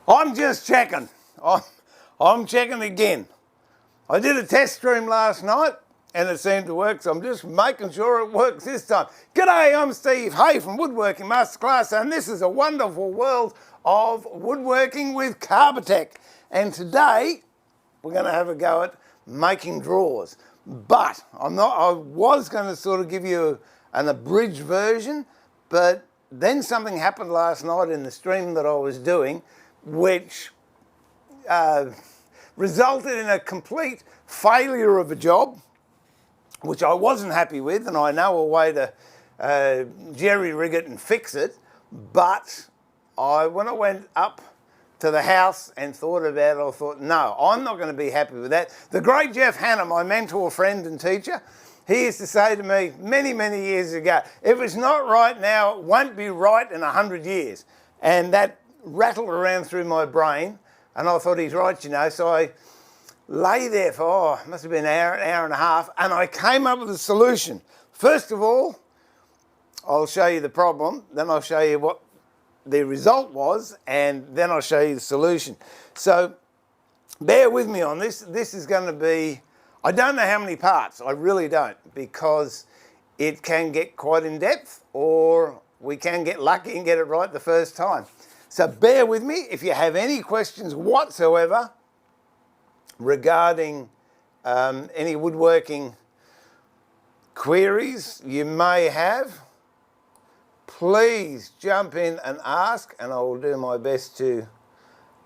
I'm just checking. I'm checking again. I did a test stream last night and it seemed to work, so I'm just making sure it works this time. G'day, I'm Steve Hay from Woodworking Masterclass, and this is a wonderful world of woodworking with Carbotech. And today we're going to have a go at making drawers. But I was going to sort of give you an abridged version, but then something happened last night in the stream that I was doing, which resulted in a complete failure of a job, which I wasn't happy with, and I know a way to jerry-rig it and fix it. But when I went up to the house and thought about it, I thought, no, I'm not going to be happy with that. The great Jeff Hanna, my mentor, friend and teacher, he used to say to me many, many years ago, if it's not right now, it won't be right in 100 years. And that rattled around through my brain, and I thought he's right, you know. So I lay there for, must have been an hour and a half, and I came up with a solution. First of all, I'll show you the problem, then I'll show you what the result was, and then I'll show you the solution. So bear with me on this. This is going to be, I don't know how many parts, I really don't, because it can get quite in depth, or we can get lucky and get it right the first time. So bear with me. If you have any questions whatsoever regarding any woodworking queries you may have, please jump in and ask, and I will do my best to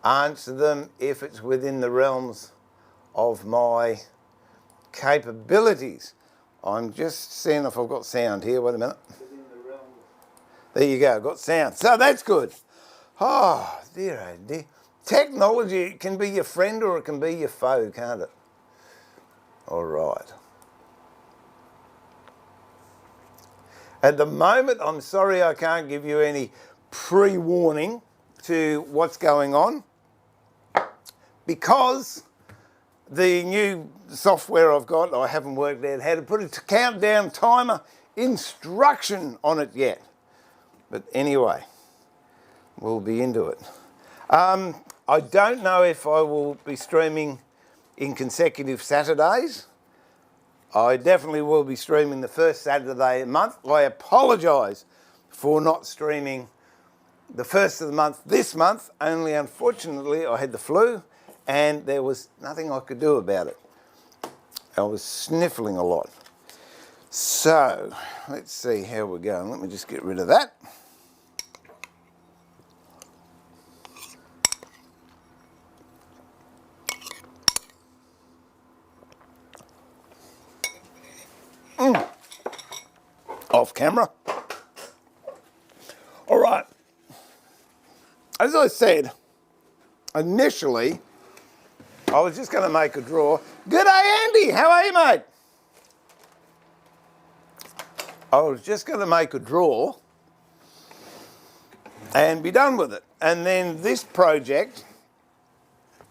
answer them if it's within the realms of my capabilities. I'm just seeing if I've got sound here. Wait a minute. There you go, I've got sound. So that's good. Oh, dear, oh dear. Technology can be your friend or it can be your foe, can't it? All right. At the moment, I'm sorry I can't give you any pre-warning to what's going on, because the new software I've got, I haven't worked out how to put a countdown timer instruction on it yet. But anyway, we'll be into it. I don't know if I will be streaming in consecutive Saturdays. I definitely will be streaming the first Saturday a month. I apologise for not streaming the first of the month this month, only unfortunately I had the flu and there was nothing I could do about it. I was sniffling a lot. So, let's see how we're going. Let me just get rid of that. Off camera. All right. As I said, initially, I was just going to make a drawer. G'day, Andy. How are you, mate? I was just going to make a drawer and be done with it. And then this project,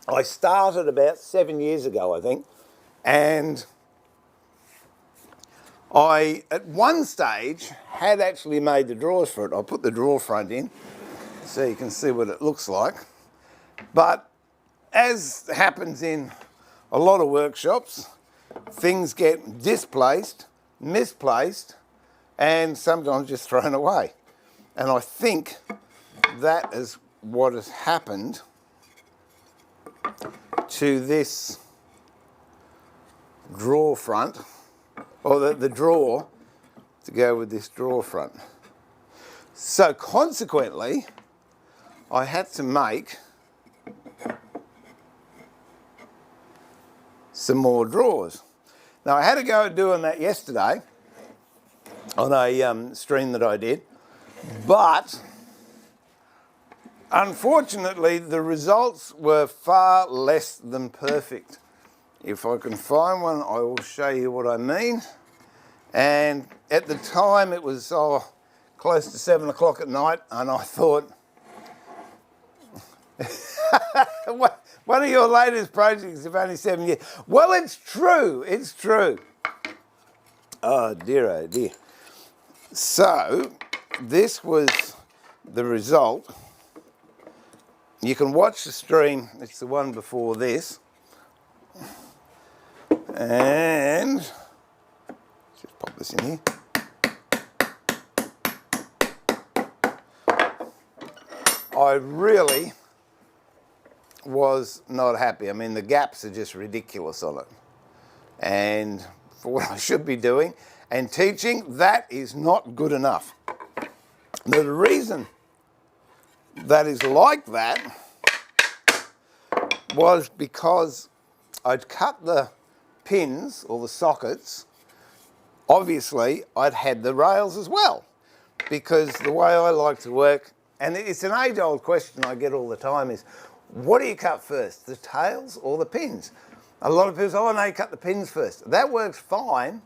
I started about 7 years ago, I think, and I, at one stage, had actually made the drawers for it. I'll put the drawer front in so you can see what it looks like. But as happens in a lot of workshops, things get displaced, misplaced, and sometimes just thrown away. And I think that is what has happened to this drawer front, or the drawer to go with this drawer front. So consequently, I had to make some more drawers. Now I had to go doing that yesterday on a stream that I did, but unfortunately the results were far less than perfect. If I can find one, I will show you what I mean. And at the time it was close to 7 o'clock at night, and I thought, one of your latest projects have only 7 years. Well, it's true, it's true. Oh dear, oh dear. So this was the result you can watch the stream, it's the one before this, and just pop this in here. I really was not happy. I mean, the gaps are just ridiculous on it. And for what I should be doing and teaching, that is not good enough. Now, the reason that is like that was because I'd cut the pins or the sockets. Obviously, I'd had the rails as well, because the way I like to work, and it's an age-old question I get all the time, is what do you cut first, the tails or the pins? A lot of people say, oh no, you cut the pins first. That works fine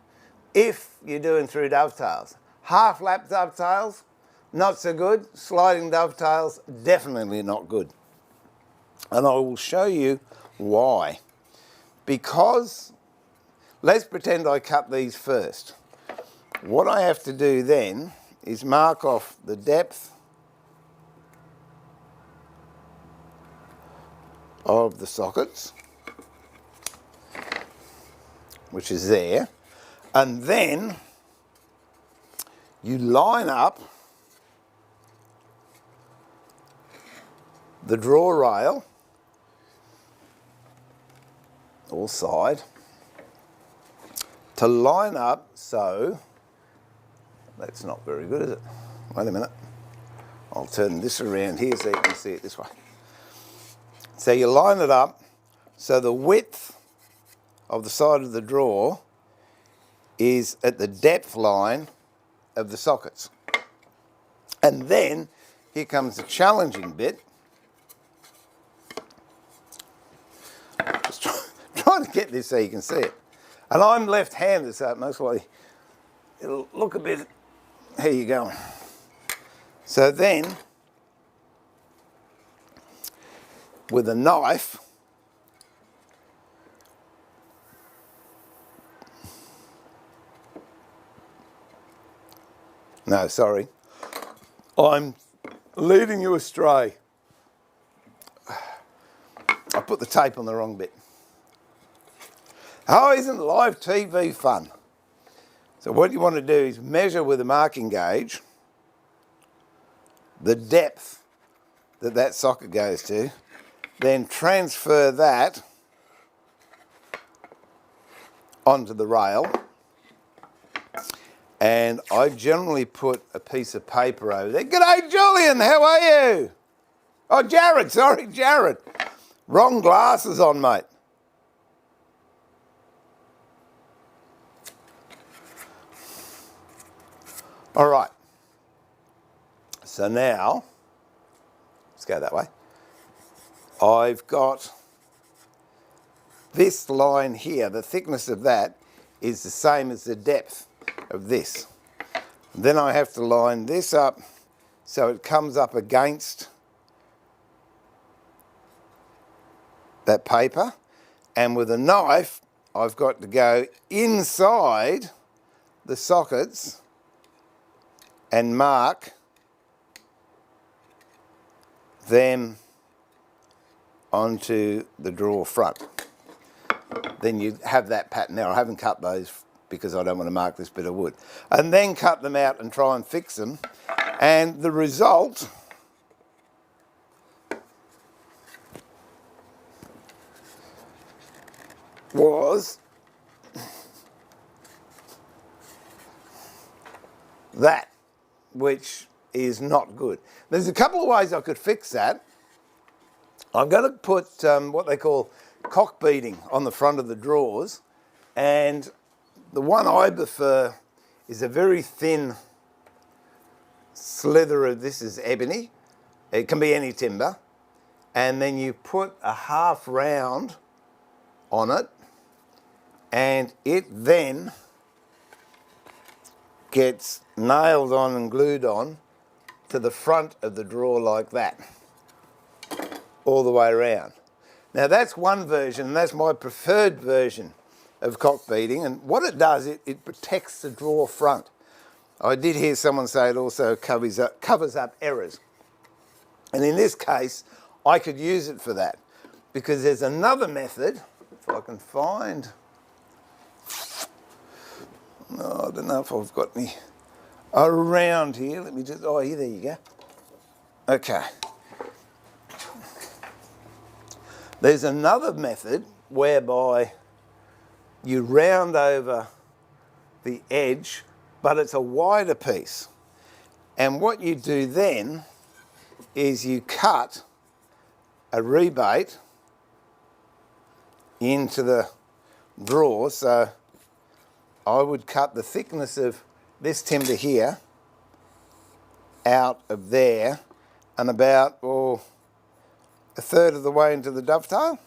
if you're doing through dovetails. Half lap dovetails, not so good. Sliding dovetails, definitely not good. And I will show you why. Because, let's pretend I cut these first. What I have to do then is mark off the depth of the sockets, which is there, and then you line up the draw rail or side to line up so, that's not very good, is it? Wait a minute, I'll turn this around here so you can see it this way. So you line it up so the width of the side of the drawer is at the depth line of the sockets. And then here comes the challenging bit. Just trying to get this so you can see it. And I'm left-handed, so most likely it'll look a bit, here you go. So then, with a knife, no, sorry, I'm leading you astray. I put the tape on the wrong bit. Oh, isn't live TV fun? So what you want to do is measure with a marking gauge the depth that that socket goes to, then transfer that onto the rail, and I generally put a piece of paper over there. G'day Julian, how are you? Oh, Jared, sorry, Jared. Wrong glasses on, mate. All right, so now, let's go that way. I've got this line here, the thickness of that is the same as the depth of this. Then I have to line this up so it comes up against that paper, and with a knife I've got to go inside the sockets and mark them onto the drawer front. Then you have that pattern there. I haven't cut those because I don't want to mark this bit of wood. And then cut them out and try and fix them. And the result was that, which is not good. There's a couple of ways I could fix that. I'm going to put what they call cockbeading on the front of the drawers, and the one I prefer is a very thin slither of this is ebony. It can be any timber, and then you put a half round on it, and it then gets nailed on and glued on to the front of the drawer like that, all the way around. Now that's one version, and that's my preferred version of cockbeading, and what it does, it protects the drawer front. I did hear someone say it also covers up errors. And in this case, I could use it for that. Because there's another method, if I can find, I don't know if I've got any around here. Let me just, oh, here, there you go. Okay. There's another method whereby you round over the edge, but it's a wider piece. And what you do then is you cut a rebate into the drawer. So I would cut the thickness of this timber here out of there and about, a third of the way into the dovetail,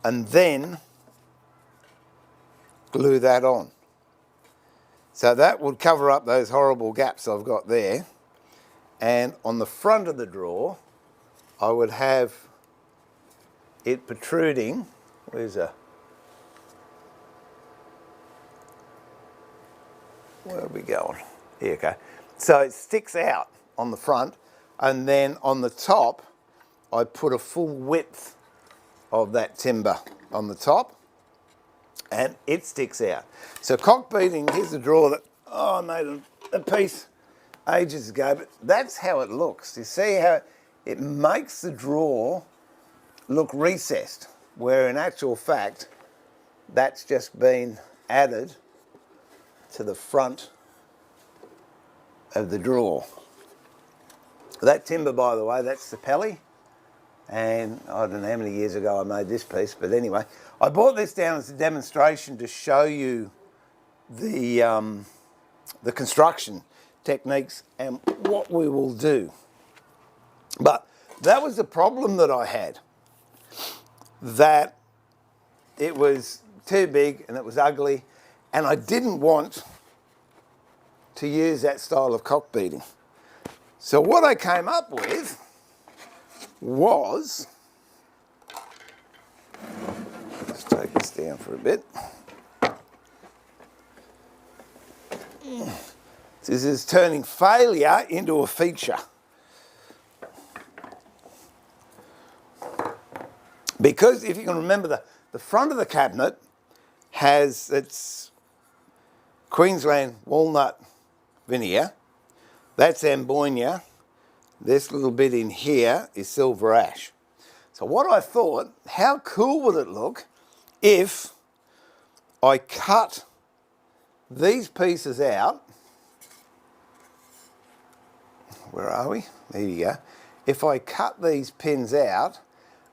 and then glue that on. So that would cover up those horrible gaps I've got there. And on the front of the drawer, I would have it protruding. Where are we going? Here, okay. So it sticks out on the front, and then on the top, I put a full width of that timber on the top, and it sticks out. So cockbeading, here's a drawer that, I made a piece ages ago, but that's how it looks. You see how it makes the drawer look recessed, where in actual fact, that's just been added to the front of the drawer. That timber, by the way, that's the pelly. And I don't know how many years ago I made this piece, but anyway, I brought this down as a demonstration to show you the construction techniques and what we will do. But that was the problem that I had, that it was too big and it was ugly, and I didn't want to use that style of cockbeading. So what I came up with was, let's take this down for a bit. This is turning failure into a feature. Because if you can remember, the front of the cabinet has its Queensland walnut veneer. That's ambonia. This little bit in here is silver ash. So what I thought, how cool would it look if I cut these pieces out? Where are we? There you go. If I cut these pins out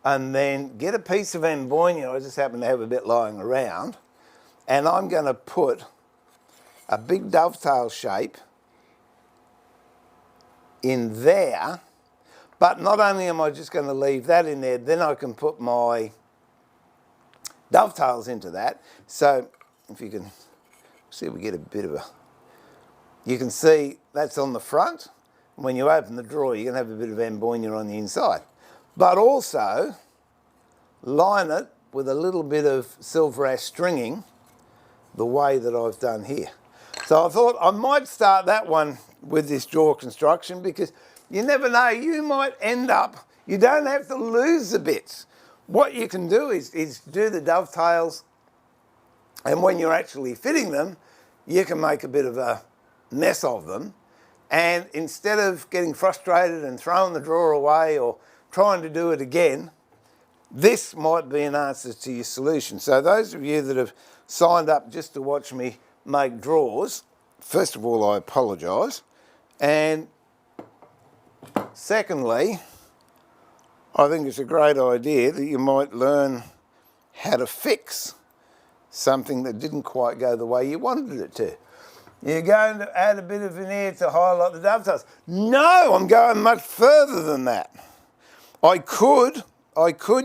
and then get a piece of ambonia, I just happen to have a bit lying around, and I'm going to put a big dovetail shape in there. But not only am I just going to leave that in there, then I can put my dovetails into that. So if you can see, we get a bit of a, you can see that's on the front. When you open the drawer, you're going to have a bit of ambonia on the inside. But also line it with a little bit of silver ash stringing the way that I've done here. So I thought I might start that one with this drawer construction, because you never know, you might end up, you don't have to lose the bits. What you can do is do the dovetails, and when you're actually fitting them, you can make a bit of a mess of them. And instead of getting frustrated and throwing the drawer away or trying to do it again, this might be an answer to your solution. So those of you that have signed up just to watch me make drawers, first of all, I apologise. And secondly, I think it's a great idea that you might learn how to fix something that didn't quite go the way you wanted it to. You're going to add a bit of veneer to highlight the dovetails. No, I'm going much further than that. I could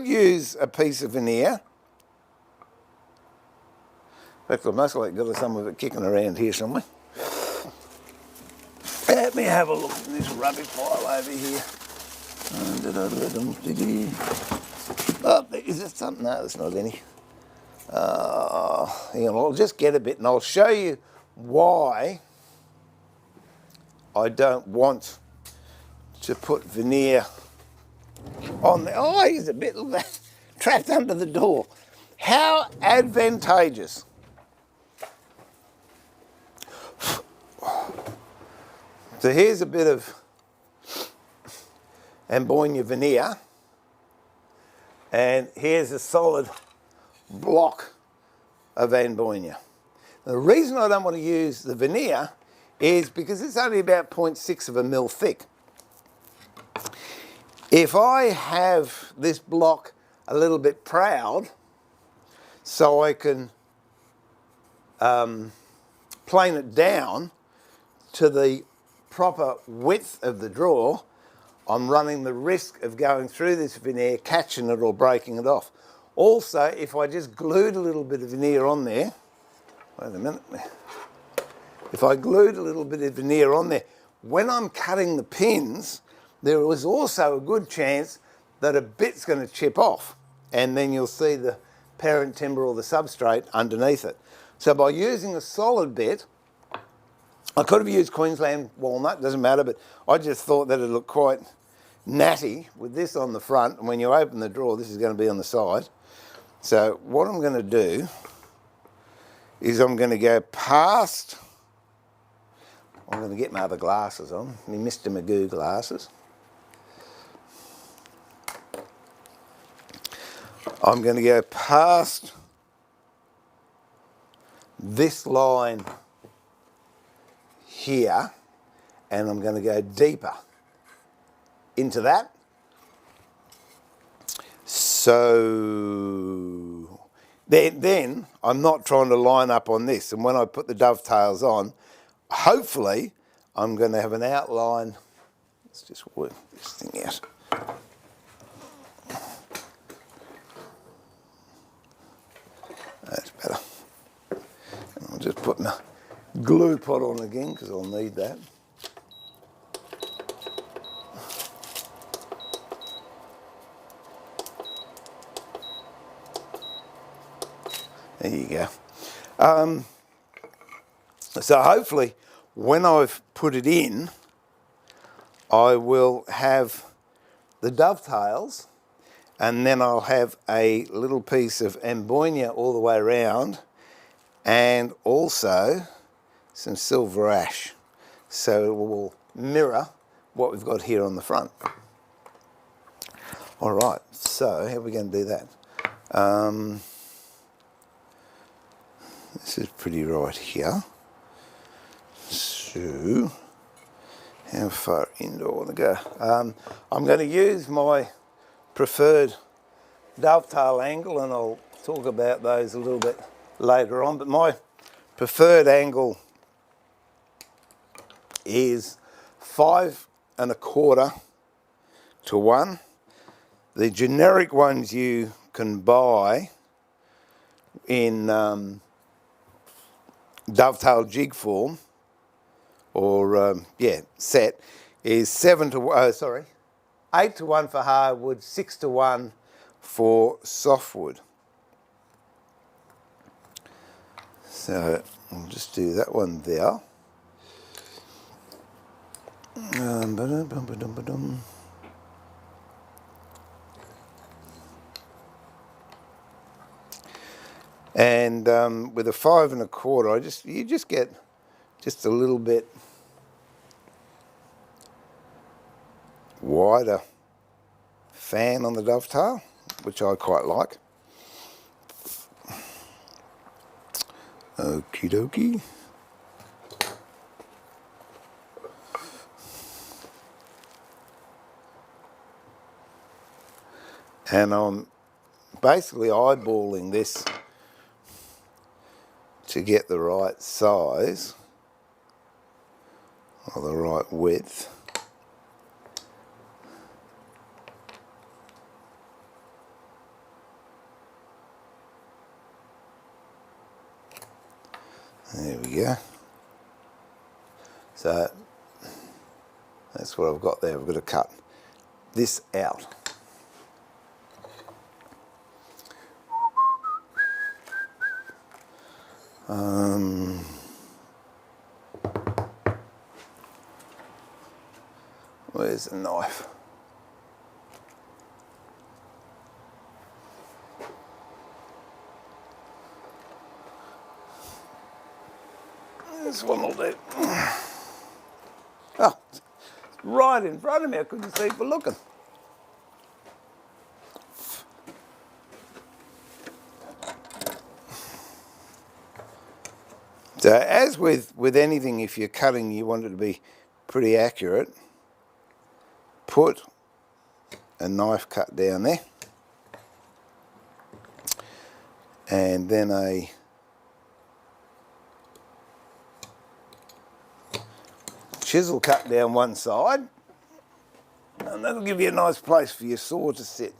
use a piece of veneer. In fact, I've most likely got some of it kicking around here somewhere. Let me have a look at this rubbish pile over here. Oh, is it something? No, there's not any. I'll just get a bit and I'll show you why I don't want to put veneer on the, oh, he's a bit trapped under the door. How advantageous. So here's a bit of Ambonia veneer, and here's a solid block of Ambonia. The reason I don't want to use the veneer is because it's only about 0.6 of a mil thick. If I have this block a little bit proud, so I can plane it down to the proper width of the drawer, I'm running the risk of going through this veneer, catching it or breaking it off. Also, if I just glued a little bit of veneer on there, wait a minute, if I glued a little bit of veneer on there, when I'm cutting the pins, there was also a good chance that a bit's going to chip off, and then you'll see the parent timber or the substrate underneath it. So by using a solid bit, I could have used Queensland walnut, doesn't matter, but I just thought that it looked quite natty with this on the front, and when you open the drawer, this is going to be on the side. So what I'm going to do is I'm going to go past, I'm going to get my other glasses on, my Mr. Magoo glasses. I'm going to go past this line here, and I'm going to go deeper into that. So then I'm not trying to line up on this, and when I put the dovetails on, hopefully I'm going to have an outline. Let's just work this thing out. That's better. And I'll just put my glue pot on again because I'll need that. There you go. So hopefully when I've put it in, I will have the dovetails, and then I'll have a little piece of Ambonia all the way around, and also some silver ash. So it will mirror what we've got here on the front. All right, so how are we going to do that? This is pretty right here. So, how far in do I want to go? I'm going to use my preferred Dovetail Angle, and I'll talk about those a little bit later on, but my preferred angle is 5 1/4 to 1. The generic ones you can buy in dovetail jig form, or set, is 8 to 1 for hardwood, 6 to 1 for softwood. So I'll just do that one there. And with a 5 1/4, you just get just a little bit wider fan on the dovetail, which I quite like. Okie dokie. And I'm basically eyeballing this to get the right size or the right width. There we go. So that's what I've got there. I've got to cut this out. Where's the knife? This one will do. Oh, it's right in front of me. I couldn't see for looking. So as with anything, if you're cutting, you want it to be pretty accurate. Put a knife cut down there. And then a chisel cut down one side. And that'll give you a nice place for your saw to sit.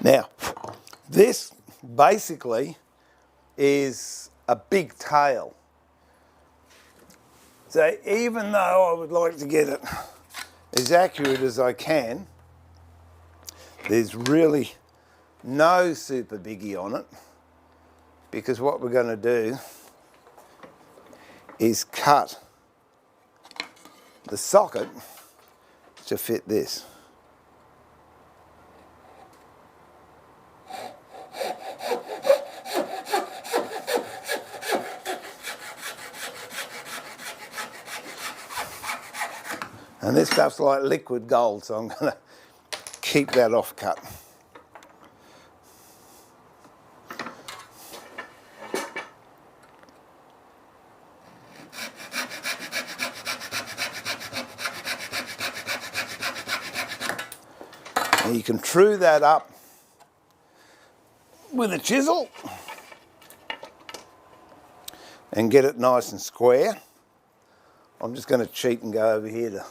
Now, this basically is a big tail. So even though I would like to get it as accurate as I can, there's really no super biggie on it, because what we're going to do is cut the socket to fit this. And this stuff's like liquid gold, so I'm going to keep that off cut. And you can true that up with a chisel and get it nice and square. I'm just going to cheat and go over here to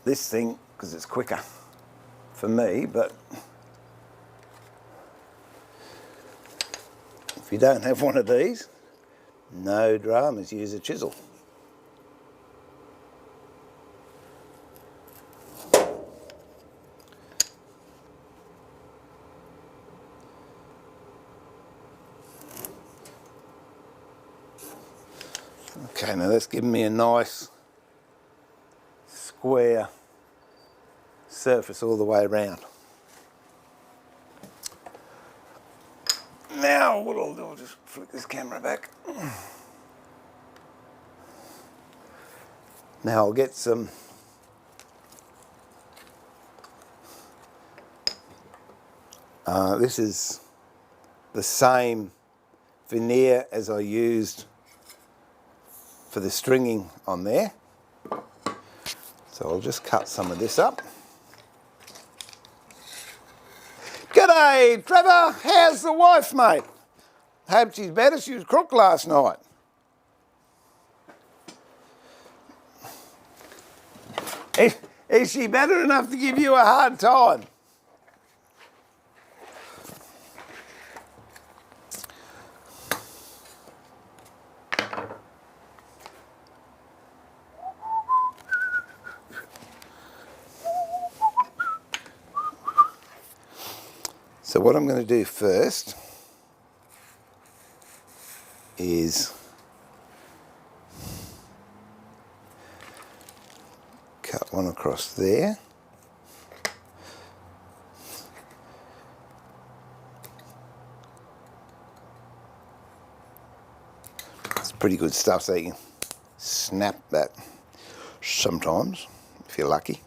this thing because it's quicker for me, but if you don't have one of these, no dramas, use a chisel. Okay, now that's giving me a nice square surface all the way around. Now what I'll do, I'll just flick this camera back. Now I'll get some this is the same veneer as I used for the stringing on there. So I'll just cut some of this up. G'day, Trevor. How's the wife, mate? Hope she's better. She was crook last night. Is she better enough to give you a hard time? So what I'm going to do first is cut one across there. It's pretty good stuff, so you can snap that sometimes if you're lucky.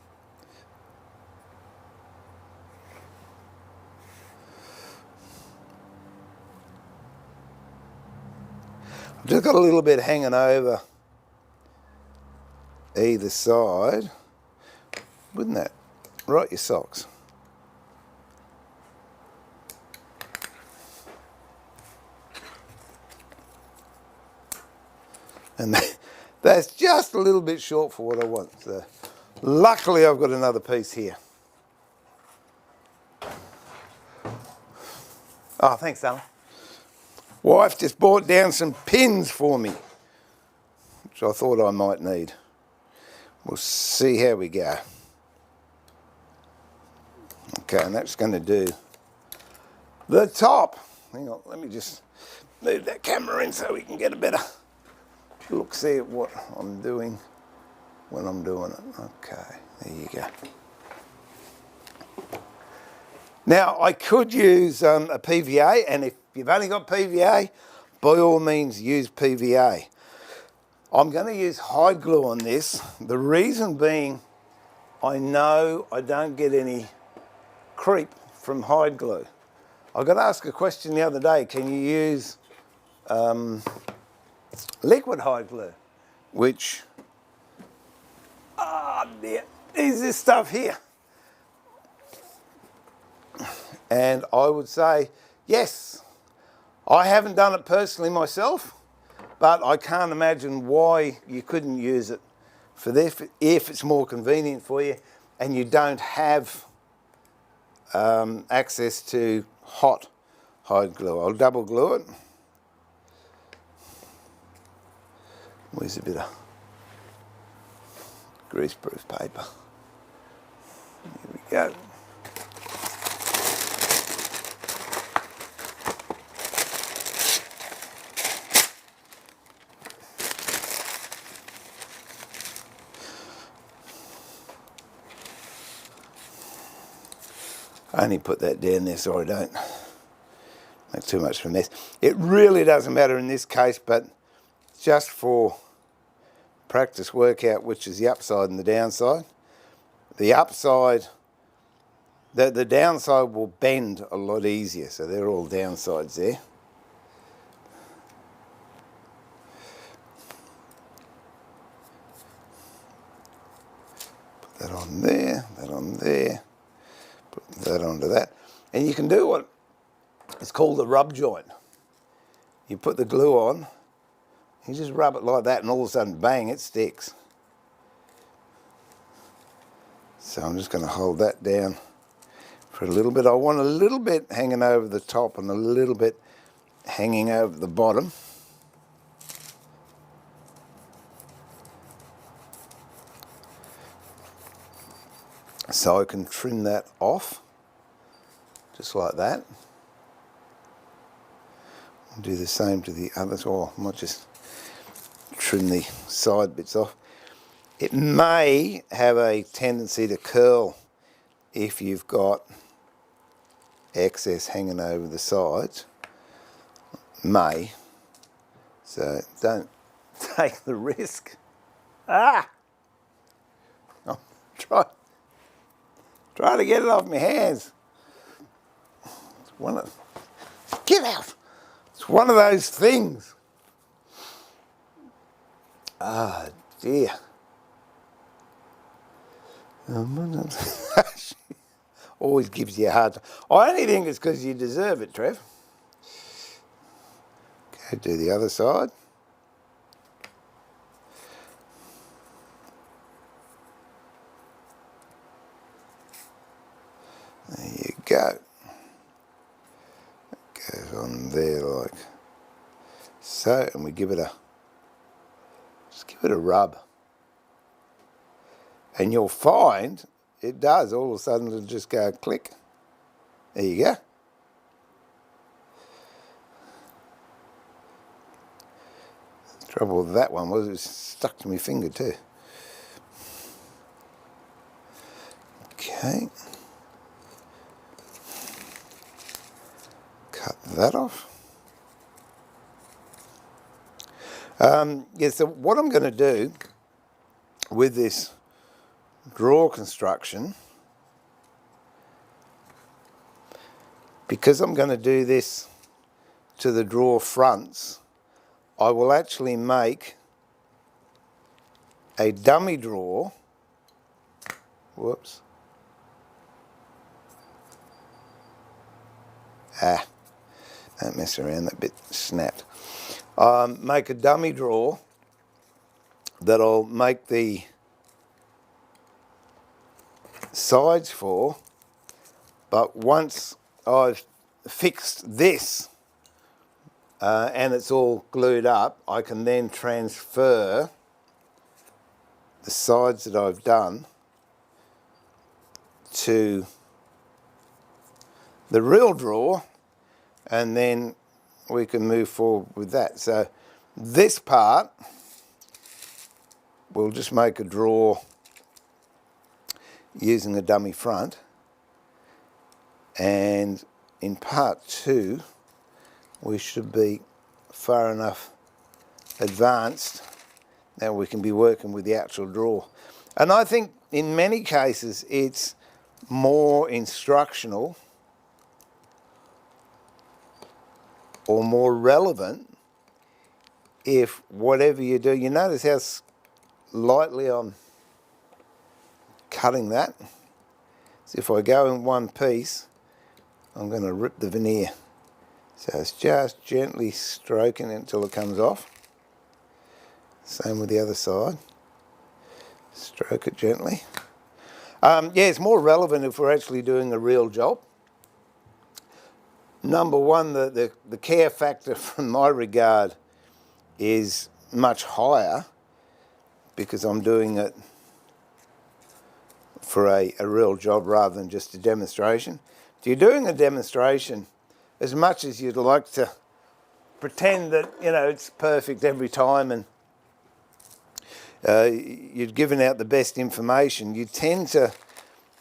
I've just got a little bit hanging over either side. Wouldn't that right your socks? And that's just a little bit short for what I want. So luckily I've got another piece here. Oh, thanks, darling. Wife just bought down some pins for me, which I thought I might need. We'll see how we go. Okay, and that's going to do the top. Hang on, let me just move that camera in so we can get a better look, see at what I'm doing when I'm doing it. Okay, there you go. Now, I could use a PVA, and if you've only got PVA, by all means use PVA. I'm going to use hide glue on this. The reason being, I know I don't get any creep from hide glue. I got asked a question the other day, can you use liquid hide glue? Which, is this stuff here. And I would say, yes, I haven't done it personally myself, but I can't imagine why you couldn't use it for this if it's more convenient for you and you don't have access to hot hide glue. I'll double glue it. Where's a bit of greaseproof paper? Here we go. I only put that down there so I don't make too much of a mess. It really doesn't matter in this case, but just for practice workout, which is the upside and the downside. The upside, the downside will bend a lot easier, so they're all downsides there. Put that on there, that on there. Put that onto that. And you can do what it's called a rub joint. You put the glue on, you just rub it like that and all of a sudden, bang, it sticks. So I'm just going to hold that down for a little bit. I want a little bit hanging over the top and a little bit hanging over the bottom. So I can trim that off, just like that. I'll do the same to the others, or I might just trim the side bits off. It may have a tendency to curl if you've got excess hanging over the sides. May. So don't take the risk. Ah! I'm trying to get it off my hands. Get out! It's one of those things. Ah, dear. Always gives you a hard time. I only think it's because you deserve it, Trev. Okay, do the other side. There you go. It goes on there like so, and we give it just give it a rub. And you'll find it does. All of a sudden it'll just go click. There you go. The trouble with that one was it was stuck to my finger too. Okay. Cut that off. Yeah, so what I'm going to do with this drawer construction, because I'm going to do this to the drawer fronts, I will actually make a dummy drawer. Whoops. Don't mess around, that bit snapped. Make a dummy drawer that I'll make the sides for, but once I've fixed this and it's all glued up, I can then transfer the sides that I've done to the real drawer, and then we can move forward with that. So this part we'll just make a draw using a dummy front, and in part 2 we should be far enough advanced that we can be working with the actual draw. And I think in many cases it's more instructional or more relevant if whatever you do, you notice how lightly I'm cutting that. So if I go in one piece, I'm going to rip the veneer. So it's just gently stroking it until it comes off. Same with the other side. Stroke it gently. Yeah, it's more relevant if we're actually doing a real job. Number one, the care factor from my regard is much higher because I'm doing it for a real job rather than just a demonstration. If you're doing a demonstration, as much as you'd like to pretend that, you know, it's perfect every time and you're giving out the best information, you tend to,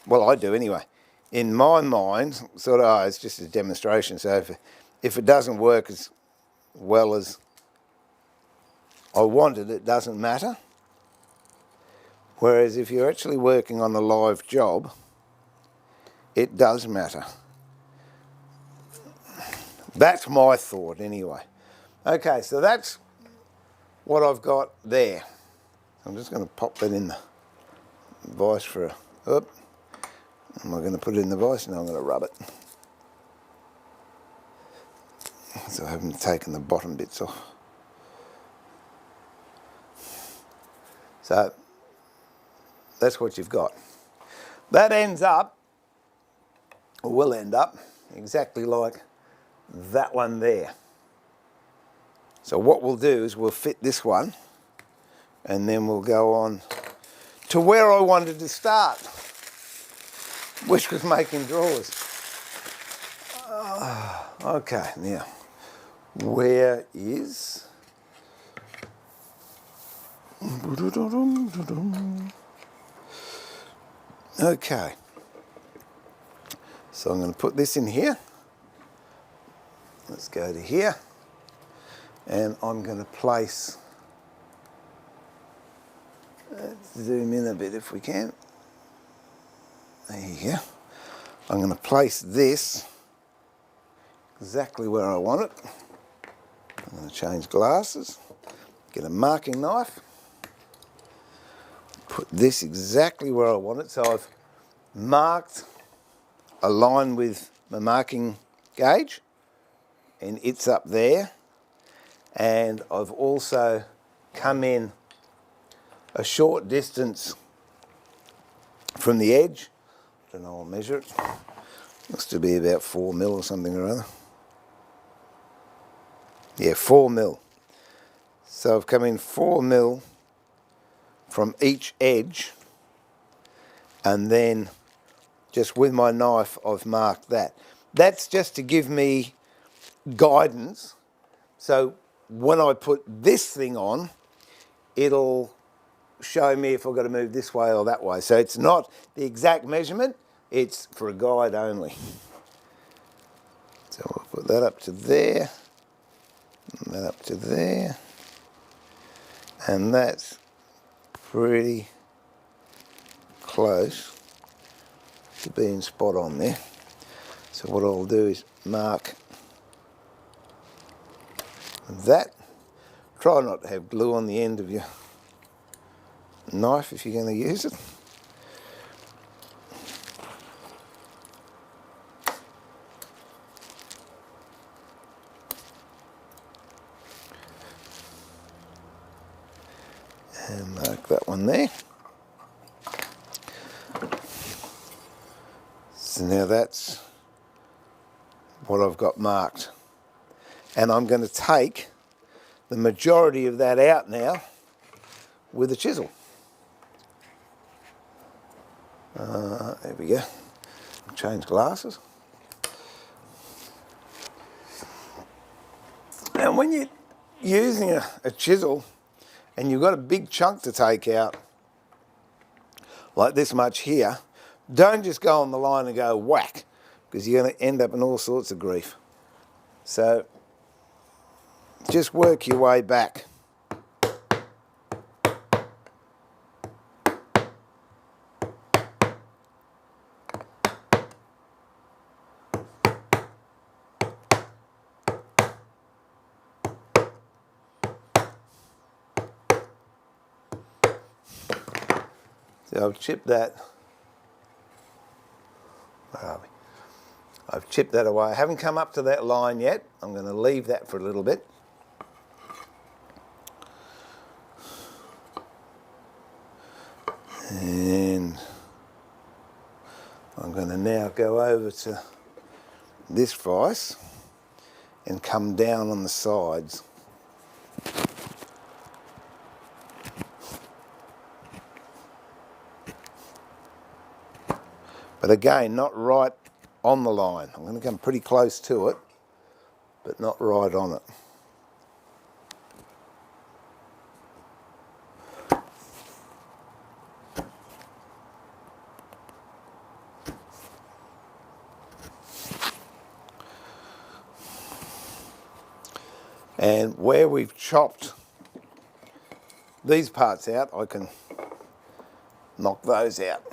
well, I do anyway, in my mind, sort of, oh, it's just a demonstration, so if it doesn't work as well as I wanted, it doesn't matter. Whereas if you're actually working on a live job, it does matter. That's my thought anyway. Okay, so that's what I've got there. I'm just going to pop that in the vise for a... Oop. Am I going to put it in the vise? No, I'm going to rub it. So I haven't taken the bottom bits off. So that's what you've got. That ends up, or will end up, exactly like that one there. So what we'll do is we'll fit this one and then we'll go on to where I wanted to start, which was making drawers. Okay, now, where is... Okay, so I'm going to put this in here. Let's go to here, and I'm going to place, let's zoom in a bit if we can. There you go. I'm going to place this exactly where I want it. I'm going to change glasses, get a marking knife, put this exactly where I want it. So I've marked a line with my marking gauge, and it's up there. And I've also come in a short distance from the edge. I don't know, I'll measure it. Looks to be about 4 mil or something or other. Yeah, 4 mil. So I've come in 4 mil from each edge, and then just with my knife I've marked that. That's just to give me guidance. So when I put this thing on, it'll show me if I've got to move this way or that way. So it's not the exact measurement, it's for a guide only. So I'll put that up to there, and that up to there, and that's pretty close to being spot on there. So what I'll do is mark that. Try not to have glue on the end of your knife if you're going to use it. And mark that one there. So now that's what I've got marked. And I'm going to take the majority of that out now with a chisel. There we go. Change glasses. And when you're using a chisel, and you've got a big chunk to take out, like this much here, don't just go on the line and go whack, because you're going to end up in all sorts of grief. So just work your way back. So I've chipped that. Where are we? I've chipped that away. I haven't come up to that line yet. I'm going to leave that for a little bit. And I'm going to now go over to this vise and come down on the sides. But again, not right on the line. I'm going to come pretty close to it, but not right on it. And where we've chopped these parts out, I can knock those out.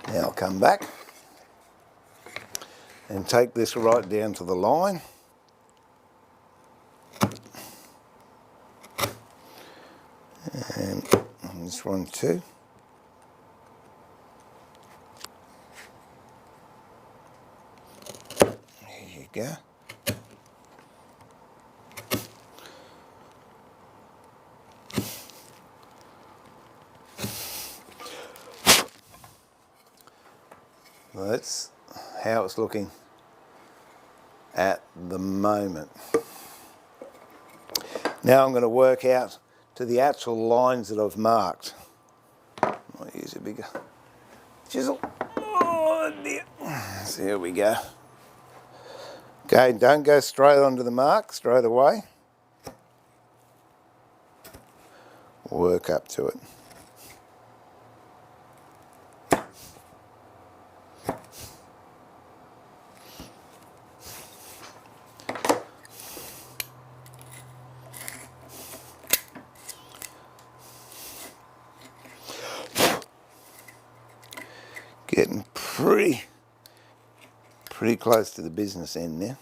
Now I'll come back and take this right down to the line. And this one too. There you go. That's how it's looking at the moment. Now I'm going to work out to the actual lines that I've marked. Might use a bigger chisel. Oh dear. So here we go. Okay, don't go straight onto the mark straight away. Work up to it. Getting pretty close to the business end now.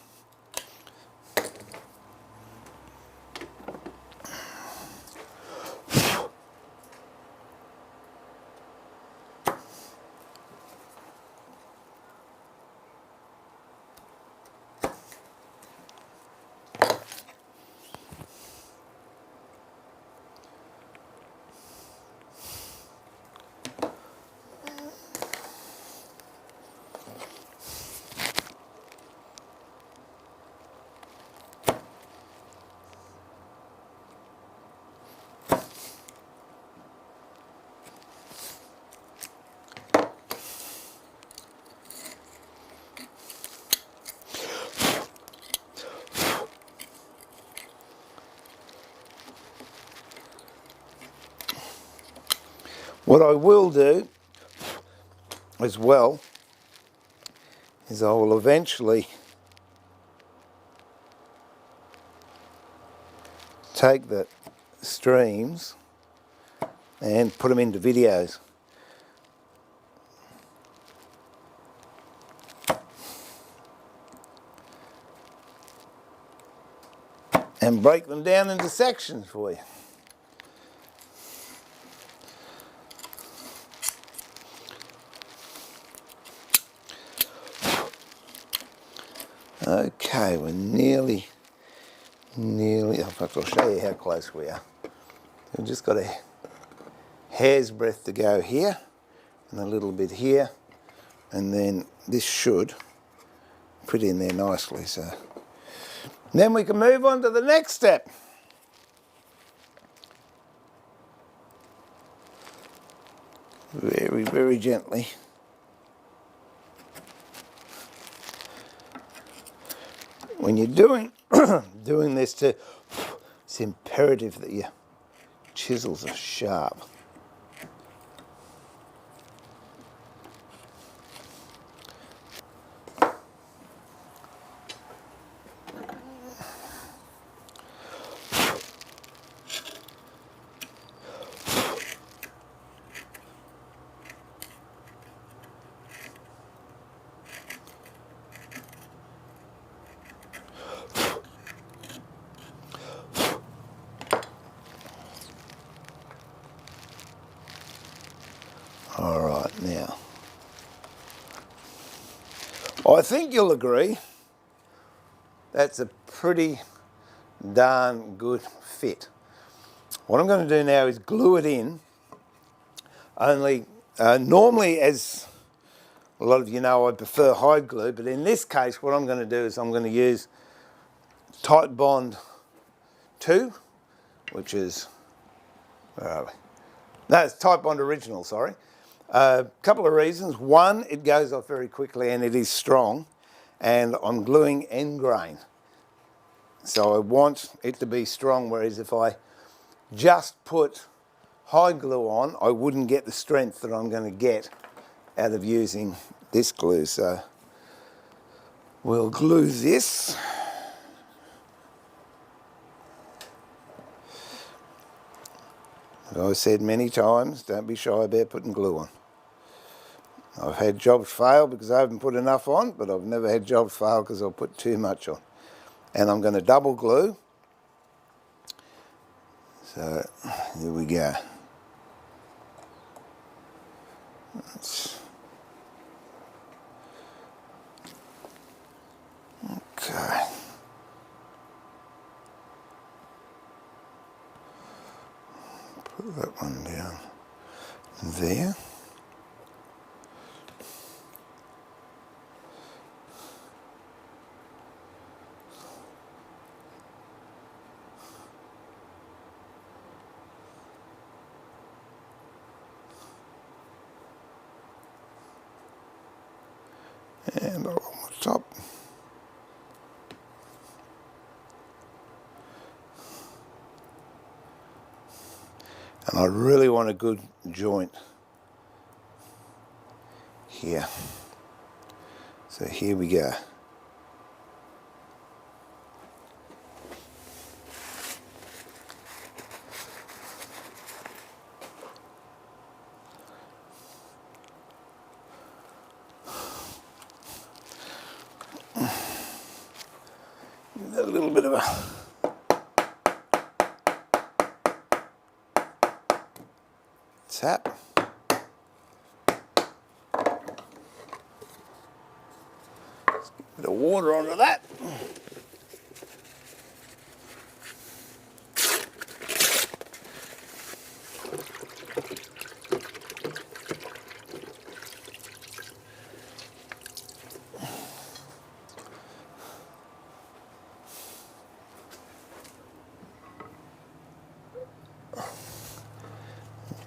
What I will do as well is I will eventually take the streams and put them into videos. and break them down into sections for you. Okay, we're nearly, in fact I'll show you how close we are. We've just got a hair's breadth to go here, and a little bit here, and then this should fit in there nicely. So then we can move on to the next step. Very, very gently. When you're doing this too, it's imperative that your chisels are sharp. All right, now, I think you'll agree that's a pretty darn good fit. What I'm going to do now is glue it in, only normally, as a lot of you know, I prefer hide glue, but in this case what I'm going to do is I'm going to use Titebond 2, which is, where are we? No, it's Titebond Original, sorry. A couple of reasons. One, it goes off very quickly and it is strong, and I'm gluing end grain. So I want it to be strong, whereas if I just put hide glue on, I wouldn't get the strength that I'm going to get out of using this glue. So we'll glue this. As I've said many times, don't be shy about putting glue on. I've had jobs fail because I haven't put enough on, but I've never had jobs fail because I've put too much on. And I'm going to double glue. So here we go. Okay. Put that one down there. And along the top. And I really want a good joint here. So here we go. A little bit of a tap. Let's get a bit of water onto that.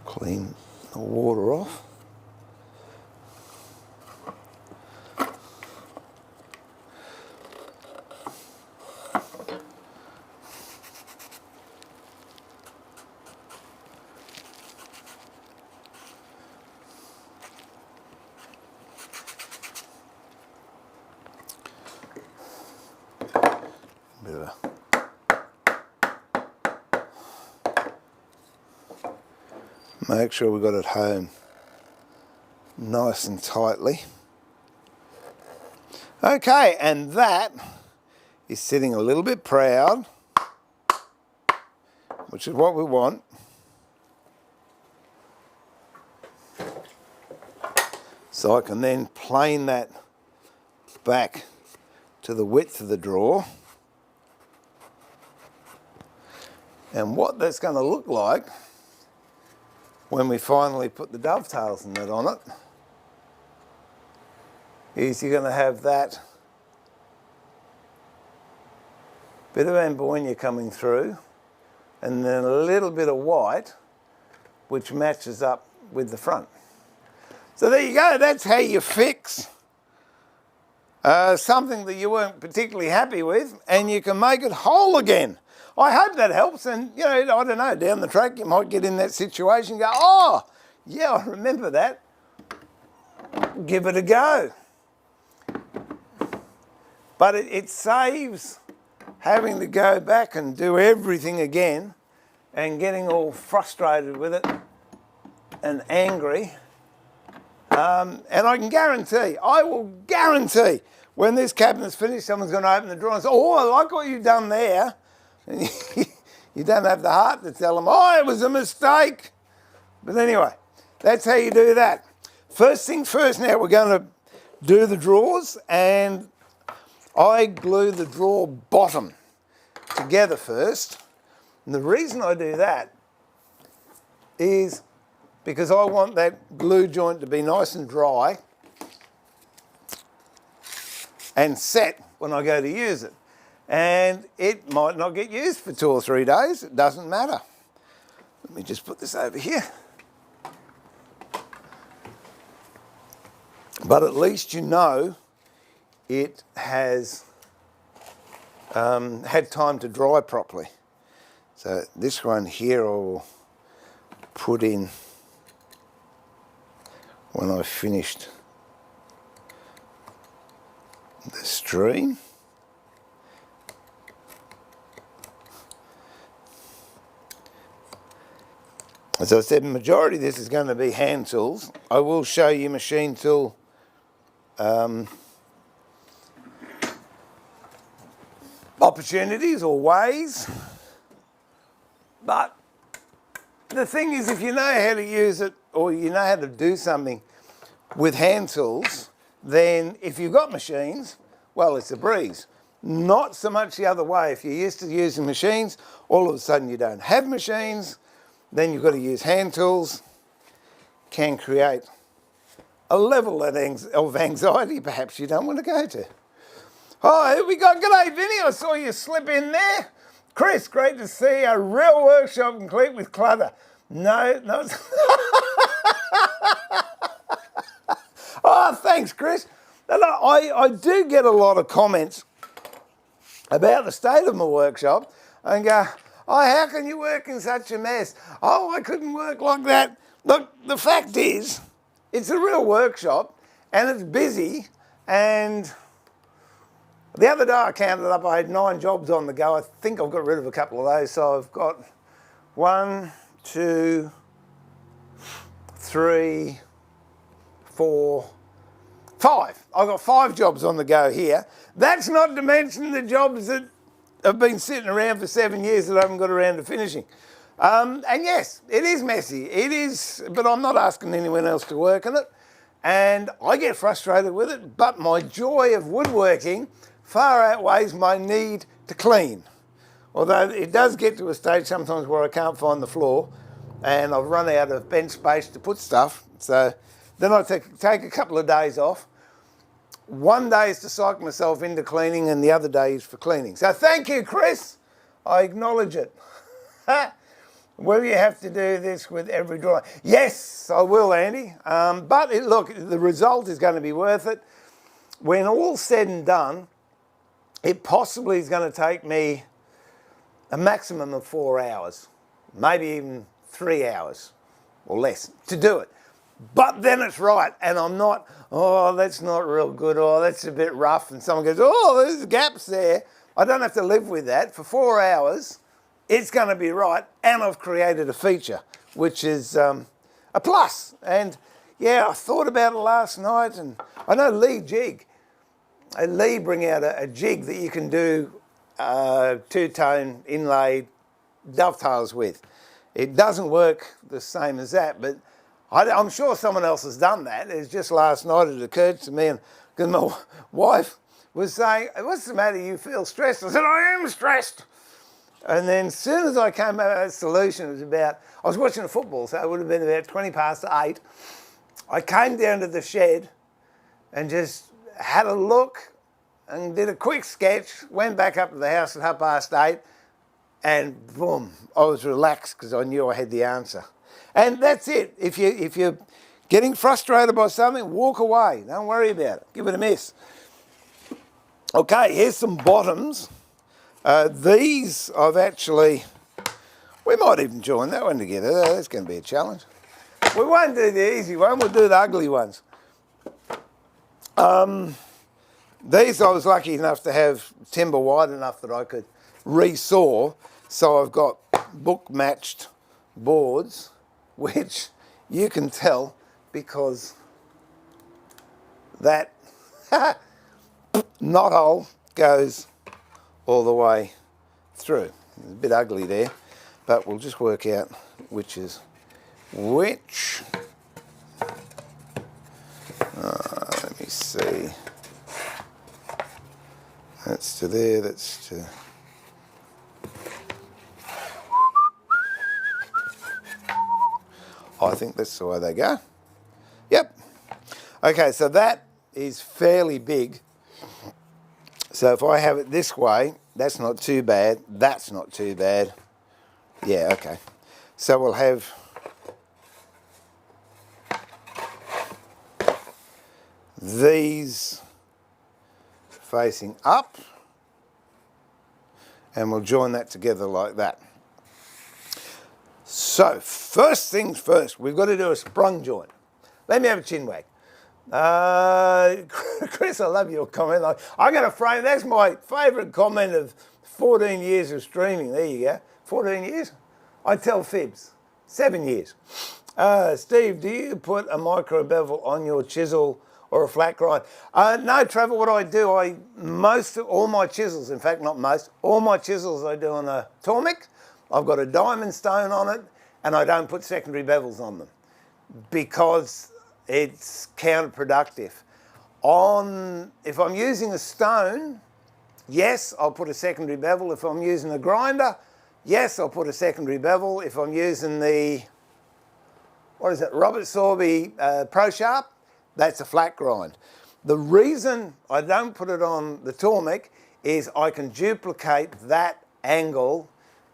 Clean the water off. Bit of a make sure we got it home nice and tightly. Okay, and that is sitting a little bit proud which is what we want. So I can then plane that back to the width of the drawer. And what that's going to look like when we finally put the dovetails and that on it is you're going to have that bit of ambonia coming through and then a little bit of white which matches up with the front. So there you go, that's how you fix something that you weren't particularly happy with, and you can make it whole again. I hope that helps, and you know, I don't know, down the track you might get in that situation and go, oh, yeah, I remember that. Give it a go. But it saves having to go back and do everything again and getting all frustrated with it and angry. And I can guarantee, I will guarantee, when this cabinet's finished, someone's going to open the drawer and say, oh, I like what you've done there. And you don't have the heart to tell them, oh, it was a mistake. But anyway, that's how you do that. First thing first, now we're going to do the drawers, and I glue the drawer bottom together first. And the reason I do that is because I want that glue joint to be nice and dry and set when I go to use it. And it might not get used for 2 or 3 days, it doesn't matter. Let me just put this over here. But at least you know it has had time to dry properly. So this one here I will put in when I've finished the stream. As I said, the majority of this is going to be hand tools. I will show you machine tool opportunities or ways. But the thing is, if you know how to use it or you know how to do something with hand tools, then if you've got machines, well, it's a breeze. Not so much the other way. If you're used to using machines, all of a sudden you don't have machines, then you've got to use hand tools, can create a level of anxiety perhaps you don't want to go to. Oh, here we go. G'day, Vinny. I saw you slip in there. Chris, great to see a real workshop complete with clutter. No. Oh, thanks, Chris. I do get a lot of comments about the state of my workshop and go, oh, how can you work in such a mess? Oh, I couldn't work like that. Look, the fact is, it's a real workshop and it's busy, and the other day I counted up, I had 9 jobs on the go. I think I've got rid of a couple of those. So I've got 1, 2, 3, 4, 5. I've got 5 jobs on the go here. That's not to mention the jobs that have been sitting around for 7 years that I haven't got around to finishing. And yes, it is messy. It is, but I'm not asking anyone else to work on it. And I get frustrated with it, but my joy of woodworking far outweighs my need to clean. Although it does get to a stage sometimes where I can't find the floor and I've run out of bench space to put stuff. So then I take a couple of days off. One day is to psych myself into cleaning and the other day is for cleaning. So thank you, Chris. I acknowledge it. Will you have to do this with every drawing? Yes, I will, Andy. But look, the result is going to be worth it. When all's said and done, it possibly is going to take me a maximum of 4 hours, maybe even 3 hours or less to do it. But then it's right, and I'm not, oh, that's not real good, oh, that's a bit rough, and someone goes, oh, there's gaps there. I don't have to live with that. For 4 hours, it's going to be right, and I've created a feature, which is a plus. And yeah, I thought about it last night, and I know Lee bring out a jig that you can do two-tone inlaid dovetails with. It doesn't work the same as that, but I'm sure someone else has done that. It's just last night it occurred to me, and because my wife was saying, what's the matter, you feel stressed? I said, I am stressed. And then as soon as I came up with that solution, I was watching the football, so it would have been about 20 past 8. I came down to the shed and just had a look and did a quick sketch, went back up to the house at 8:30, and boom, I was relaxed because I knew I had the answer. And that's it. If you're getting frustrated by something, walk away. Don't worry about it. Give it a miss. Okay, here's some bottoms. These I've actually, we might even join that one together. That's going to be a challenge. We won't do the easy one, we'll do the ugly ones. These I was lucky enough to have timber wide enough that I could resaw, so I've got book matched boards, which you can tell because that knot hole goes all the way through. It's a bit ugly there, but we'll just work out which is which. Let me see. That's to there, that's to... I think that's the way they go. Yep. Okay, so that is fairly big. So if I have it this way, that's not too bad. That's not too bad. Yeah, okay. So we'll have these facing up, and we'll join that together like that. So first things first, we've got to do a sprung joint. Let me have a chin wag. Chris, I love your comment. I'm going to frame, that's my favourite comment of 14 years of streaming. There you go. 14 years? I tell fibs. 7 years. Steve, do you put a micro bevel on your chisel or a flat grind? No, Trevor, what I do, all my chisels, in fact, not most, all my chisels I do on a Tormek. I've got a diamond stone on it, and I don't put secondary bevels on them because it's counterproductive. If I'm using a stone, yes, I'll put a secondary bevel. If I'm using a grinder, yes, I'll put a secondary bevel. If I'm using the, Robert Sorby Pro Sharp, that's a flat grind. The reason I don't put it on the Tormek is I can duplicate that angle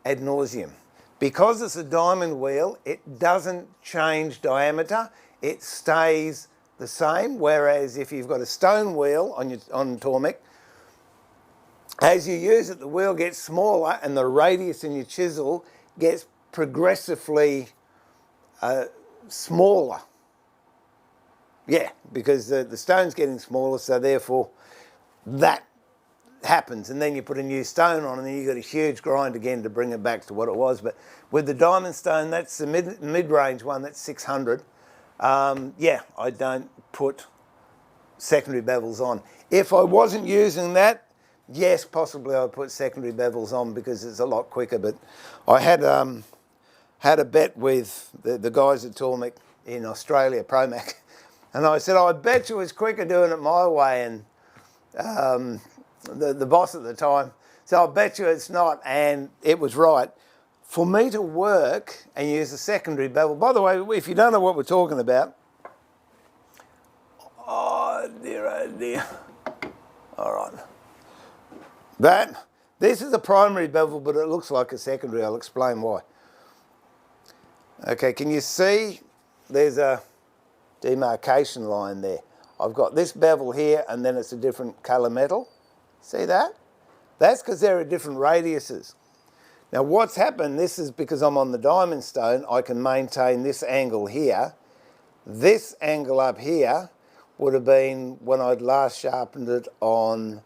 ad nauseum. Because it's a diamond wheel, it doesn't change diameter, it stays the same, whereas if you've got a stone wheel on Tormek, as you use it, the wheel gets smaller and the radius in your chisel gets progressively smaller. Yeah, because the stone's getting smaller, so therefore that happens, and then you put a new stone on and then you've got a huge grind again to bring it back to what it was. But with the diamond stone, that's the mid-range one, that's 600. Yeah, I don't put secondary bevels on. If I wasn't using that, yes, possibly I'd put secondary bevels on because it's a lot quicker. But I had a bet with the guys at Tormek in Australia, Promac, and I said, I bet you it's quicker doing it my way, and the boss at the time said, I bet you it's not, and it was right. For me to work and use a secondary bevel, by the way, if you don't know what we're talking about, oh dear, all right. This is a primary bevel, but it looks like a secondary. I'll explain why. Okay, can you see there's a demarcation line there? I've got this bevel here, and then it's a different colour metal. See that? That's because there are different radiuses. Now what's happened, this is because I'm on the diamond stone, I can maintain this angle here. This angle up here would have been when I'd last sharpened it on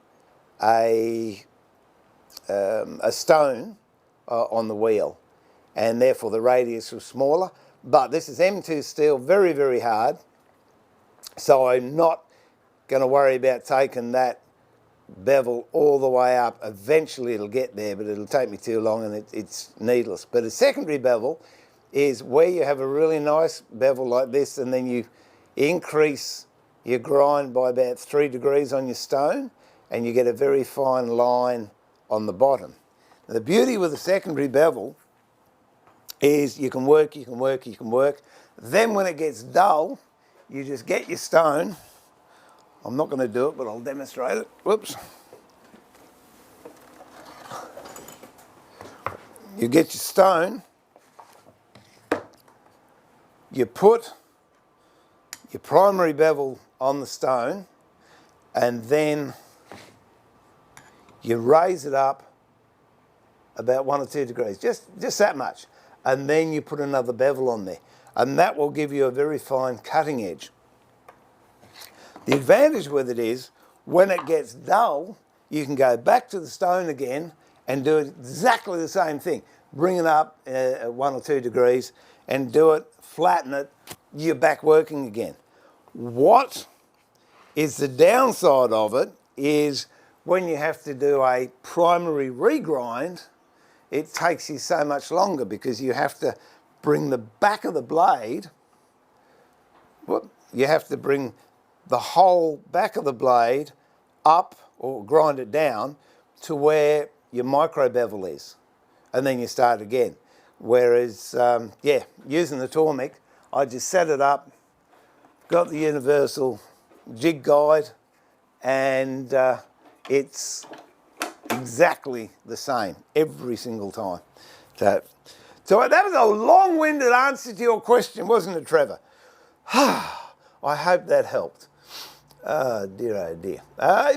a stone on the wheel, and therefore the radius was smaller. But this is M2 steel, very, very hard, so I'm not going to worry about taking that bevel all the way up. Eventually it'll get there, but it'll take me too long and it's needless. But a secondary bevel is where you have a really nice bevel like this, and then you increase your grind by about 3 degrees on your stone, and you get a very fine line on the bottom. Now, the beauty with a secondary bevel is you can work, you can work, you can work. Then when it gets dull, you just get your stone. I'm not going to do it, but I'll demonstrate it. Whoops. You get your stone, you put your primary bevel on the stone, and then you raise it up about 1 or 2 degrees, just that much. And then you put another bevel on there. And that will give you a very fine cutting edge. The advantage with it is, when it gets dull, you can go back to the stone again and do exactly the same thing. Bring it up 1 or 2 degrees and do it, flatten it, you're back working again. What is the downside of it is when you have to do a primary regrind, it takes you so much longer because you have to bring the back of the blade, you have to bring the whole back of the blade up or grind it down to where your micro bevel is, and then you start again. Whereas, yeah, using the Tormek, I just set it up, got the universal jig guide, and it's exactly the same every single time. So that was a long-winded answer to your question, wasn't it, Trevor? I hope that helped. Oh dear.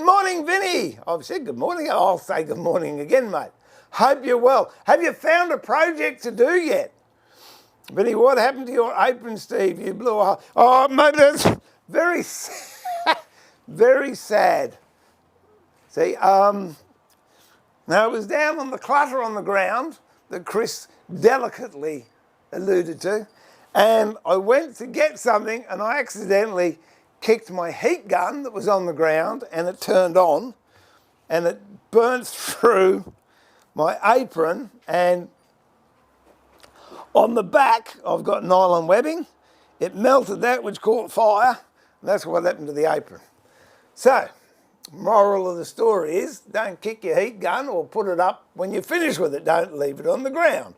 Morning, Vinny. I've said good morning. I'll say good morning again, mate. Hope you're well. Have you found a project to do yet? Vinny, what happened to your apron, Steve? You blew a hole. Oh, mate, that's very sad. Very sad. See, now it was down on the clutter on the ground that Chris delicately alluded to, and I went to get something and I accidentally kicked my heat gun that was on the ground, and it turned on and it burnt through my apron, and on the back I've got nylon webbing. It melted that, which caught fire, and that's what happened to the apron. So, moral of the story is, don't kick your heat gun or put it up when you're finished with it. Don't leave it on the ground.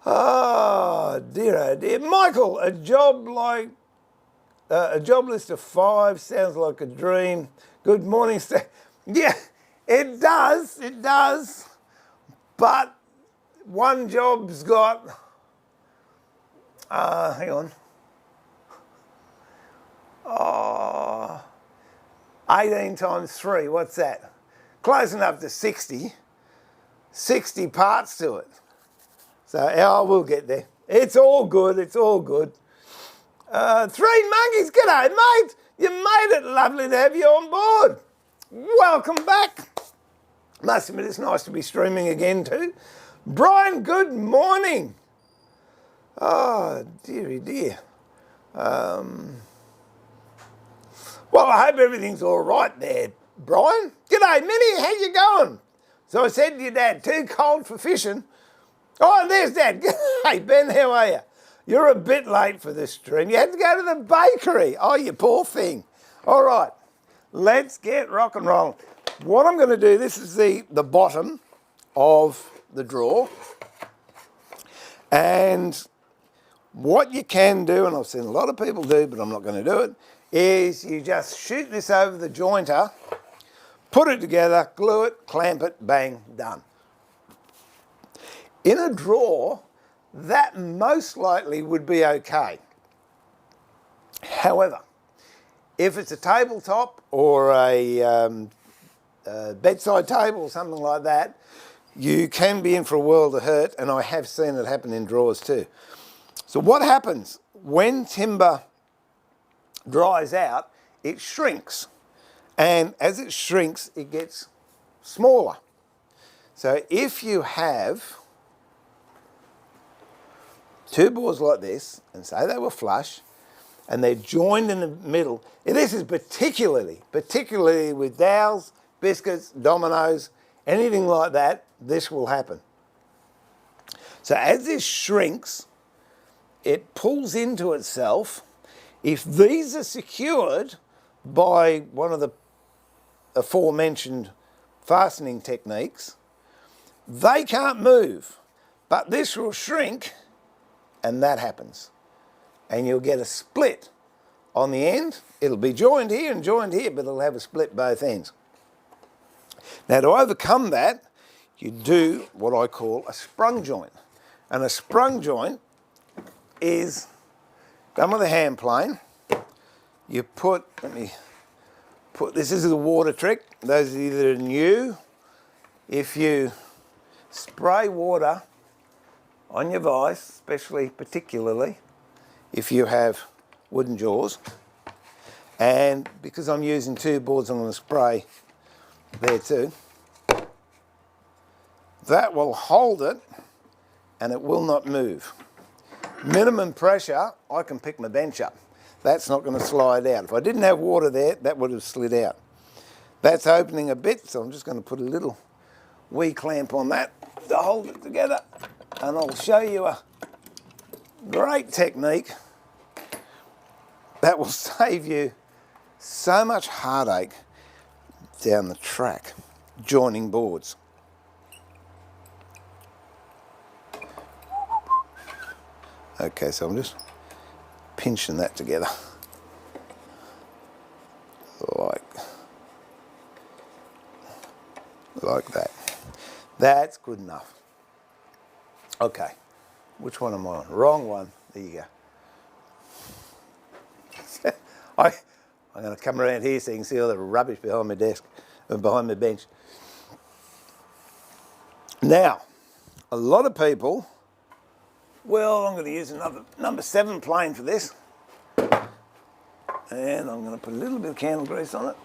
Oh dear. Michael, a job list of 5 sounds like a dream. Good morning, Steve. Yeah, it does. But one job's got, hang on. 18 times 3, what's that? Close enough to 60. 60 parts to it. So, yeah, we'll get there. It's all good, it's all good. 3 monkeys, g'day, mate. You made it. Lovely to have you on board. Welcome back. Must admit, it's nice to be streaming again too. Brian, good morning. Oh, dearie dear. Well, I hope everything's all right there, Brian. G'day, Minnie, how you going? So I said to your dad, too cold for fishing. Oh, and there's Dad. Hey, Ben, how are you? You're a bit late for this stream. You had to go to the bakery. Oh, you poor thing. All right, let's get rock and rolling. What I'm going to do, this is the bottom of the drawer. And what you can do, and I've seen a lot of people do, but I'm not going to do it, is you just shoot this over the jointer, put it together, glue it, clamp it, bang, done. In a drawer, that most likely would be okay. However, if it's a tabletop or a bedside table or something like that, you can be in for a world of hurt, and I have seen it happen in drawers too. So what happens when timber dries out, it shrinks, and as it shrinks, it gets smaller. So if you have 2 boards like this, and say they were flush, and they're joined in the middle. And this is particularly with dowels, biscuits, dominoes, anything like that, this will happen. So as this shrinks, it pulls into itself. If these are secured by one of the aforementioned fastening techniques, they can't move, but this will shrink, and that happens. And you'll get a split on the end. It'll be joined here and joined here, but it'll have a split both ends. Now, to overcome that, you do what I call a sprung joint. And a sprung joint is done with a hand plane. You put, this is a water trick. Those of you that are new, if you spray water on your vise, particularly if you have wooden jaws, and because I'm using 2 boards, I'm going to spray there too. That will hold it and it will not move. Minimum pressure, I can pick my bench up. That's not going to slide out. If I didn't have water there, that would have slid out. That's opening a bit, so I'm just going to put a little wee clamp on that to hold it together, and I'll show you a great technique that will save you so much heartache down the track, joining boards. Okay, so I'm just pinching that together, like that. That's good enough. Okay, which one am I on? Wrong one. There you go. I'm going to come around here so you can see all the rubbish behind my desk and behind my bench. Now, a lot of people, well, I'm going to use another number 7 plane for this. And I'm going to put a little bit of candle grease on it.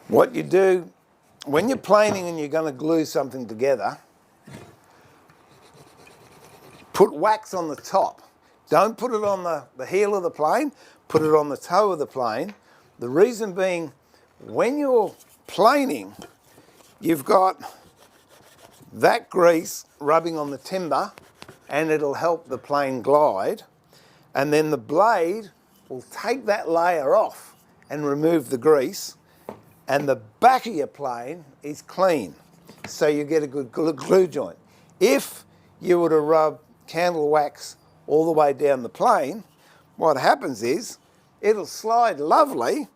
What you do, when you're planing and you're going to glue something together, put wax on the top. Don't put it on the heel of the plane, put it on the toe of the plane. The reason being, when you're planing, you've got that grease rubbing on the timber and it'll help the plane glide. And then the blade will take that layer off and remove the grease, and the back of your plane is clean, so you get a good glue joint. If you were to rub candle wax all the way down the plane, what happens is it'll slide lovely.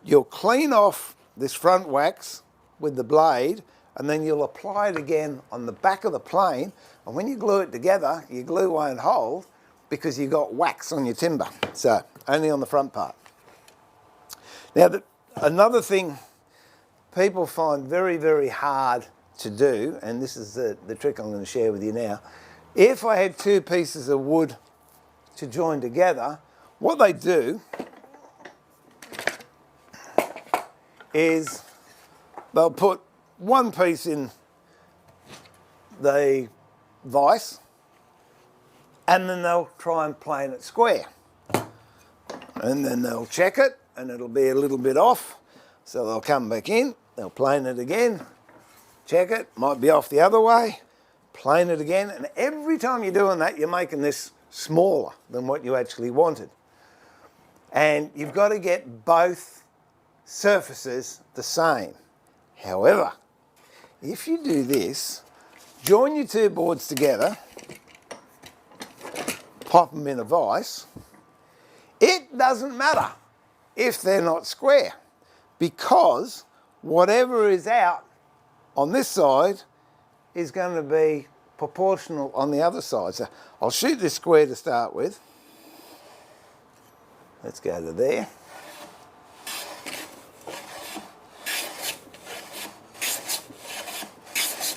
You'll clean off this front wax with the blade, and then you'll apply it again on the back of the plane, and when you glue it together, your glue won't hold because you've got wax on your timber, so only on the front part. Now, another thing people find very, very hard to do, and this is the trick I'm going to share with you now. If I had 2 pieces of wood to join together, what they do is they'll put one piece in the vise, and then they'll try and plane it square. And then they'll check it, and it'll be a little bit off. So they'll come back in, they'll plane it again, check it, might be off the other way, plane it again. And every time you're doing that, you're making this smaller than what you actually wanted. And you've got to get both surfaces the same. However, if you do this, join your 2 boards together, pop them in a vise, it doesn't matter if they're not square, because whatever is out on this side is going to be proportional on the other side. So I'll shoot this square to start with. Let's go to there.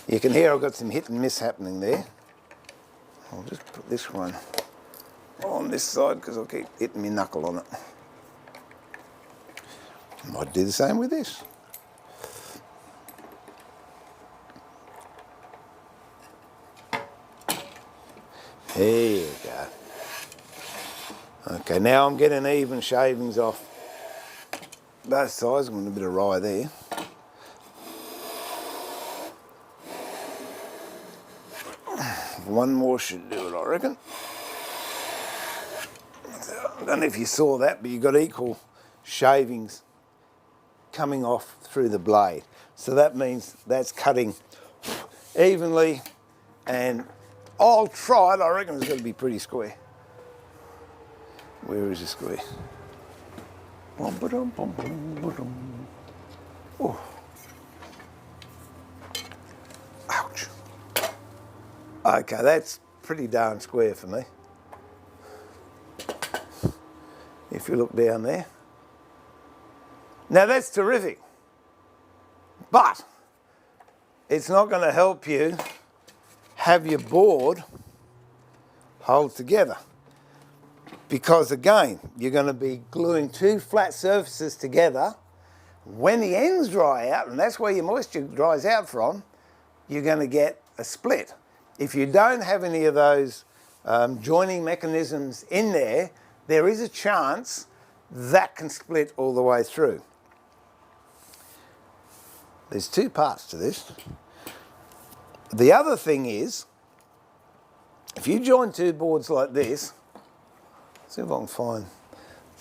You can hear I've got some hit and miss happening there. I'll just put this one on this side because I'll keep hitting my knuckle on it. Might do the same with this. There you go. Okay, now I'm getting even shavings off both sides. I'm getting a bit of rye there. One more should do it, I reckon. I don't know if you saw that, but you've got equal shavings coming off through the blade. So that means that's cutting evenly, and I'll try it. I reckon it's going to be pretty square. Where is the square? Oh. Ouch. Okay, that's pretty darn square for me. If you look down there. Now that's terrific, but it's not going to help you have your board hold together, because again, you're going to be gluing two flat surfaces together. When the ends dry out, and that's where your moisture dries out from, you're going to get a split. If you don't have any of those joining mechanisms in there, there is a chance that can split all the way through. There's two parts to this. The other thing is, if you join two boards like this, see if I can find,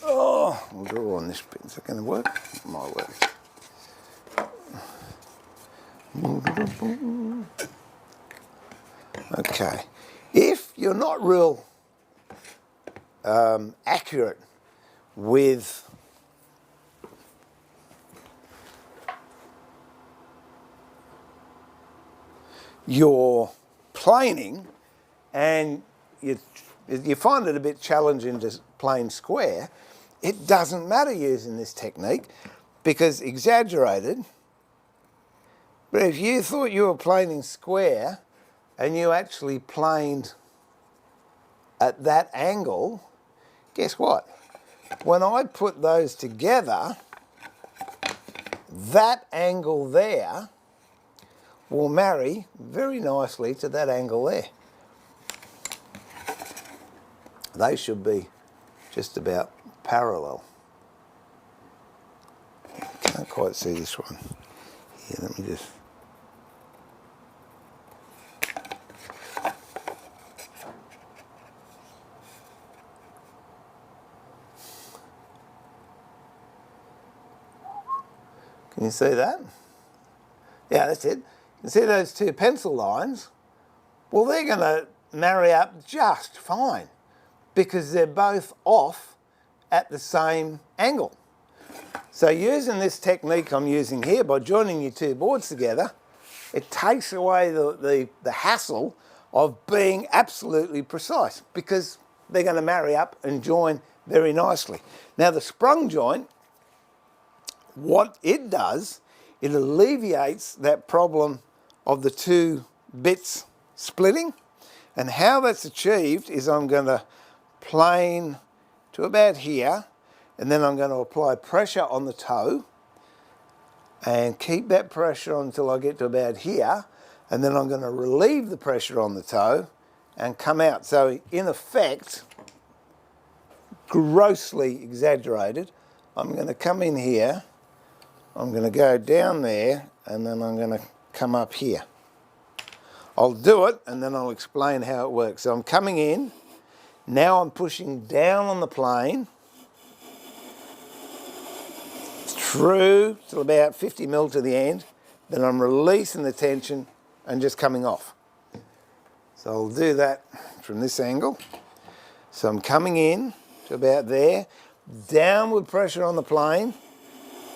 we'll draw on this bit. Is that going to work? It might work. Okay. If you're not real accurate with your planing, and you find it a bit challenging to plane square, it doesn't matter using this technique, because exaggerated, but if you thought you were planing square and you actually planed at that angle, guess what? When I put those together, that angle there will marry very nicely to that angle there. They should be just about parallel. Can't quite see this one. Here, let me just... Can you see that? Yeah, that's it. You see those two pencil lines? Well, they're going to marry up just fine, because they're both off at the same angle. So using this technique I'm using here, by joining your two boards together, it takes away the hassle of being absolutely precise, because they're going to marry up and join very nicely. Now the sprung joint, what it does, it alleviates that problem of the two bits splitting. And how that's achieved is I'm going to plane to about here, and then I'm going to apply pressure on the toe and keep that pressure until I get to about here, and then I'm going to relieve the pressure on the toe and come out. So in effect, grossly exaggerated, I'm going to come in here, I'm going to go down there, and then I'm going to come up here. I'll do it, and then I'll explain how it works. So I'm coming in, now I'm pushing down on the plane, through to about 50 mil to the end, then I'm releasing the tension and just coming off. So I'll do that from this angle. So I'm coming in to about there, downward pressure on the plane,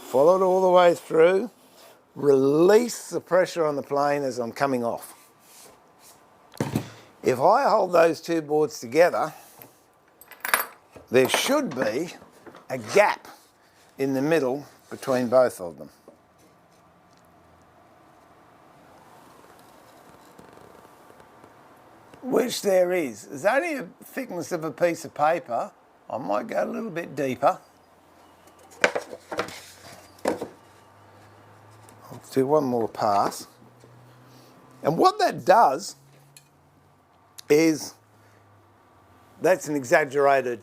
follow it all the way through, release the pressure on the plane as I'm coming off. If I hold those two boards together, there should be a gap in the middle between both of them. Which there is. There's only a thickness of a piece of paper. I might go a little bit deeper. I'll do one more pass. And what that does is, that's an exaggerated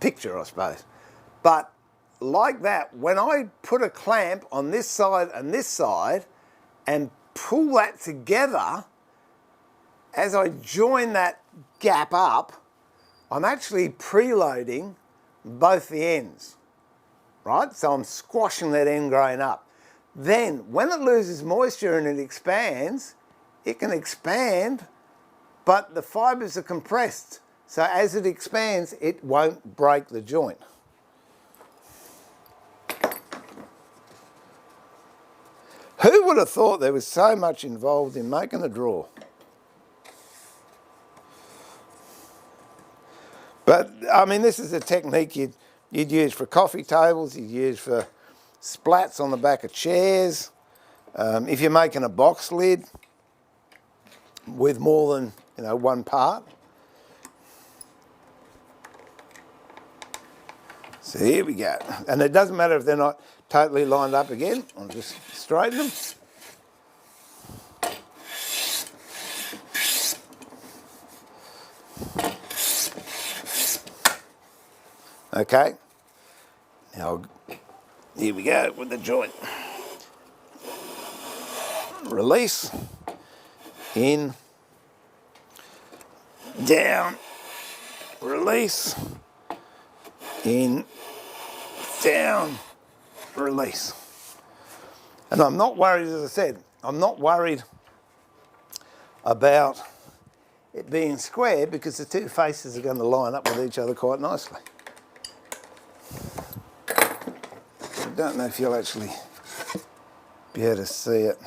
picture, I suppose. But like that, when I put a clamp on this side and pull that together, as I join that gap up, I'm actually preloading both the ends, right? So I'm squashing that end grain up. Then, when it loses moisture and it expands, it can expand, but the fibres are compressed. So as it expands, it won't break the joint. Who would have thought there was so much involved in making a drawer? But, I mean, this is a technique you'd use for coffee tables, you'd use for splats on the back of chairs. If you're making a box lid with more than, one part. So here we go. And it doesn't matter if they're not totally lined up again. I'll just straighten them. Okay. Now, here we go with the joint. Release. In. Down. Release. In. Down. Release. And I'm not worried, as I said, I'm not worried about it being square because the two faces are going to line up with each other quite nicely. I don't know if you'll actually be able to see it.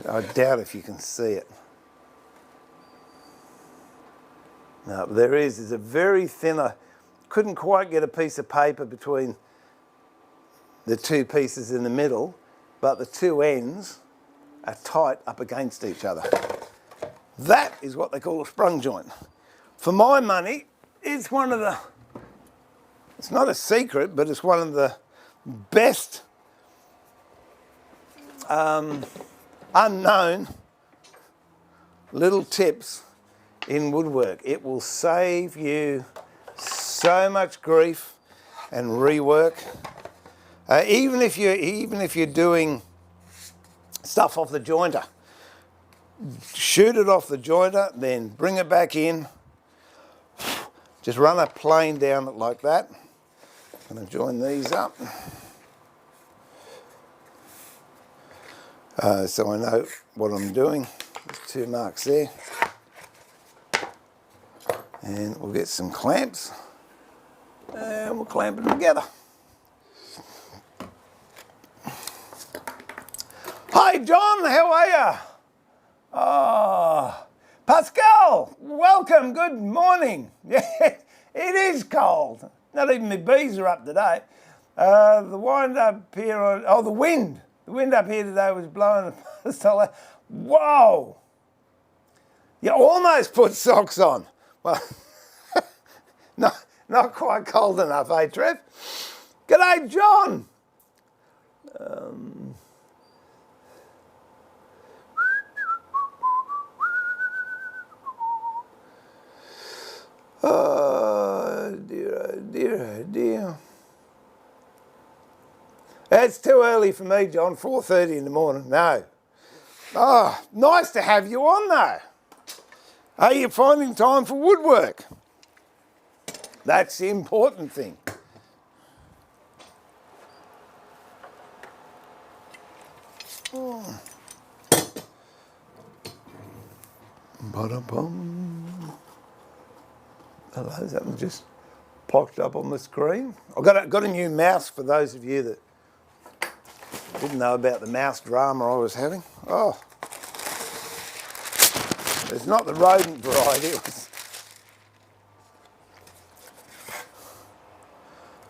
I doubt if you can see it. No, but there is. There's a very thin. I couldn't quite get a piece of paper between the two pieces in the middle, but the two ends are tight up against each other. That is what they call a sprung joint. For my money, it's one of the, it's not a secret, but it's one of the best unknown little tips in woodwork. It will save you so much grief and rework. Even if you're doing stuff off the jointer, shoot it off the jointer, then bring it back in. Just run a plane down it like that. I'm going to join these up. So I know what I'm doing. There's two marks there. And we'll get some clamps and we'll clamp them together. Hi John, how are you? Oh, Pascal, welcome, good morning. Yeah, it is cold. Not even my bees are up today. The wind up here, the wind. The wind up here today was blowing. Whoa! You almost put socks on. Well, not quite cold enough, eh, Trev? G'day, John. Oh dear, oh dear, oh dear. It's too early for me, John. 4:30 in the morning. No. Oh, nice to have you on though. Are you finding time for woodwork? That's the important thing. Oh. Ba-da-bum. Hello, something just popped up on the screen. I've got a new mouse for those of you that didn't know about the mouse drama I was having. Oh, it's not the rodent variety. It was...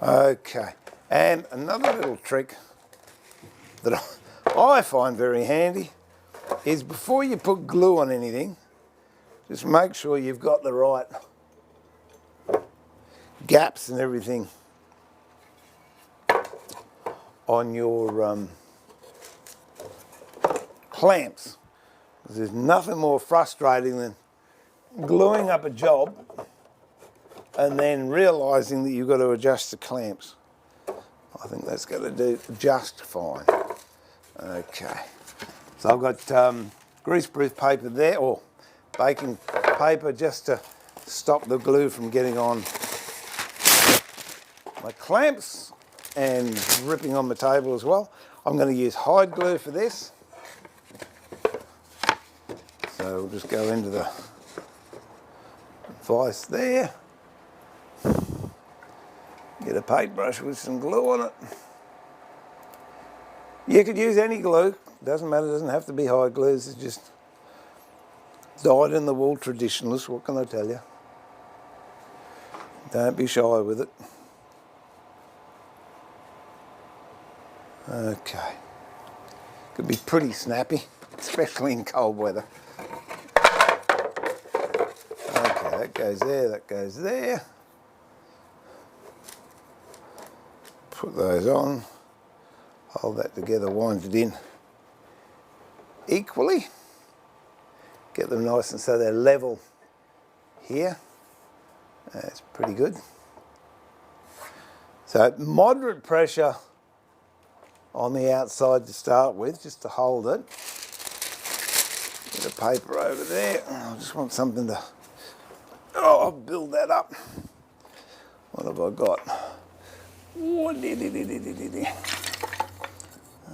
Okay, and another little trick that I find very handy is before you put glue on anything, just make sure you've got the right gaps and everything on your clamps. There's nothing more frustrating than gluing up a job and then realising that you've got to adjust the clamps. I think that's going to do just fine. Okay, so I've got greaseproof paper there, or baking paper, just to stop the glue from getting on my clamps and ripping on the table as well. I'm going to use hide glue for this. So we'll just go into the vise there. Get a paintbrush with some glue on it. You could use any glue, doesn't matter, doesn't have to be hide glue. This is just dyed-in-the-wool traditionalist, what can I tell you? Don't be shy with it. Okay. Could be pretty snappy, especially in cold weather. Okay, that goes there, that goes there. Put those on. Hold that together, wind it in equally. Get them nice and so they're level here. That's pretty good. So moderate pressure on the outside to start with, just to hold it. Get a paper over there. I just want something to, I'll build that up. What have I got?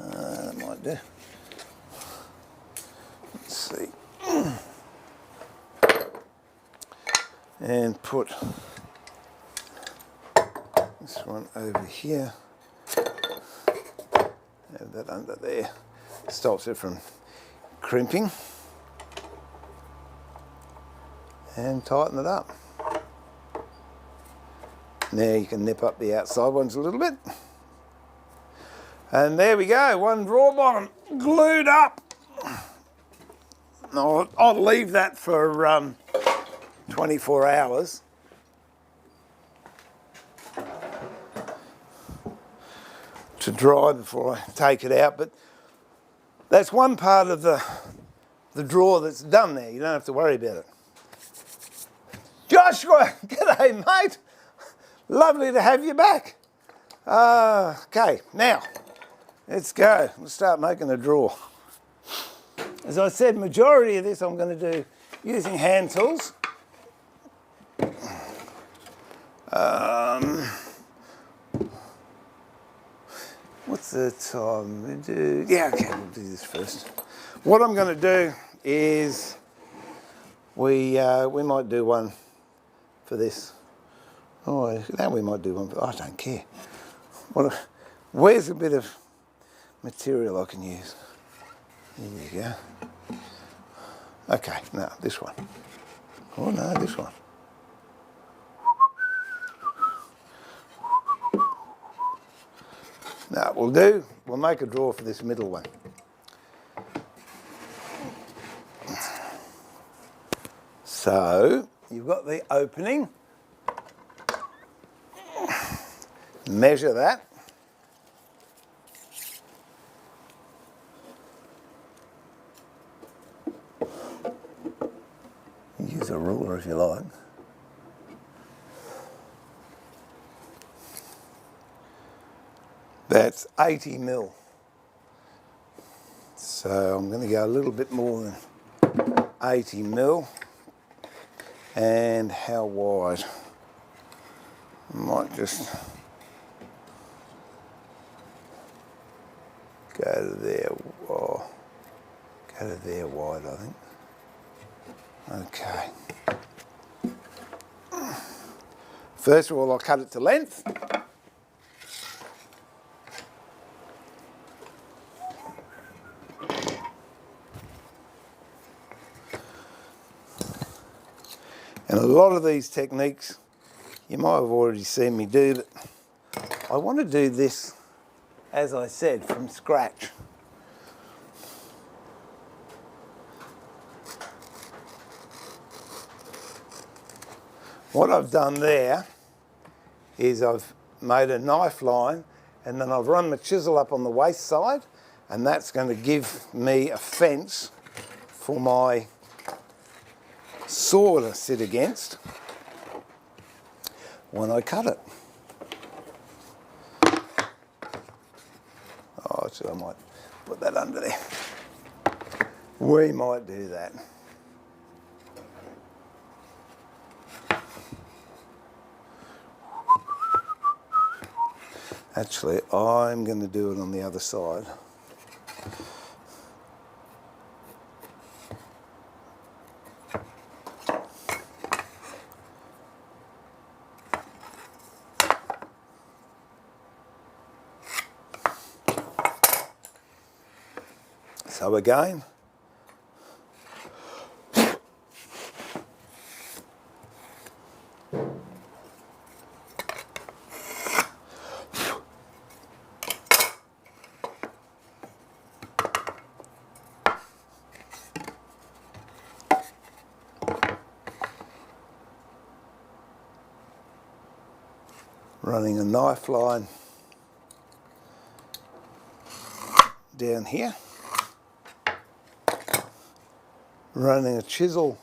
That might do. Let's see. And put this one over here. Have that under there. Stops it from crimping. And tighten it up. Now you can nip up the outside ones a little bit. And there we go, one drawer bottom glued up. I'll leave that for 24 hours. To dry before I take it out, but that's one part of the drawer that's done there. You don't have to worry about it. Joshua, g'day mate. Lovely to have you back. Okay, now let's go. Let's start making a drawer. As I said, majority of this I'm going to do using hand tools. What's the time? We do, yeah, okay, we'll do this first. What I'm going to do is we might do one for this. Oh, now we might do one for, I don't care. Where's a bit of material I can use? There you go. Okay, now this one. Oh no, this one. Now we'll make a drawer for this middle one. So you've got the opening. Measure that. Use a ruler if you like. That's 80 mil. So I'm going to go a little bit more than 80 mil. And how wide? I might just go to there. Oh, go to there wide, I think. Okay. First of all, I'll cut it to length. And a lot of these techniques you might have already seen me do, but I want to do this, as I said, from scratch. What I've done there is I've made a knife line and then I've run my chisel up on the waist side, and that's going to give me a fence for my saw to sit against when I cut it. Oh, so I might put that under there. We might do that. Actually, I'm going to do it on the other side. So again, running a knife line down here, running a chisel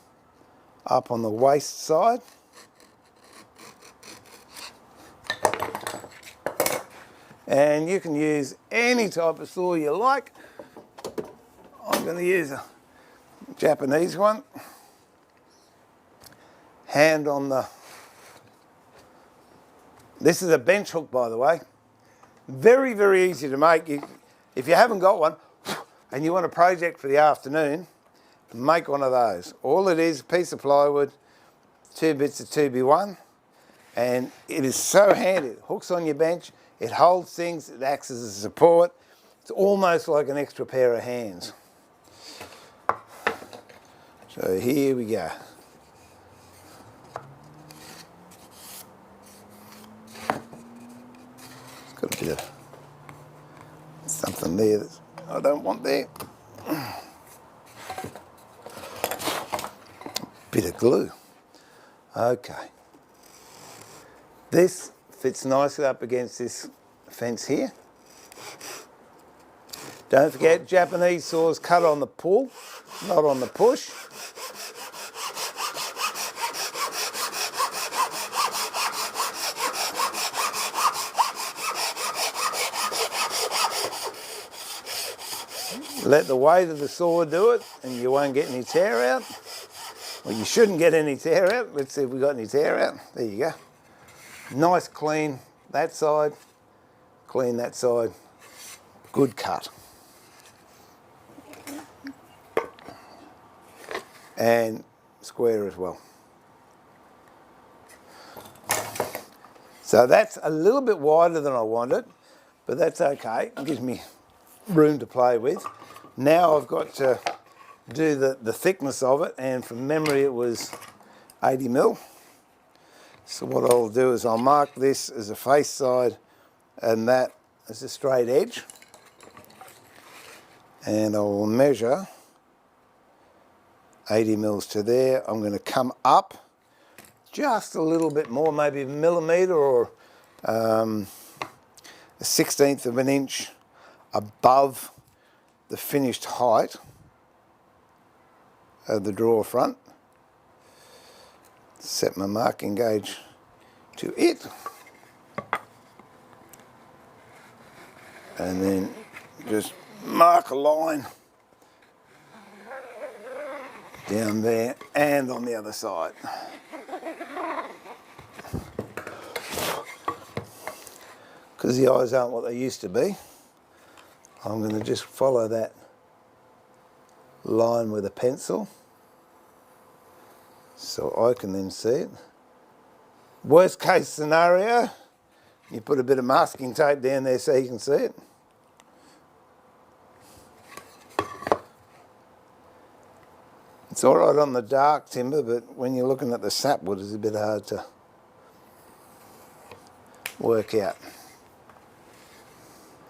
up on the waist side, and you can use any type of saw you like. I'm going to use a Japanese one. Hand on the... This is a bench hook, by the way. Very, very easy to make. If you haven't got one and you want a project for the afternoon, make one of those. All it is, a piece of plywood, 2 bits of Pt.1, and it is so handy. It hooks on your bench, it holds things, it acts as a support. It's almost like an extra pair of hands. So here we go. It's got a bit of something there that I don't want there. Bit of glue. Okay. This fits nicely up against this fence here. Don't forget, Japanese saws cut on the pull, not on the push. Let the weight of the saw do it and you won't get any tear out. Well, you shouldn't get any tear out. Let's see if we've got any tear out. There you go. Nice clean that side, clean that side. Good cut. And square as well. So that's a little bit wider than I wanted, but that's okay. It gives me room to play with. Now I've got to do the thickness of it, and from memory it was 80mm. So what I'll do is I'll mark this as a face side and that as a straight edge, and I will measure 80mm to there. I'm going to come up just a little bit more, maybe a millimetre or a 1/16 of an inch above the finished height of the drawer front. Set my marking gauge to it, and then just mark a line down there and on the other side. Because the eyes aren't what they used to be, I'm going to just follow that line with a pencil so I can then see it. Worst case scenario, you put a bit of masking tape down there so you can see it. It's all right on the dark timber, but when you're looking at the sapwood, it's a bit hard to work out.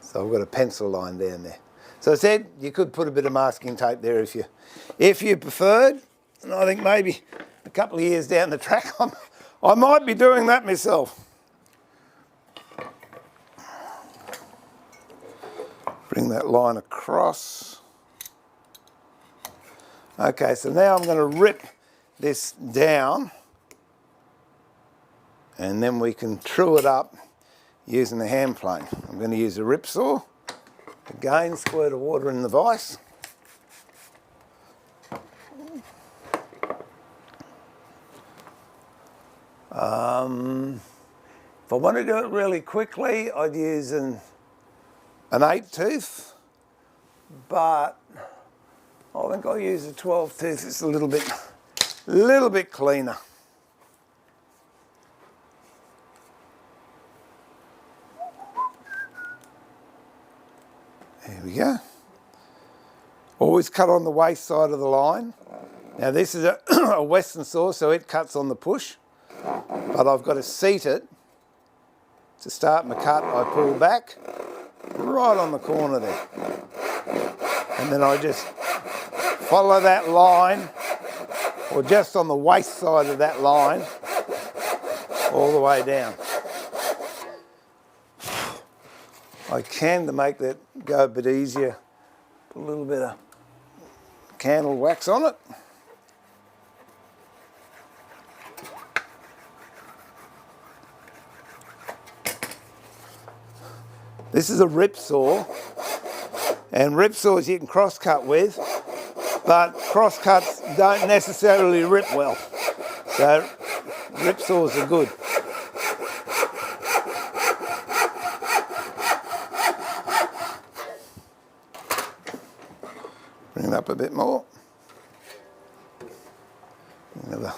So I've got a pencil line down there. So I said you could put a bit of masking tape there if you preferred, and I think maybe a couple of years down the track I might be doing that myself. Bring that line across. Okay, so now I'm going to rip this down, and then we can true it up using the hand plane. I'm going to use a rip saw. Again, squirt of water in the vise. If I want to do it really quickly, I'd use an 8 tooth, but I think I'll use a 12 tooth. It's a little bit cleaner. There we go. Always cut on the waste side of the line. Now this is a Western saw, so it cuts on the push, but I've got to seat it. To start my cut, I pull back right on the corner there. And then I just follow that line, or just on the waste side of that line, all the way down. I can, to make that go a bit easier, put a little bit of candle wax on it. This is a rip saw, and rip saws you can cross cut with, but cross cuts don't necessarily rip well. So rip saws are good. Bring it up a bit more. Have a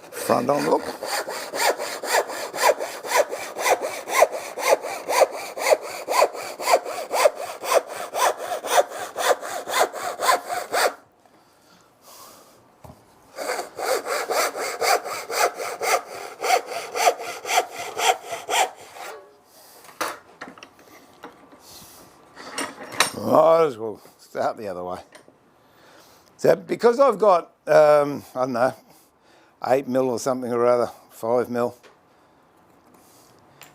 front on look. Might as well start the other way. So because I've got, I don't know, 8 mil or something or other, 5 mil,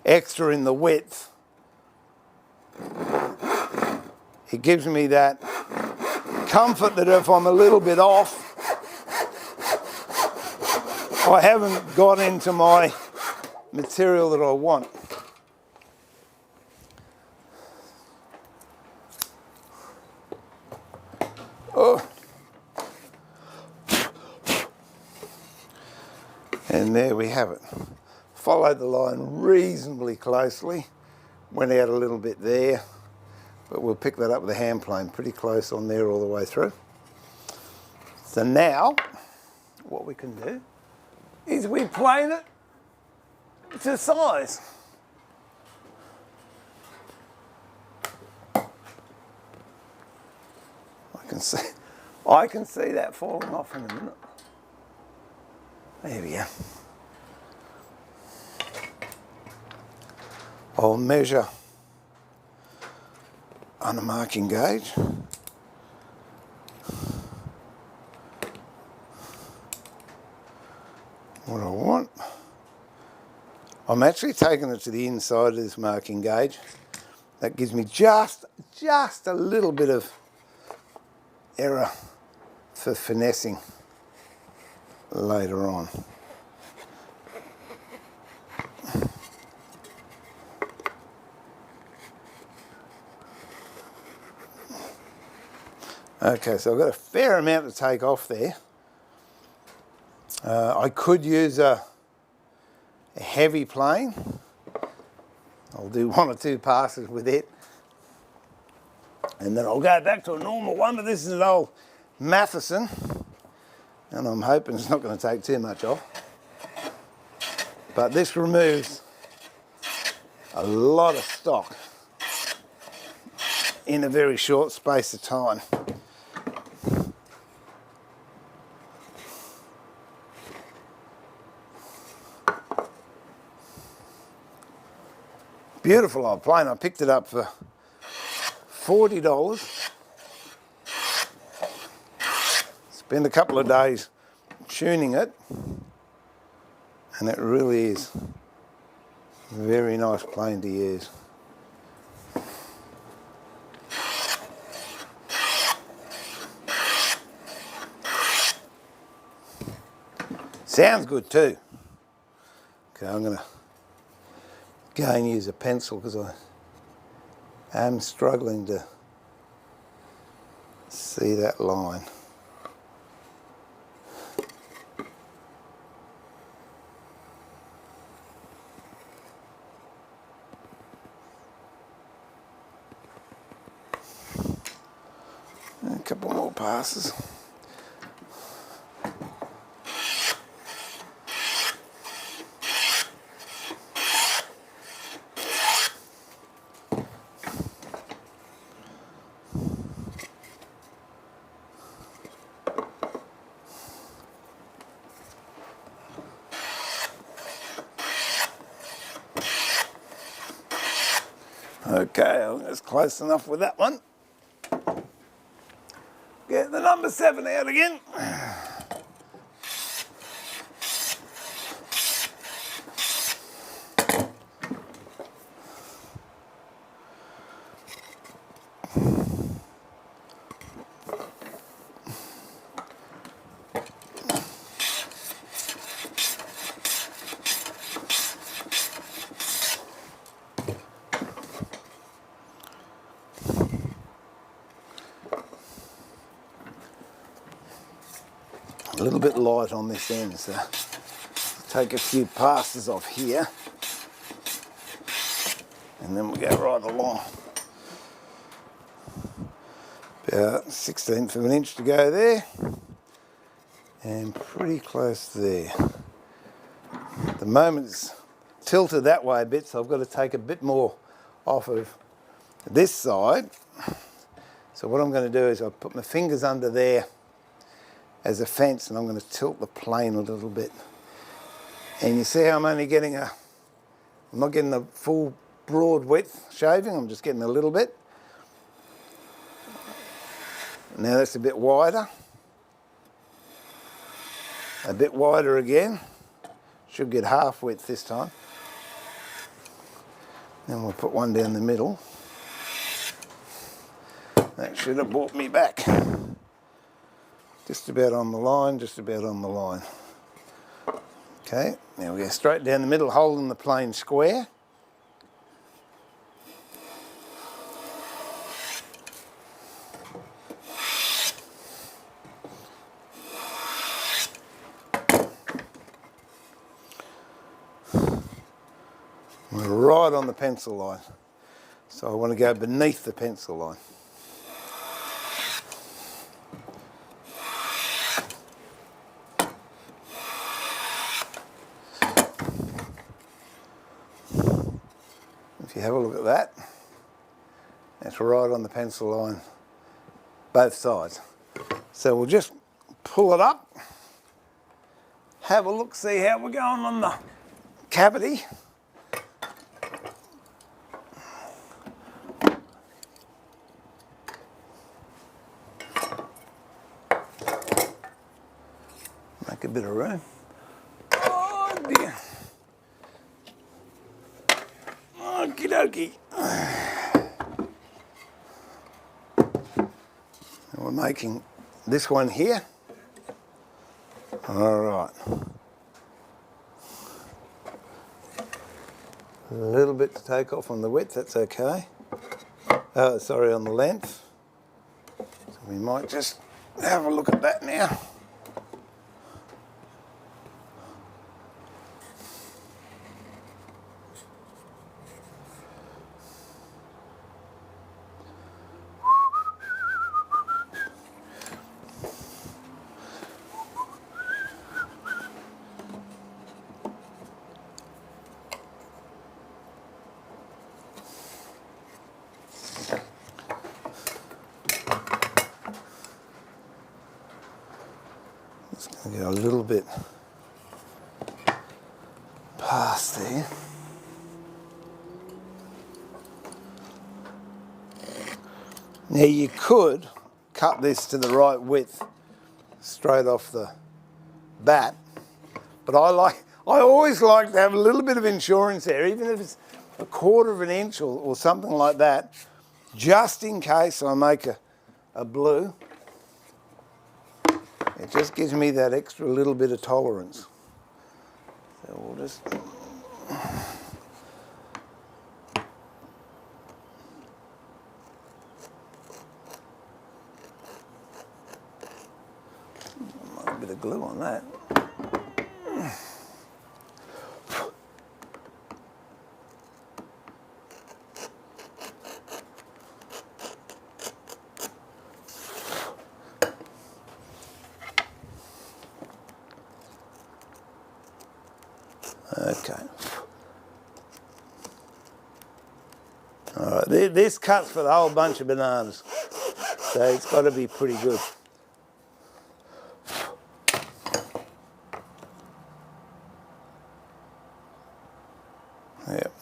extra in the width, it gives me that comfort that if I'm a little bit off, I haven't got into my material that I want. Oh. And there we have it. Followed the line reasonably closely, went out a little bit there, but we'll pick that up with the hand plane pretty close on there all the way through. So now, what we can do is we plane it to size. I can see that falling off in a minute. There we go. I'll measure on a marking gauge. What I want. I'm actually taking it to the inside of this marking gauge. That gives me just a little bit of error for finessing later on. Okay, so I've got a fair amount to take off there. I could use a heavy plane. I'll do 1 or 2 passes with it, and then I'll go back to a normal one, but this is an old Matheson, and I'm hoping it's not going to take too much off. But this removes a lot of stock in a very short space of time. Beautiful old plane. I picked it up for $40. Spent a couple of days tuning it, and it really is a very nice plane to use. Sounds good too. Okay, I'm going to go and use a pencil because I am struggling to see that line. A couple more passes. Okay, I think that's close enough with that one. Get the number 7 out again. A little bit light on this end, so take a few passes off here and then we'll go right along. About 1/16 of an inch to go there and pretty close there. At the moment it's tilted that way a bit, so I've got to take a bit more off of this side. So what I'm going to do is I'll put my fingers under there as a fence and I'm going to tilt the plane a little bit. And you see how I'm only getting I'm not getting the full broad width shaving, I'm just getting a little bit. Now that's a bit wider. A bit wider again. Should get half width this time. Then we'll put one down the middle. That should have brought me back. Just about on the line, just about on the line. Okay, now we go straight down the middle, holding the plane square. We're right on the pencil line. So I want to go beneath the pencil line. If you have a look at that, that's right on the pencil line, both sides. So we'll just pull it up, have a look, see how we're going on the cavity. Make a bit of room. Oh dear. Okie dokie. We're making this one here. All right. A little bit to take off on the width, that's okay. Sorry, on the length. So we might just have a look at that now. Just going to get a little bit past there. Now you could cut this to the right width straight off the bat, but I always like to have a little bit of insurance there, even if it's 1/4 of an inch or something like that, just in case I make a blue. It just gives me that extra little bit of tolerance. So we'll just... A bit of glue on that. Okay. All right, this cuts for the whole bunch of bananas, so it's got to be pretty good. Yep.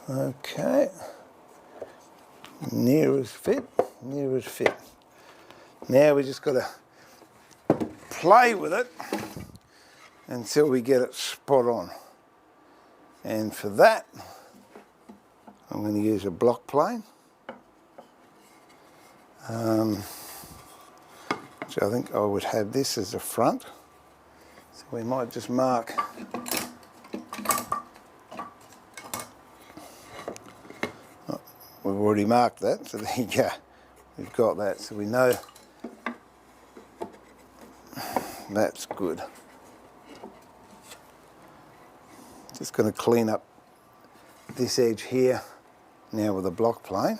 Okay, near as fit, near as fit. Now we just got to play with it until we get it spot on. And for that, I'm going to use a block plane, which I think I would have this as a front. So we might just mark we've already marked that, so there you go. We've got that, so we know that's good. Just going to clean up this edge here now with a block plane.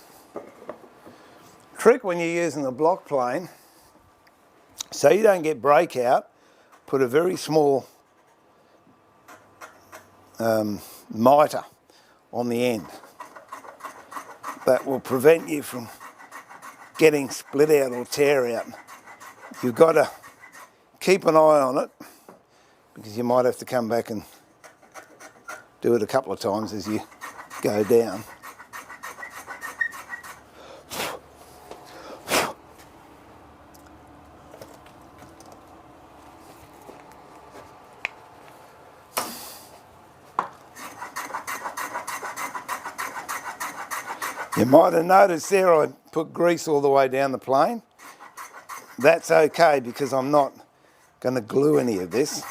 Trick when you're using the block plane, so you don't get breakout, put a very small mitre on the end. That will prevent you from getting split out or tear out. You've got to keep an eye on it, because you might have to come back and do it a couple of times as you go down. You might have noticed there I put grease all the way down the plane. That's okay, because I'm not going to glue any of this.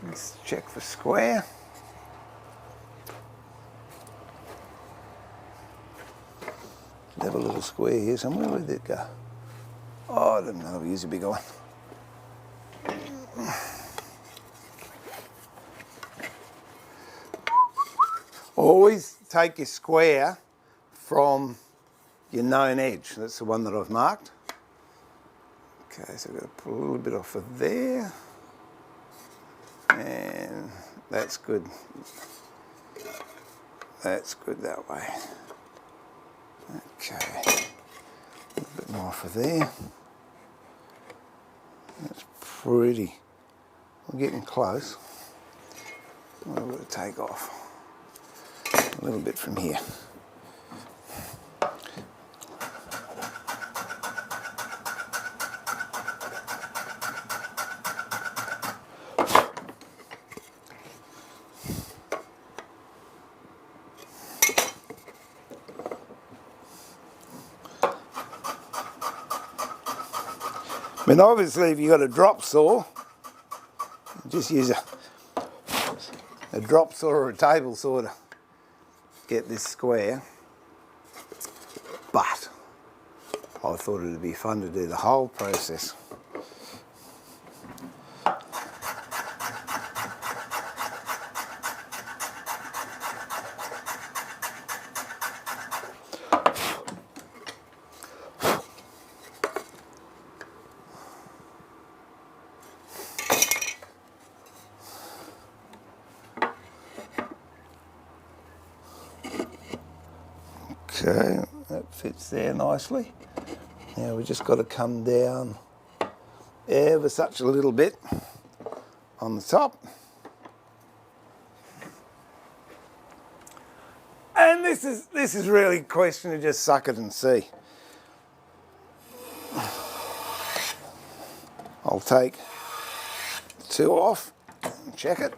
Let's check for square. Have a little square here somewhere. Where did it go? Oh, I don't know. We'll use a bigger one. Always take your square from your known edge. That's the one that I've marked. Okay, so I've got to pull a little bit off of there. And that's good. That's good that way. Okay. A little bit more off of there. That's pretty. We're getting close. I've got to take off a little bit from here. I mean, obviously, if you've got a drop saw, just use a drop saw or a table saw to get this square. But I thought it would be fun to do the whole process. Okay, that fits there nicely. Now we just got to come down ever such a little bit on the top. And this is really a question of just suck it and see. I'll take 2 off and check it.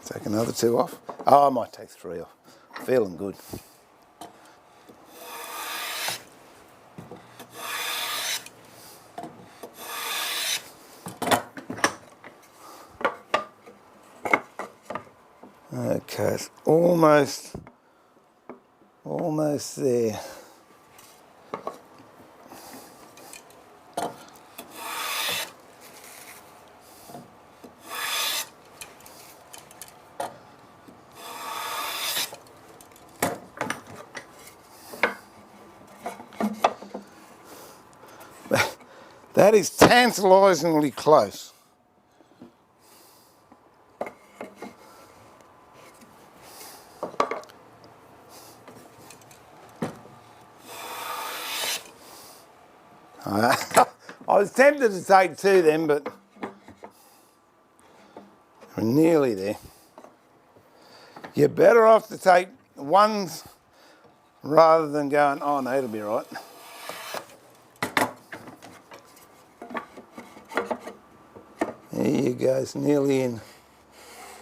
Take another 2 off. Oh, I might take 3 off. Feeling good. Okay, it's almost there. That is tantalisingly close. I was tempted to take 2 then, but we're nearly there. You're better off to take 1s rather than going, oh no, it'll be right. There you go, it's nearly in.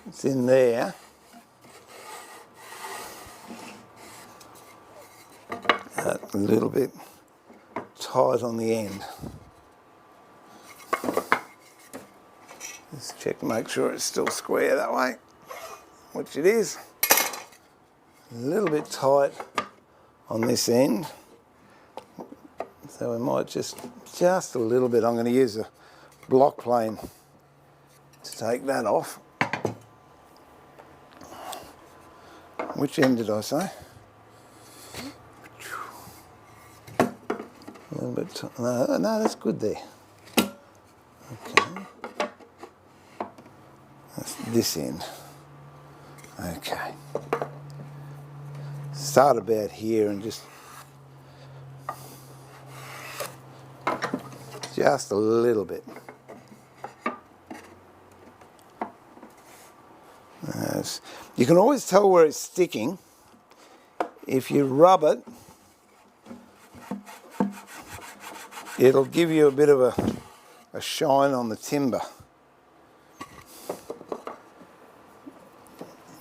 It's in there. A little bit tight on the end. Just check to make sure it's still square that way, which it is. A little bit tight on this end. So we might just a little bit. I'm going to use a block plane to take that off. Which end did I say? A little bit, no, that's good there. Okay. That's this end. Okay. Start about here and just a little bit. You can always tell where it's sticking if you rub it. It'll give you a bit of a shine on the timber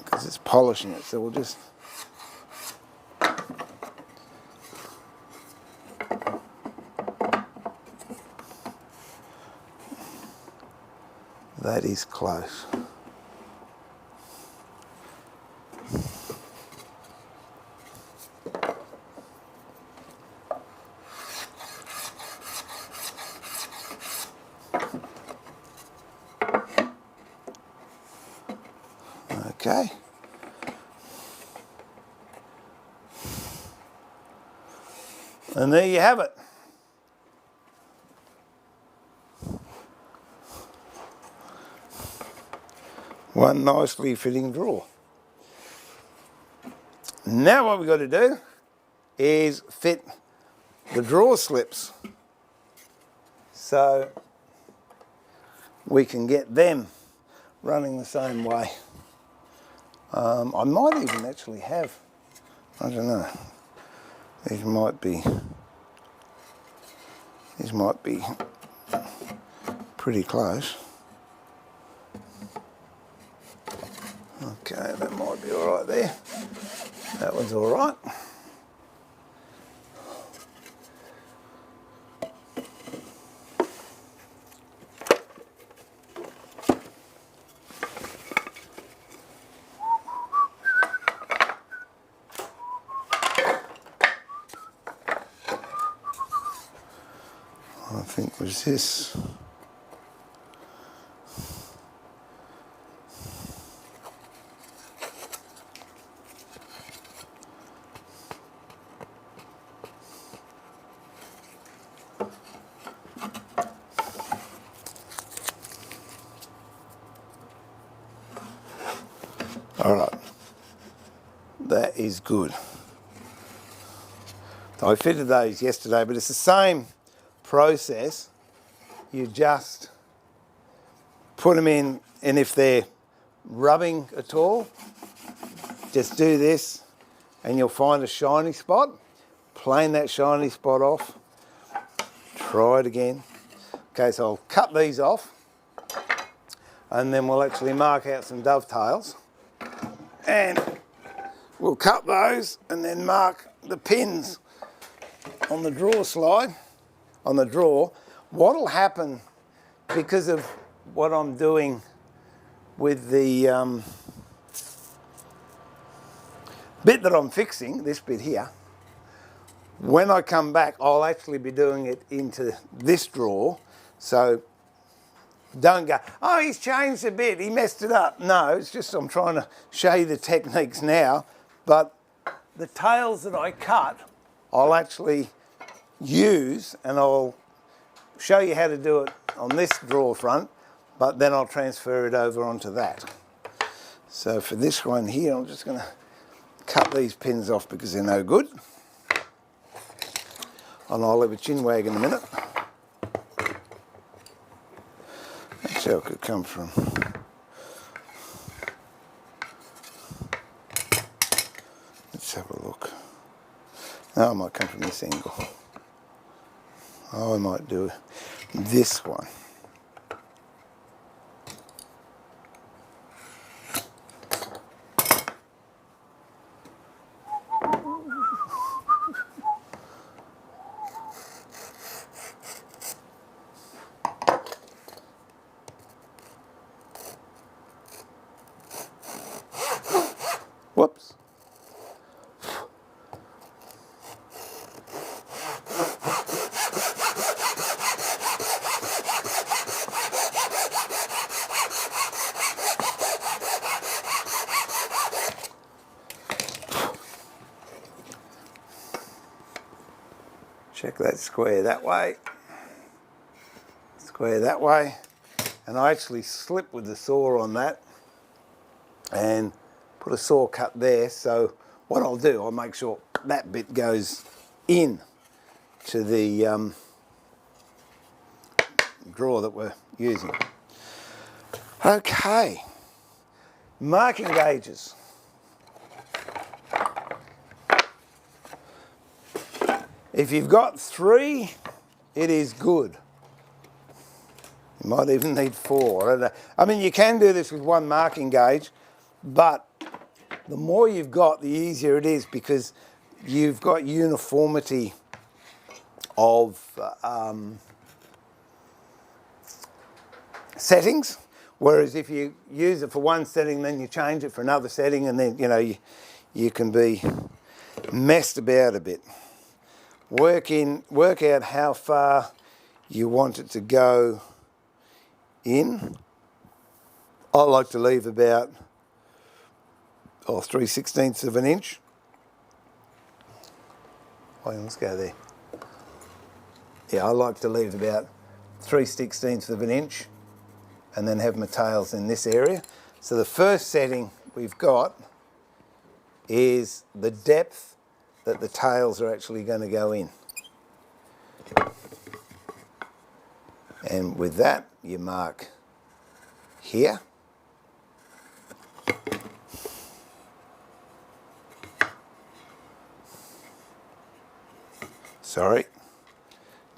because it's polishing it. So we'll just that is close. Okay. And there you have it. One nicely fitting drawer. Now what we've got to do is fit the drawer slips so we can get them running the same way. I might even actually have, I don't know, these might be pretty close. Okay, that might be all right there. That one's all right. I think was this. All right, that is good. I fitted those yesterday, but it's the same process. You just put them in, and if they're rubbing at all, just do this and you'll find a shiny spot. Plane that shiny spot off. Try it again. Okay, so I'll cut these off and then we'll actually mark out some dovetails. And we'll cut those and then mark the pins on the drawer slide, on the drawer. What'll happen, because of what I'm doing with the bit that I'm fixing, this bit here, when I come back, I'll actually be doing it into this drawer. So don't go, oh, he's changed a bit, he messed it up. No, it's just I'm trying to show you the techniques now, but the tails that I cut, I'll actually use, and I'll show you how to do it on this drawer front, but then I'll transfer it over onto that. So for this one here, I'm just going to cut these pins off because they're no good. And I'll have a chin wag in a minute. That's how it could come from. Let's have a look. Oh, it might come from this angle. Oh, I might do this one. Whoops. Check that square that way, square that way, and I actually slip with the saw on that and put a saw cut there. So what I'll do, I'll make sure that bit goes in to the drawer that we're using. Okay, marking gauges. If you've got 3, it is good. You might even need 4, I don't know. I mean, you can do this with 1 marking gauge, but the more you've got, the easier it is, because you've got uniformity of settings. Whereas if you use it for 1 setting, then you change it for another setting, and then, you know, you can be messed about a bit. Work out how far you want it to go in. I like to leave about 3/16 of an inch. Oh, let's go there. Yeah, I like to leave about 3/16 of an inch and then have my tails in this area. So the first setting we've got is the depth that the tails are actually going to go in. And with that, you mark here. Sorry,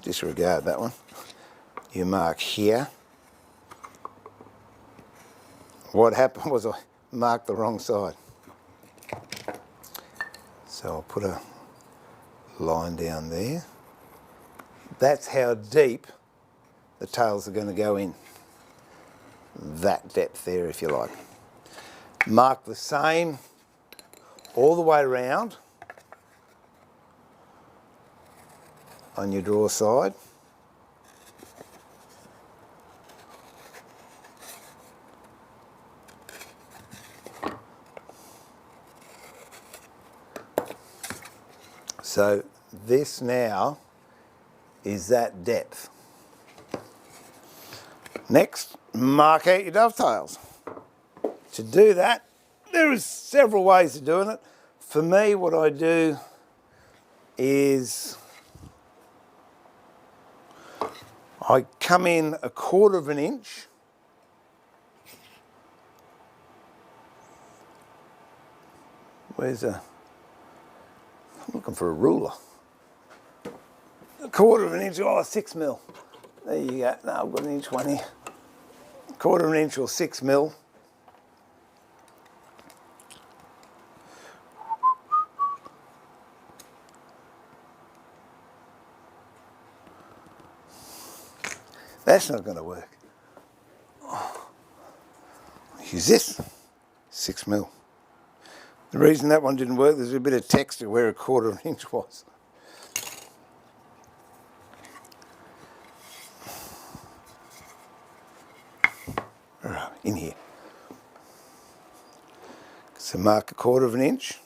disregard that one. You mark here. What happened was I marked the wrong side. So I'll put a line down there. That's how deep the tails are going to go in. That depth there, if you like. Mark the same all the way around on your drawer side. So this now is that depth. Next, mark out your dovetails. To do that, there is several ways of doing it. For me, what I do is I come in 1/4 of an inch I'm looking for a ruler. 1/4 of an inch, 6 mil. There you go. No, I've got an inch one here. 1/4 of an inch or 6 mil. That's not going to work. Use this, 6 mil. The reason that one didn't work, there's a bit of texture where 1/4 of an inch was. Right, in here. So mark 1/4 of an inch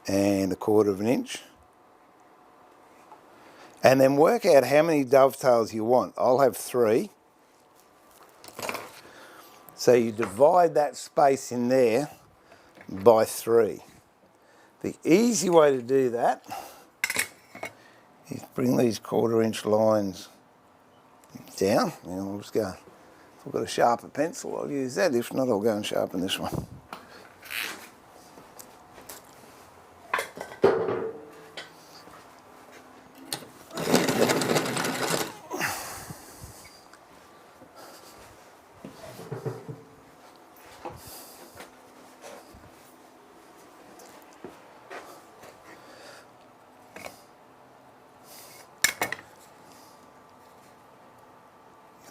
and 1/4 of an inch. And then work out how many dovetails you want. I'll have 3. So you divide that space in there by 3. The easy way to do that is bring these 1/4 inch lines down. And I'll just go, if I've got a sharper pencil, I'll use that. If not, I'll go and sharpen this one.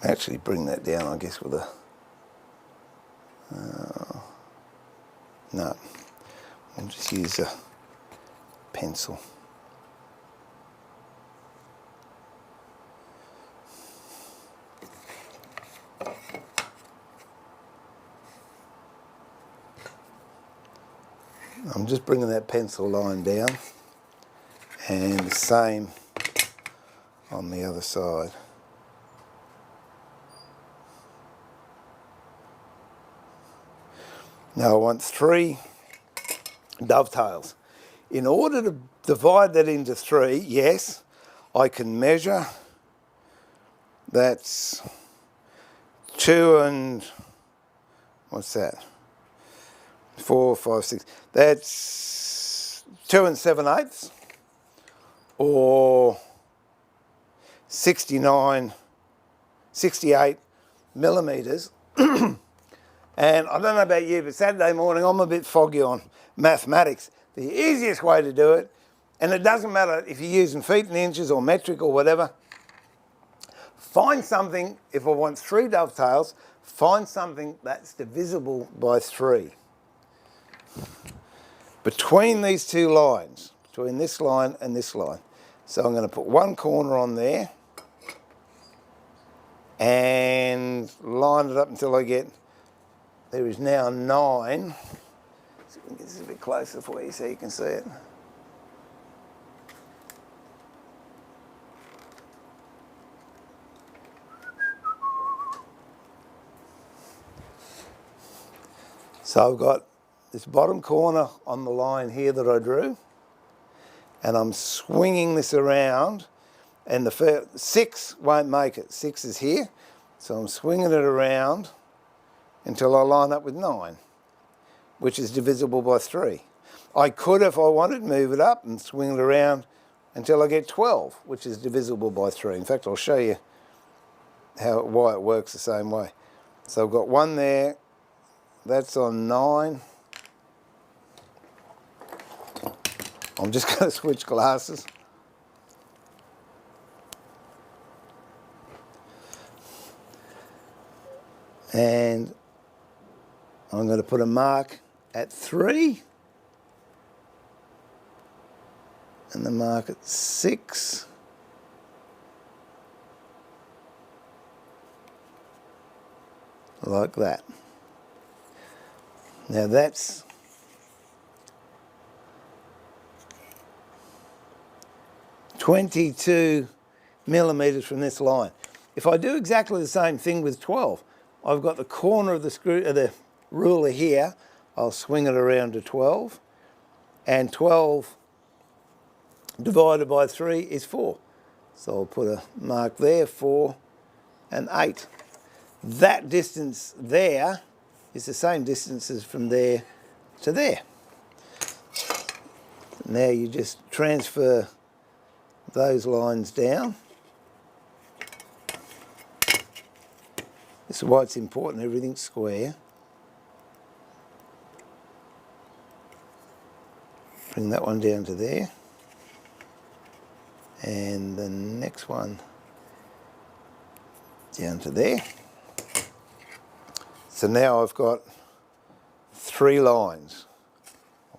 Actually bring that down, I guess, with a no, I'll just use a pencil. I'm just bringing that pencil line down, and the same on the other side. Now I want 3 dovetails. In order to divide that into 3, yes, I can measure. That's 2 and, what's that? 4, 5, 6. That's 2 7/8, or 68 millimetres. And I don't know about you, but Saturday morning I'm a bit foggy on mathematics. The easiest way to do it, and it doesn't matter if you're using feet and inches or metric or whatever, find something, if I want 3 dovetails, find something that's divisible by 3. Between these 2 lines, between this line and this line. So I'm going to put 1 corner on there and line it up until I get, there is now 9. So we can get this a bit closer for you so you can see it. So I've got this bottom corner on the line here that I drew, and I'm swinging this around, and the 6 won't make it. 6 is here, so I'm swinging it around until I line up with 9, which is divisible by 3. I could, if I wanted, move it up and swing it around until I get 12, which is divisible by 3. In fact, I'll show you why it works the same way. So I've got 1 there, that's on 9. I'm just going to switch glasses. And I'm going to put a mark at 3 and the mark at 6. Like that. Now that's 22 millimetres from this line. If I do exactly the same thing with 12, I've got the corner of the screw, ruler here, I'll swing it around to 12, and 12 divided by 3 is 4. So I'll put a mark there, 4 and 8. That distance there is the same distance as from there to there. Now you just transfer those lines down. This is why it's important, everything's square. Bring that one down to there. And the next one down to there. So now I've got 3 lines.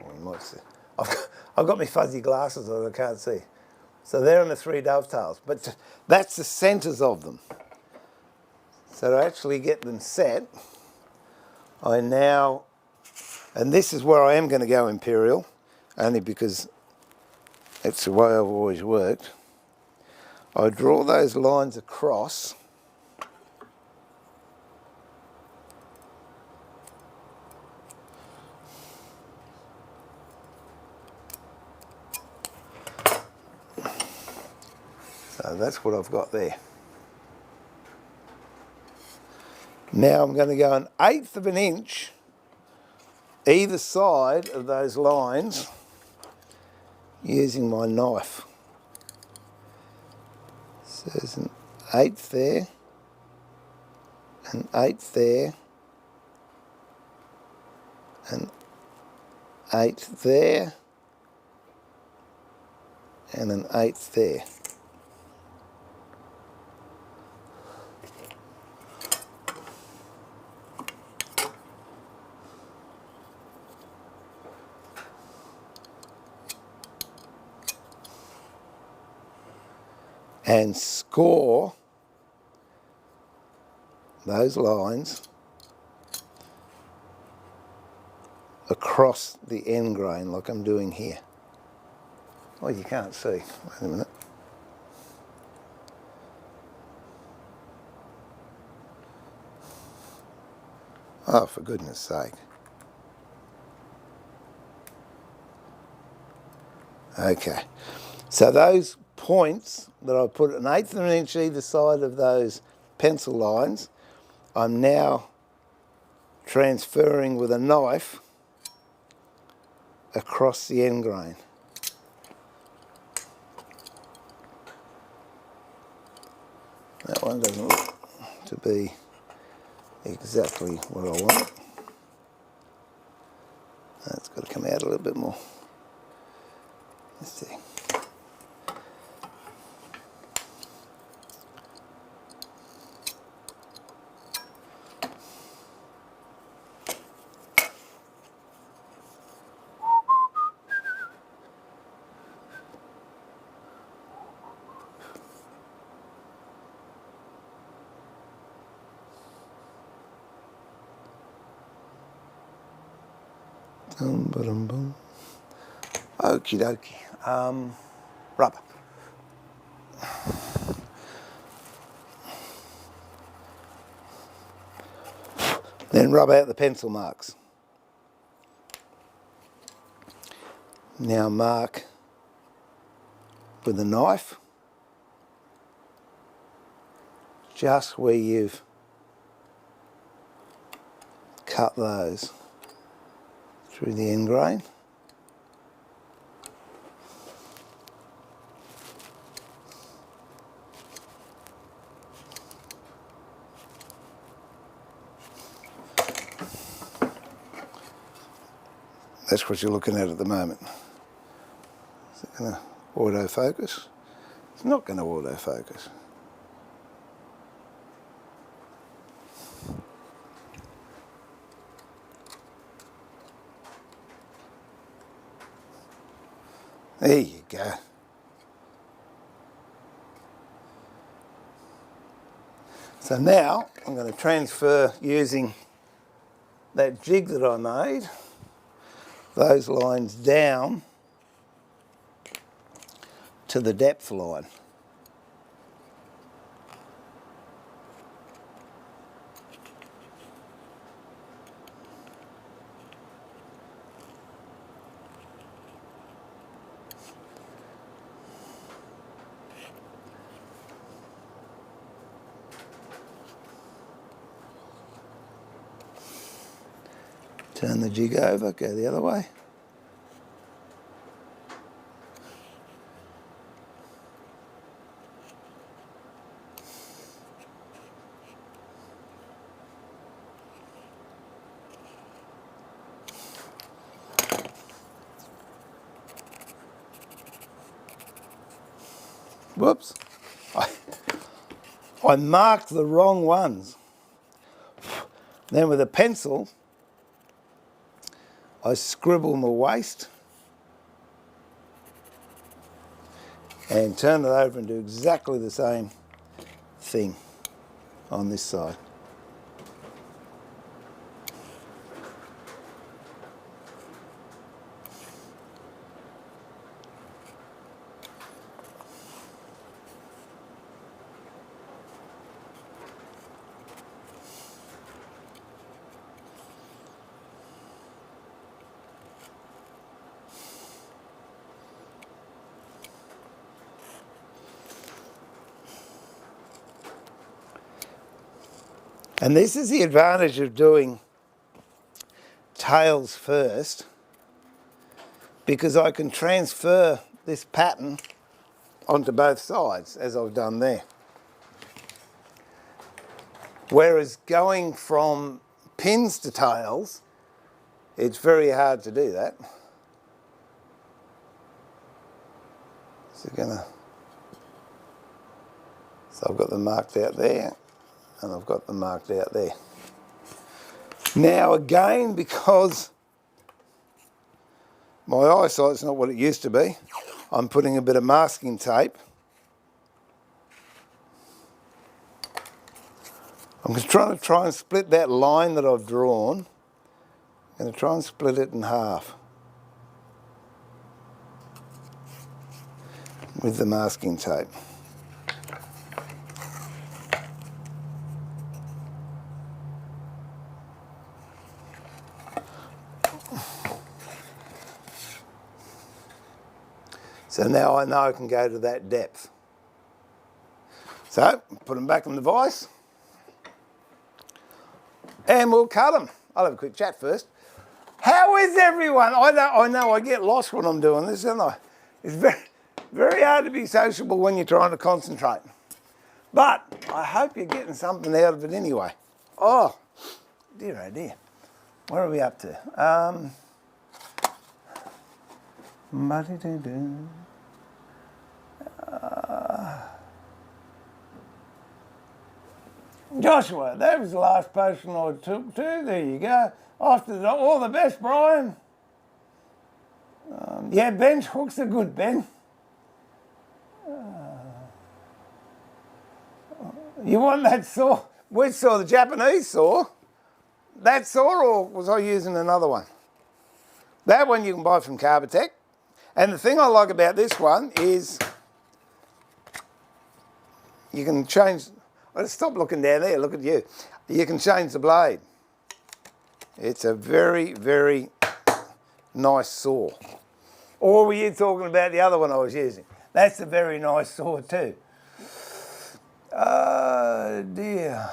Oh, you might see. I've got my fuzzy glasses on, I can't see. So there are my 3 dovetails, but that's the centres of them. So to actually get them set, I now, and this is where I am going to go imperial, only because it's the way I've always worked. I draw those lines across. So that's what I've got there. Now I'm going to go 1/8 of an inch either side of those lines using my knife. So there's 1/8 there, 1/8 there, 1/8 there, and 1/8 there. And score those lines across the end grain like I'm doing here. Oh, you can't see. Wait a minute. Oh, for goodness sake. Okay. So those points that I put 1/8 of an inch either side of those pencil lines, I'm now transferring with a knife across the end grain. That one doesn't look to be exactly what I want. That's got to come out a little bit more. Let's see. Okie dokie. Rubber. Then rub out the pencil marks. Now mark with a knife just where you've cut those through the end grain. That's what you're looking at the moment. Is it going to autofocus? It's not going to autofocus. There you go. So now I'm going to transfer using that jig that I made, those lines down to the depth line. Turn the jig over, go the other way. Whoops. I marked the wrong ones. Then with a pencil, I scribble my waist and turn it over and do exactly the same thing on this side. And this is the advantage of doing tails first, because I can transfer this pattern onto both sides, as I've done there. Whereas going from pins to tails, it's very hard to do that. So I've got them marked out there, and I've got them marked out there. Now again, because my eyesight's not what it used to be, I'm putting a bit of masking tape. I'm just trying to split that line that I've drawn. I'm going to try and split it in half with the masking tape. So now I know I can go to that depth. So, put them back in the vise. And we'll cut them. I'll have a quick chat first. How is everyone? I know I get lost when I'm doing this, don't I? It's very hard to be sociable when you're trying to concentrate. But I hope you're getting something out of it anyway. Oh, dear oh dear. What are we up to? Joshua, that was the last potion I took too. There you go. All the best, Brian. Yeah, bench hooks are good, Ben. You want that saw? Which saw? The Japanese saw? That saw, or was I using another one? That one you can buy from Carbotech. And the thing I like about this one is you can change. Stop looking down there, look at you. You can change the blade. It's a very, very nice saw. Or were you talking about the other one I was using? That's a very nice saw too. Oh dear.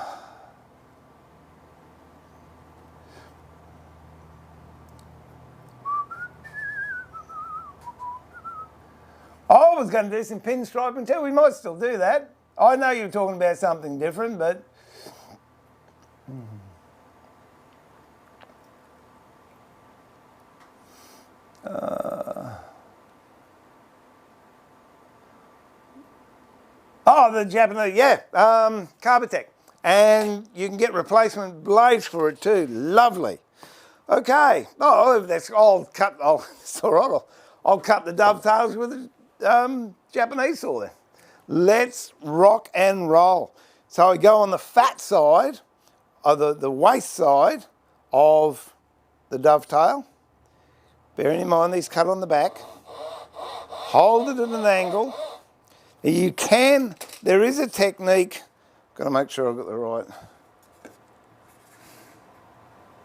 I was going to do some pinstriping too. We might still do that. I know you were talking about something different, but... Oh, the Japanese, yeah, Carbotech. And you can get replacement blades for it too. Lovely. Okay. Oh, that's, it's all right. I'll cut the dovetails with a Japanese saw then. Let's rock and roll. So I go on the fat side, or the waist side of the dovetail. Bearing in mind these cut on the back. Hold it at an angle. You can, there is a technique, got to make sure I've got the right.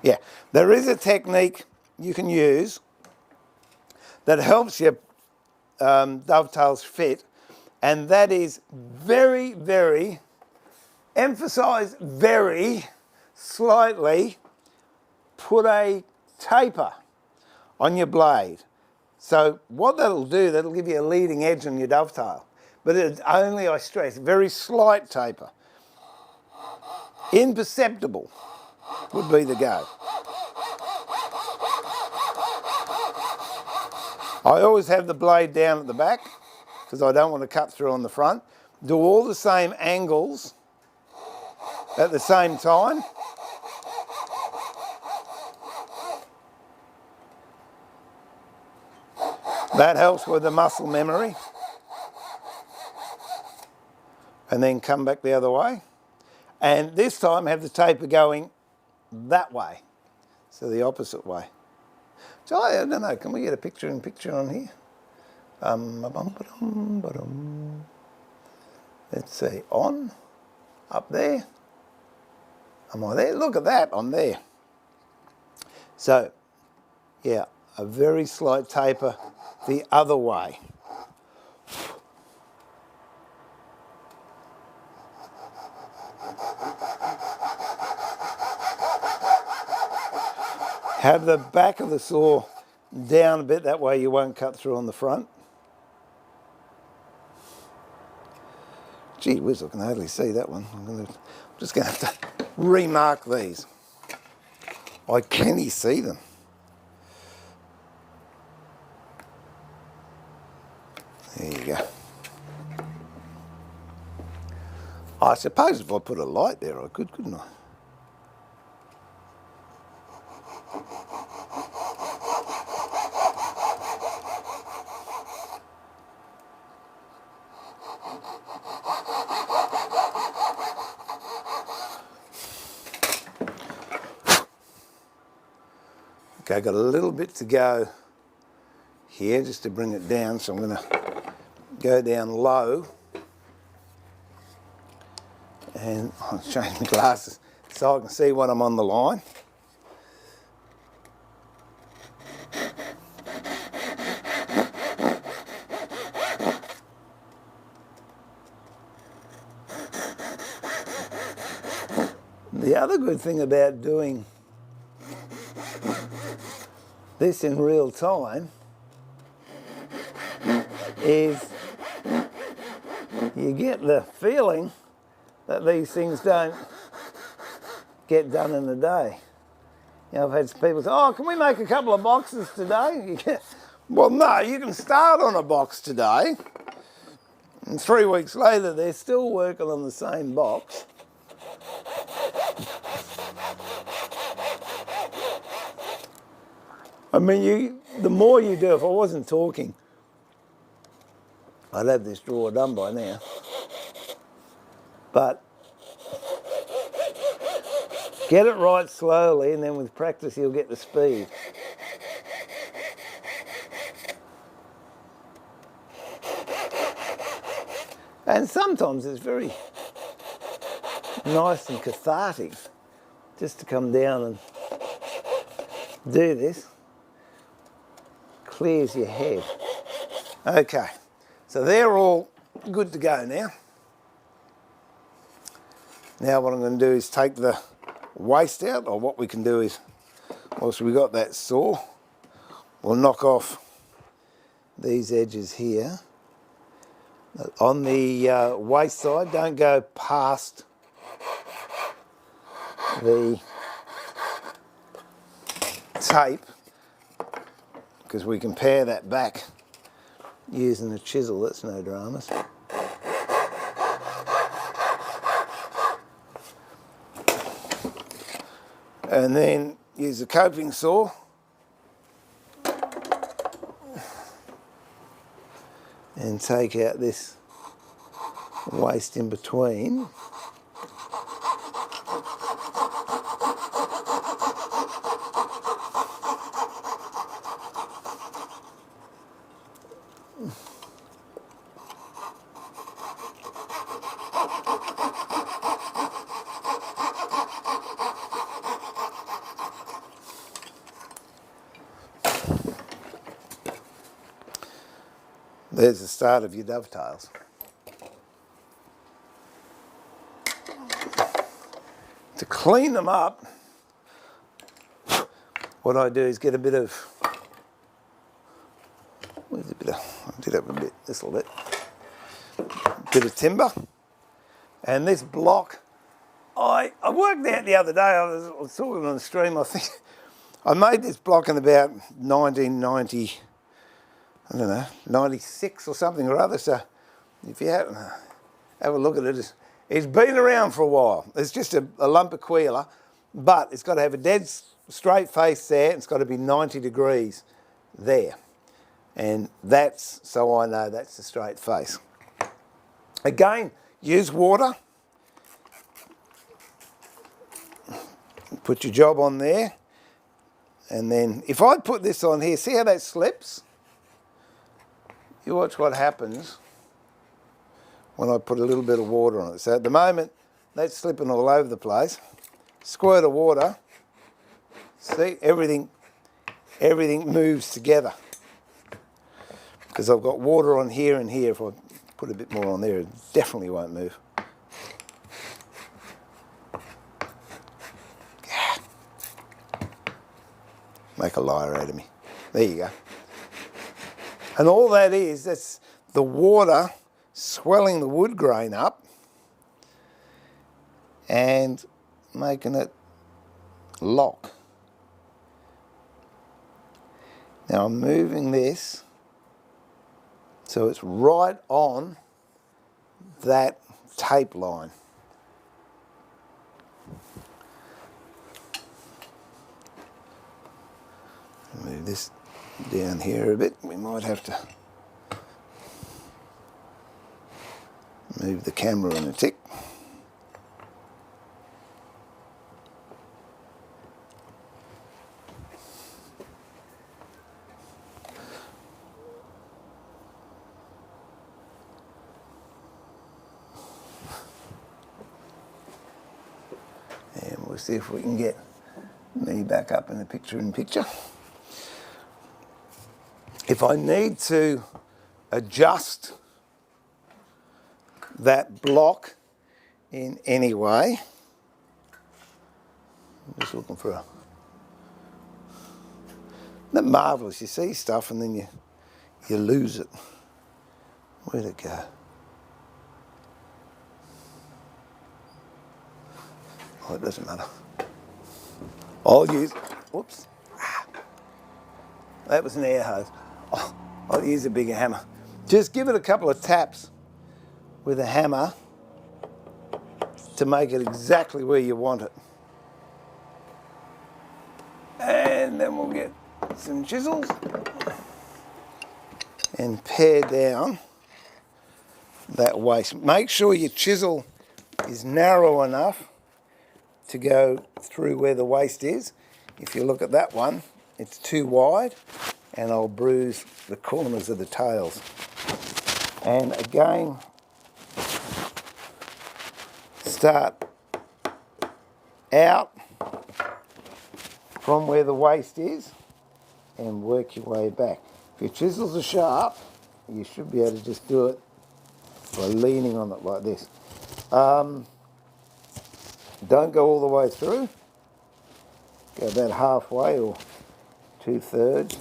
Yeah, there is a technique you can use that helps your dovetails fit. And that is very, very, emphasize very slightly, put a taper on your blade. So what that'll do, that'll give you a leading edge on your dovetail. But it's only, I stress, very slight taper. Imperceptible would be the go. I always have the blade down at the back because I don't want to cut through on the front. Do all the same angles at the same time. That helps with the muscle memory. And then come back the other way. And this time have the taper going that way. So the opposite way. So I don't know, can we get a picture on here? Let's see, on, up there. Am I there? Look at that, I'm there. So, yeah, a very slight taper the other way. Have the back of the saw down a bit, that way you won't cut through on the front. Gee whiz, I can hardly see that one. I'm just going to have to remark these. I can't see them. There you go. I suppose if I put a light there I could, couldn't I? Okay, I've got a little bit to go here just to bring it down, so I'm going to go down low and I'll change my glasses so I can see when I'm on the line. The other good thing about doing this in real time is you get the feeling that these things don't get done in a day. You know, I've had people say, oh, can we make a couple of boxes today? Well, no, you can start on a box today, and 3 weeks later they're still working on the same box. I mean, the more you do, if I wasn't talking, I'd have this drawer done by now. But get it right slowly, and then with practice you'll get the speed. And sometimes it's very nice and cathartic just to come down and do this. Clears your head. Okay, so they're all good to go now. Now what I'm going to do is take the waste out, or what we can do is, whilst we've got that saw, we'll knock off these edges here. On the waste side, don't go past the tape, because we can pare that back using a chisel, that's no dramas. And then use a coping saw and take out this waste in between. There's the start of your dovetails. To clean them up, what I do is get a bit of, where's a bit of, I did have a bit, this little bit of timber. And this block, I worked out the other day, I was talking on the stream, I think, I made this block in about 1990, I don't know, 96 or something or other. So if you have a look at it, it's been around for a while. It's just a lump of Queeler, but it's got to have a dead straight face there. It's got to be 90 degrees there. And that's, so I know that's the straight face. Again, use water. Put your job on there. And then if I put this on here, see how that slips? You watch what happens when I put a little bit of water on it. So at the moment, that's slipping all over the place. Squirt of water. See, everything moves together. Because I've got water on here and here. If I put a bit more on there, it definitely won't move. Make a liar out of me. There you go. And all that is, that's the water swelling the wood grain up and making it lock. Now I'm moving this so it's right on that tape line. Move this down here a bit. We might have to move the camera in a tick. And we'll see if we can get me back up in the picture. If I need to adjust that block in any way, I'm just looking for a... Isn't that marvellous? You see stuff and then you lose it. Where'd it go? Oh, it doesn't matter. I'll use... Whoops. That was an air hose. Oh, I'll use a bigger hammer. Just give it a couple of taps with a hammer to make it exactly where you want it. And then we'll get some chisels and pare down that waist. Make sure your chisel is narrow enough to go through where the waist is. If you look at that one, it's too wide and I'll bruise the corners of the tails. And again, start out from where the waist is and work your way back. If your chisels are sharp, you should be able to just do it by leaning on it like this. Don't go all the way through. Go about halfway or 2/3.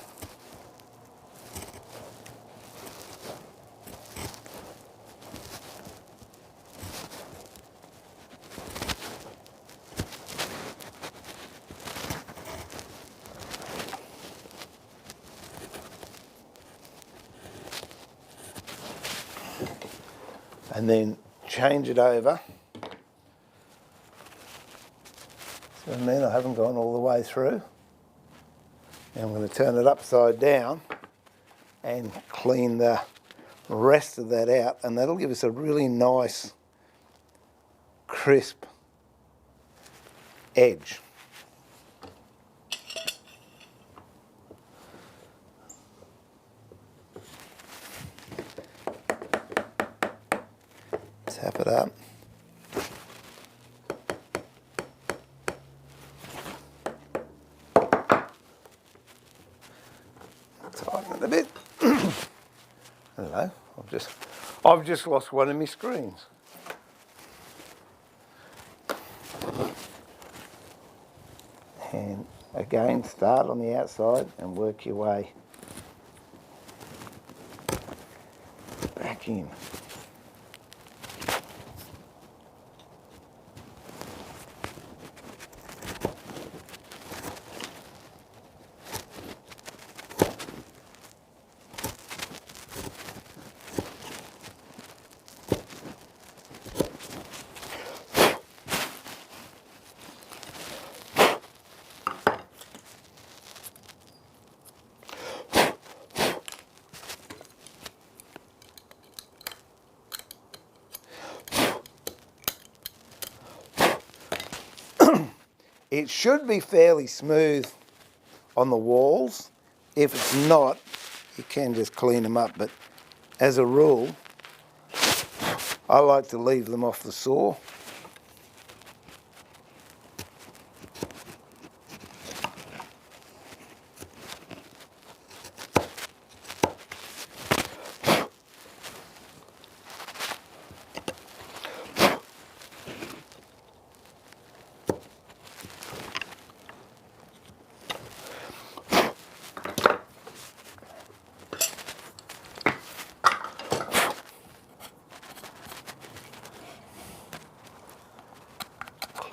And then change it over. So then I haven't gone all the way through. And I'm going to turn it upside down and clean the rest of that out, and that'll give us a really nice, crisp edge. Tap it up. Tighten it a bit. Hello, I've just lost one of my screens. And Again, start on the outside and work your way back in. It should be fairly smooth on the walls. If it's not, you can just clean them up, but as a rule, I like to leave them off the saw.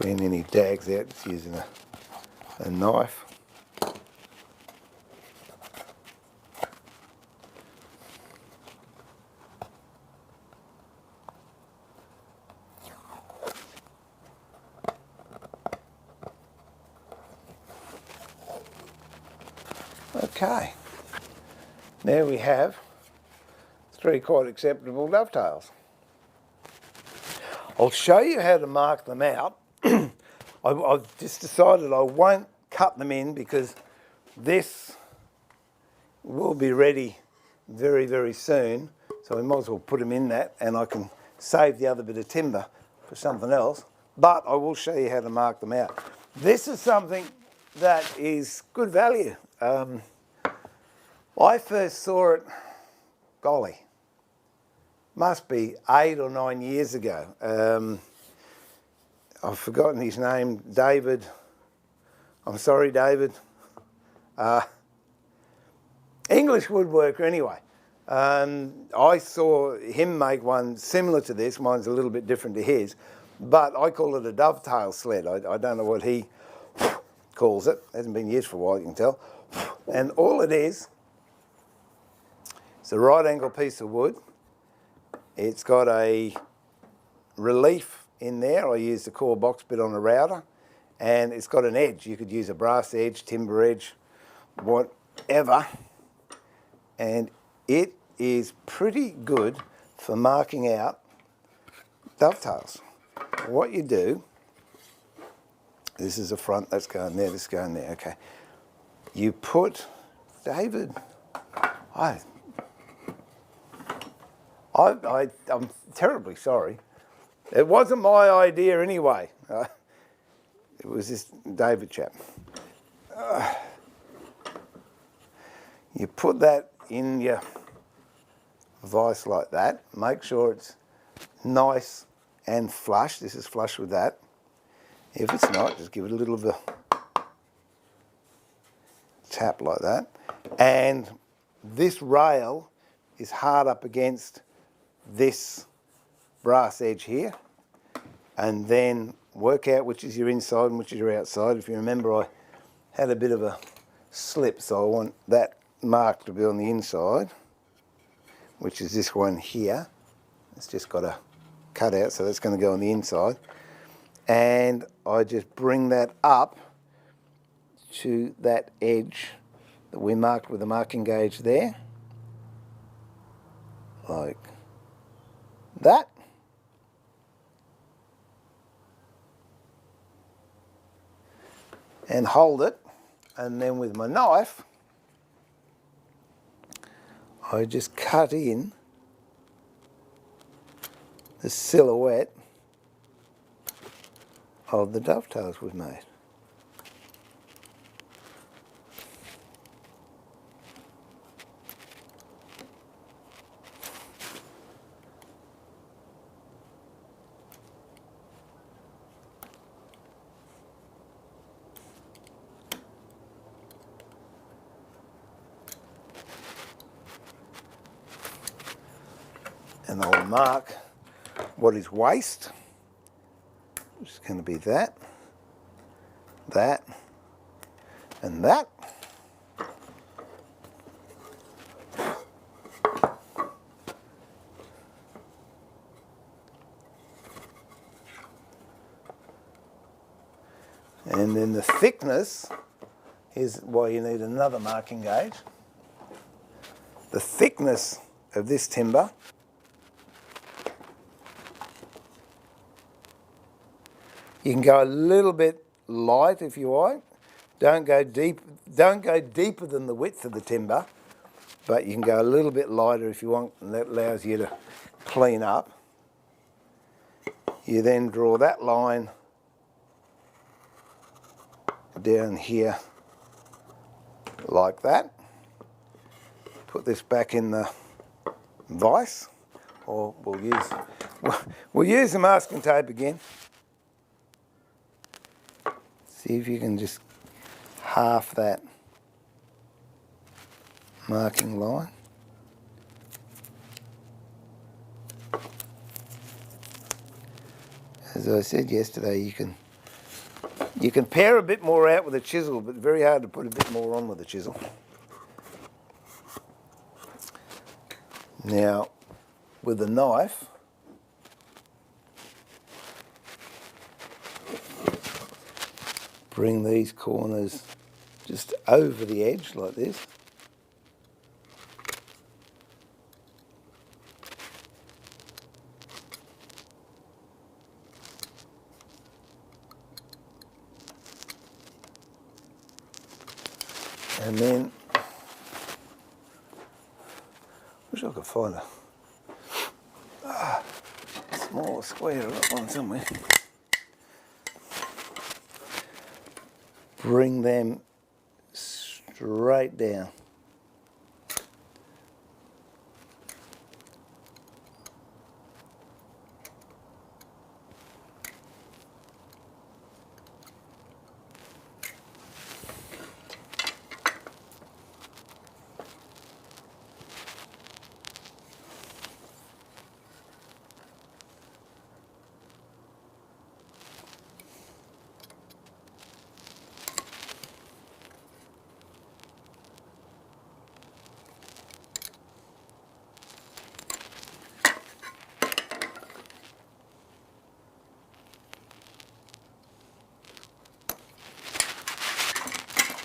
Clean any dags out just using a knife. Okay, now we have 3 quite acceptable dovetails. I'll show you how to mark them out. I've just decided I won't cut them in because this will be ready very, very soon. So we might as well put them in that, and I can save the other bit of timber for something else. But I will show you how to mark them out. This is something that is good value. I first saw it, golly, must be 8 or 9 years ago. I've forgotten his name, David. I'm sorry, David. English woodworker anyway. I saw him make one similar to this. Mine's a little bit different to his, but I call it a Dovetail Sled. I don't know what he calls it. Hasn't been used for a while, you can tell. And all it is, it's a right angle piece of wood. It's got a relief in there. I used the core box bit on a router, and it's got an edge. You could use a brass edge, timber edge, whatever, and it is pretty good for marking out dovetails. What you do, this is the front, that's going there, this is going there, okay. You put, David, I'm terribly sorry. It wasn't my idea anyway. It was this David chap. You put that in your vise like that. Make sure it's nice and flush. This is flush with that. If it's not, just give it a little of a tap like that. And this rail is hard up against this brass edge here, and then work out which is your inside and which is your outside. If you remember, I had a bit of a slip, so I want that mark to be on the inside, which is this one here. It's just got a cut out, so that's going to go on the inside. And I just bring that up to that edge that we marked with the marking gauge there, like that. And hold it, and then with my knife I just cut in the silhouette of the dovetails we've made. And I'll mark what is waste. It's going to be that, that, and that. And then the thickness is why you need another marking gauge. The thickness of this timber you can go a little bit light if you like. Don't go deep. Don't go deeper than the width of the timber, but you can go a little bit lighter if you want, and that allows you to clean up. You then draw that line down here like that. Put this back in the vise, or we'll use the masking tape again. See if you can just half that marking line. As I said yesterday, you can pare a bit more out with a chisel, but very hard to put a bit more on with a chisel. Now, with a knife, bring these corners just over the edge like this. And then, wish I could find a small square of that one somewhere. Bring them straight down.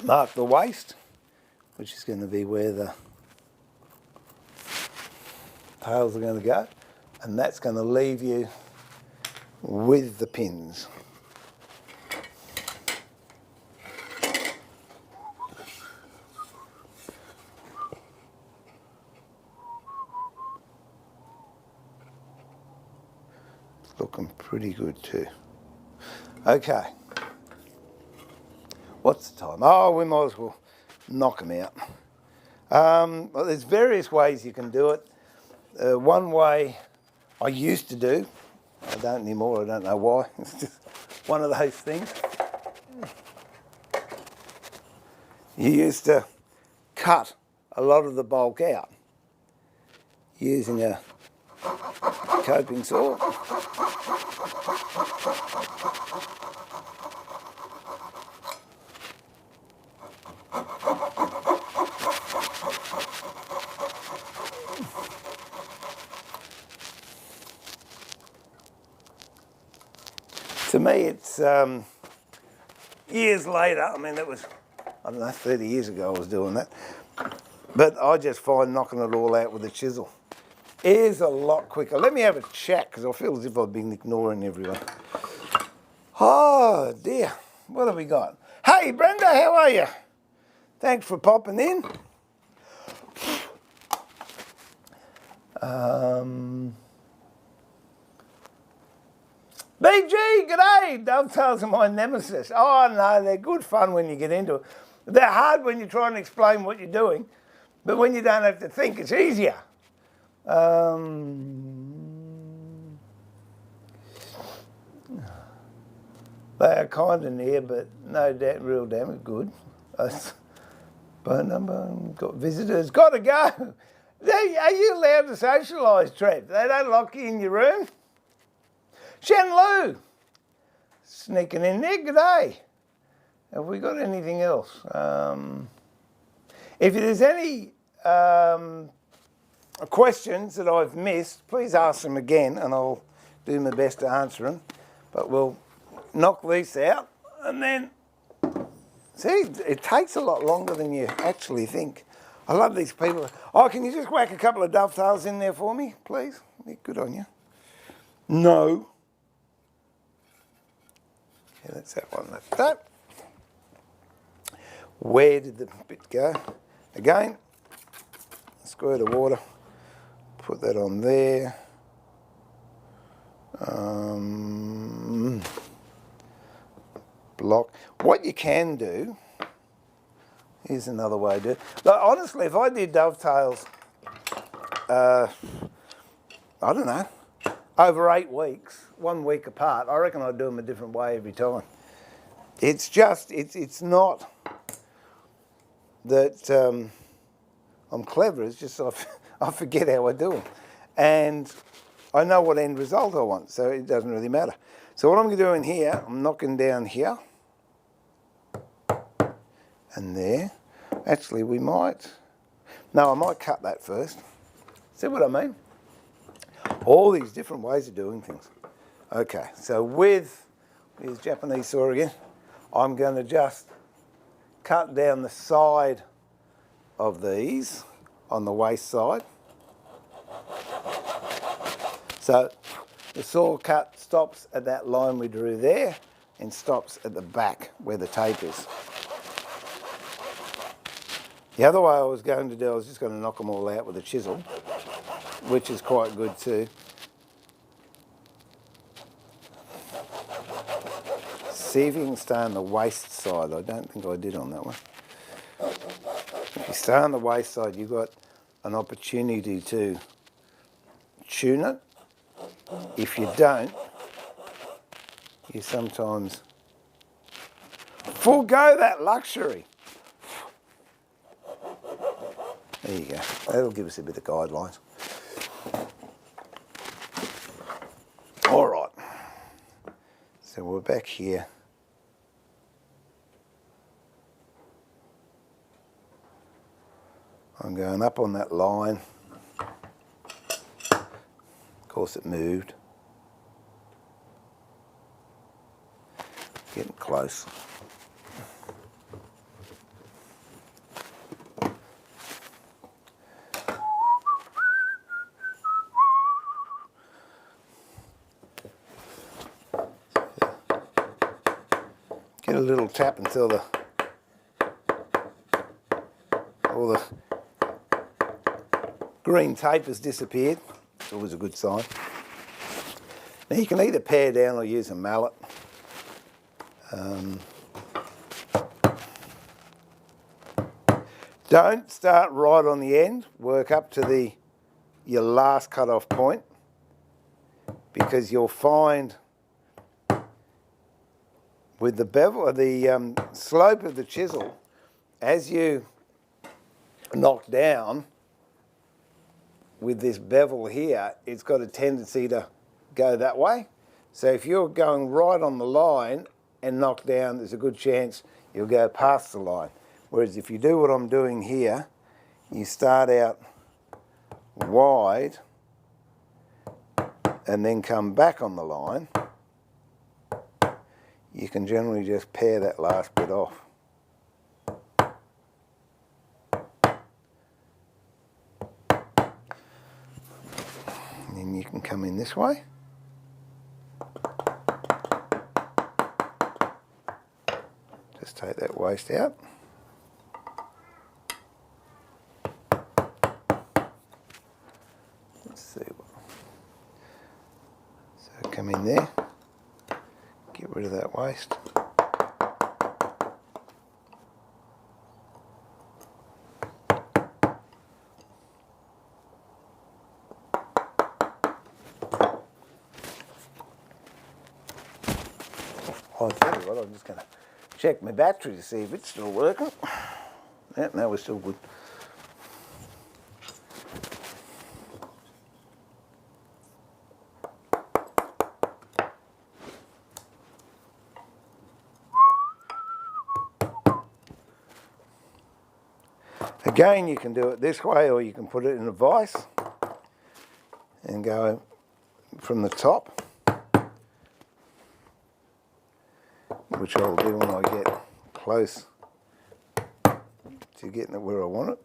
Mark the waist, which is going to be where the tails are going to go, and that's going to leave you with the pins. It's looking pretty good too. Okay. What's the time? Oh, we might as well knock them out. Well, there's various ways you can do it. One way I used to do, I don't anymore, I don't know why. It's just one of those things. You used to cut a lot of the bulk out using a coping saw. To me, it's years later. I mean, that was, I don't know, 30 years ago I was doing that. But I just find knocking it all out with a chisel is a lot quicker. Let me have a chat, because I feel as if I've been ignoring everyone. Oh, dear. What have we got? Hey, Brenda, how are you? Thanks for popping in. BG, g'day! Dovetails are my nemesis. Oh no, they're good fun when you get into it. They're hard when you try and explain what you're doing, but when you don't have to think, it's easier. They are kind of near, but no real damage. Good. Phone number, got visitors, gotta go. Are you allowed to socialise, Trev? They don't lock you in your room? Shen Lu, sneaking in there, good day. Have we got anything else? If there's any questions that I've missed, please ask them again and I'll do my best to answer them. But we'll knock these out and then, see, it takes a lot longer than you actually think. I love these people. Oh, can you just whack a couple of dovetails in there for me, please? Yeah, good on you. No. Yeah, that's that one. That's that. Where did the bit go? Again, a squirt of water. Put that on there. Block. What you can do, here's another way to do it. Like, honestly, if I did dovetails, I don't know, over 8 weeks, 1 week apart, I reckon I'd do them a different way every time. It's just, it's not that I'm clever, it's just I forget how I do them. And I know what end result I want, so it doesn't really matter. So what I'm doing here, I'm knocking down here and there. Actually, we might, no, I might cut that first. See what I mean? All these different ways of doing things. Okay, so with, here's Japanese saw again, I'm going to just cut down the side of these on the waist side. So the saw cut stops at that line we drew there and stops at the back where the tape is. The other way I was going to do, I was just going to knock them all out with a chisel, which is quite good too. See if you can stay on the waist side. I don't think I did on that one. If you stay on the waist side, you've got an opportunity to tune it. If you don't, you sometimes forego that luxury. There you go. That'll give us a bit of guidelines. All right. So we're back here. I'm going up on that line. Of course it moved. Getting close. Get a little tap until all the green tape has disappeared. It's always a good sign. Now you can either pare down or use a mallet. Don't start right on the end. Work up to your last cut-off point, because you'll find with the bevel, or the slope of the chisel, as you knock down with this bevel here, it's got a tendency to go that way. So if you're going right on the line and knock down, there's a good chance you'll go past the line. Whereas if you do what I'm doing here, you start out wide and then come back on the line, you can generally just pare that last bit off. And then you can come in this way. Just take that waste out. Let's see. So come in there. Get rid of that waste. I'll tell you what, I'm just going to check my battery to see if it's still working. Yeah, no, we're still good. Again, you can do it this way, or you can put it in a vise and go from the top, which I'll do when I get close to getting it where I want it.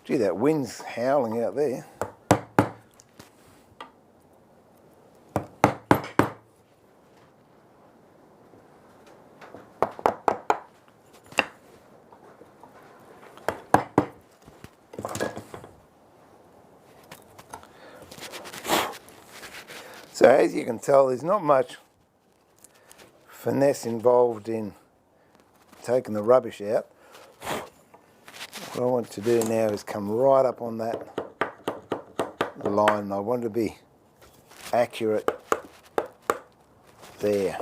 Gee, that wind's howling out there. So as you can tell, there's not much finesse involved in taking the rubbish out. What I want to do now is come right up on that line. I want to be accurate there.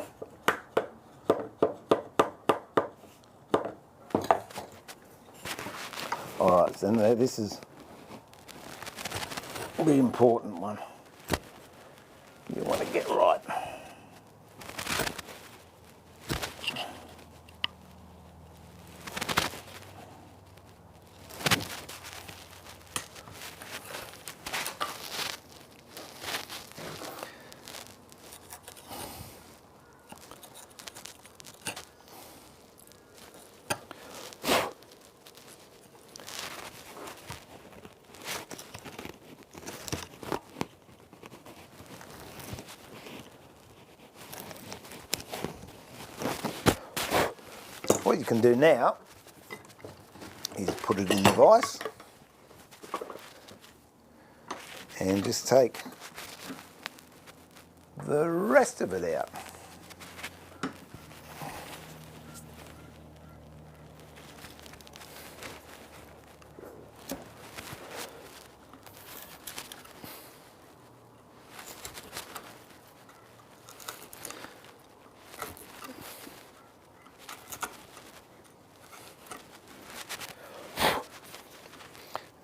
Alright, so now this is the important one. You want to get right. What you can do now is put it in the vise and just take the rest of it out.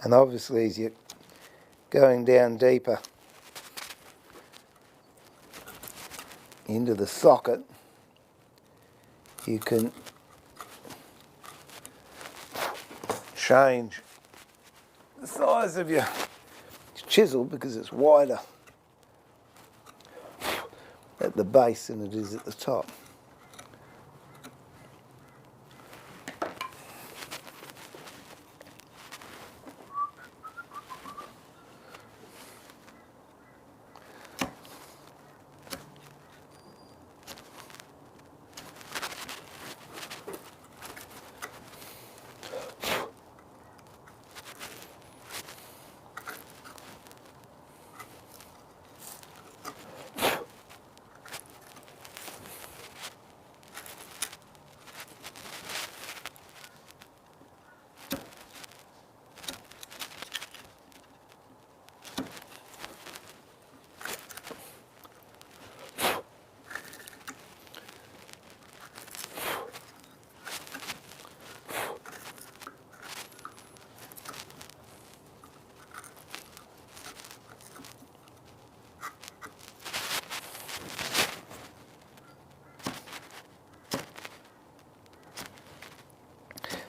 And obviously as you're going down deeper into the socket, you can change the size of your chisel because it's wider at the base than it is at the top.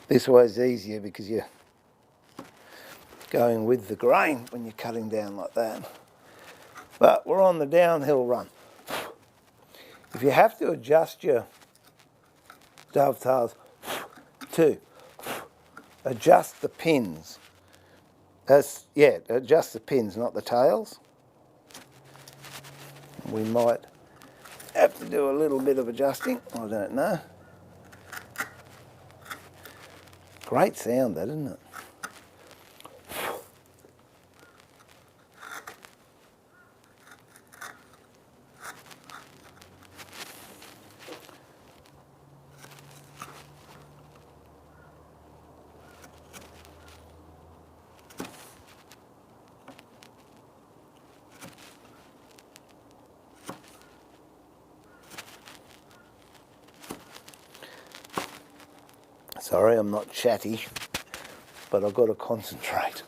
This way is easier because you're going with the grain when you're cutting down like that. But we're on the downhill run. If you have to adjust your dovetails to adjust the pins, adjust the pins, not the tails. We might have to do a little bit of adjusting, I don't know. Great sound that, isn't it? Sorry, I'm not chatty, but I've got to concentrate.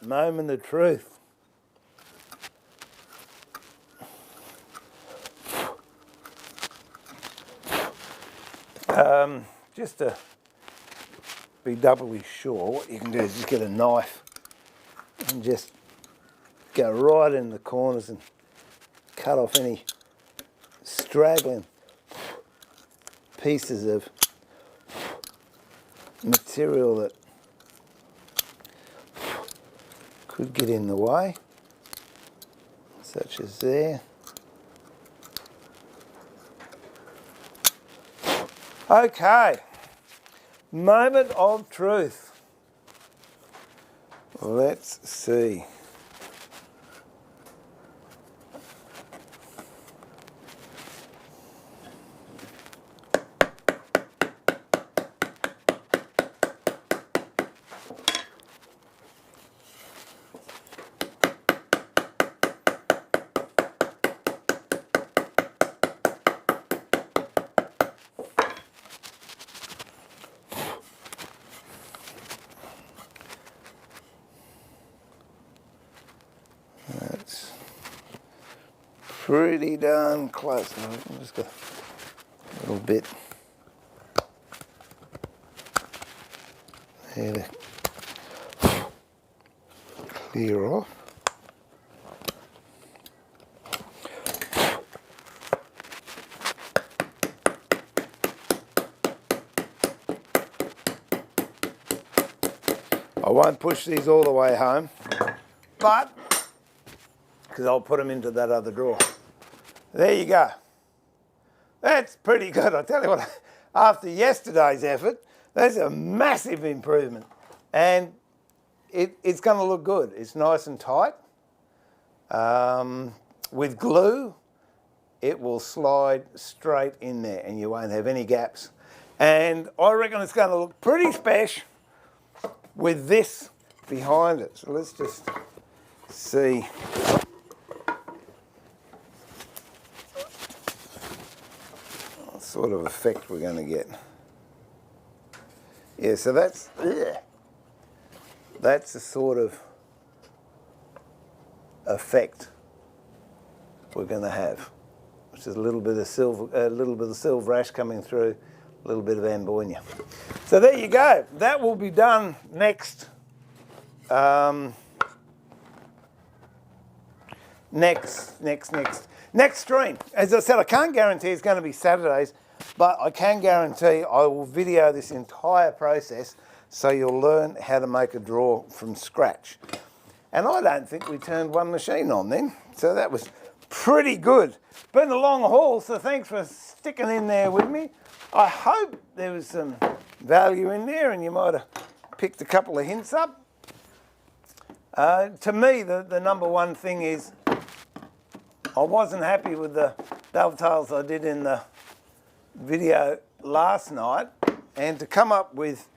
moment of truth. Just to be doubly sure, what you can do is just get a knife and just go right in the corners and cut off any straggling pieces of material that could get in the way, such as there. Okay, moment of truth. Let's see. That's pretty darn close. I've just got a little bit there to clear off. I won't push these all the way home, but because I'll put them into that other drawer. There you go. That's pretty good. I tell you what, after yesterday's effort, that's a massive improvement. And it's going to look good. It's nice and tight. With glue, it will slide straight in there and you won't have any gaps. And I reckon it's going to look pretty special with this behind it. So let's just see. What sort of effect we're going to get. Yeah, so that's the sort of effect we're going to have, which is a little bit of silver ash coming through, a little bit of ambonia. So there you go. That will be done next. Next stream. As I said, I can't guarantee it's going to be Saturdays, but I can guarantee I will video this entire process so you'll learn how to make a drawer from scratch. And I don't think we turned one machine on then, so that was pretty good. Been a long haul, so thanks for sticking in there with me. I hope there was some value in there and you might have picked a couple of hints up. To me, the number one thing is I wasn't happy with the dovetails I did in the video last night, and to come up with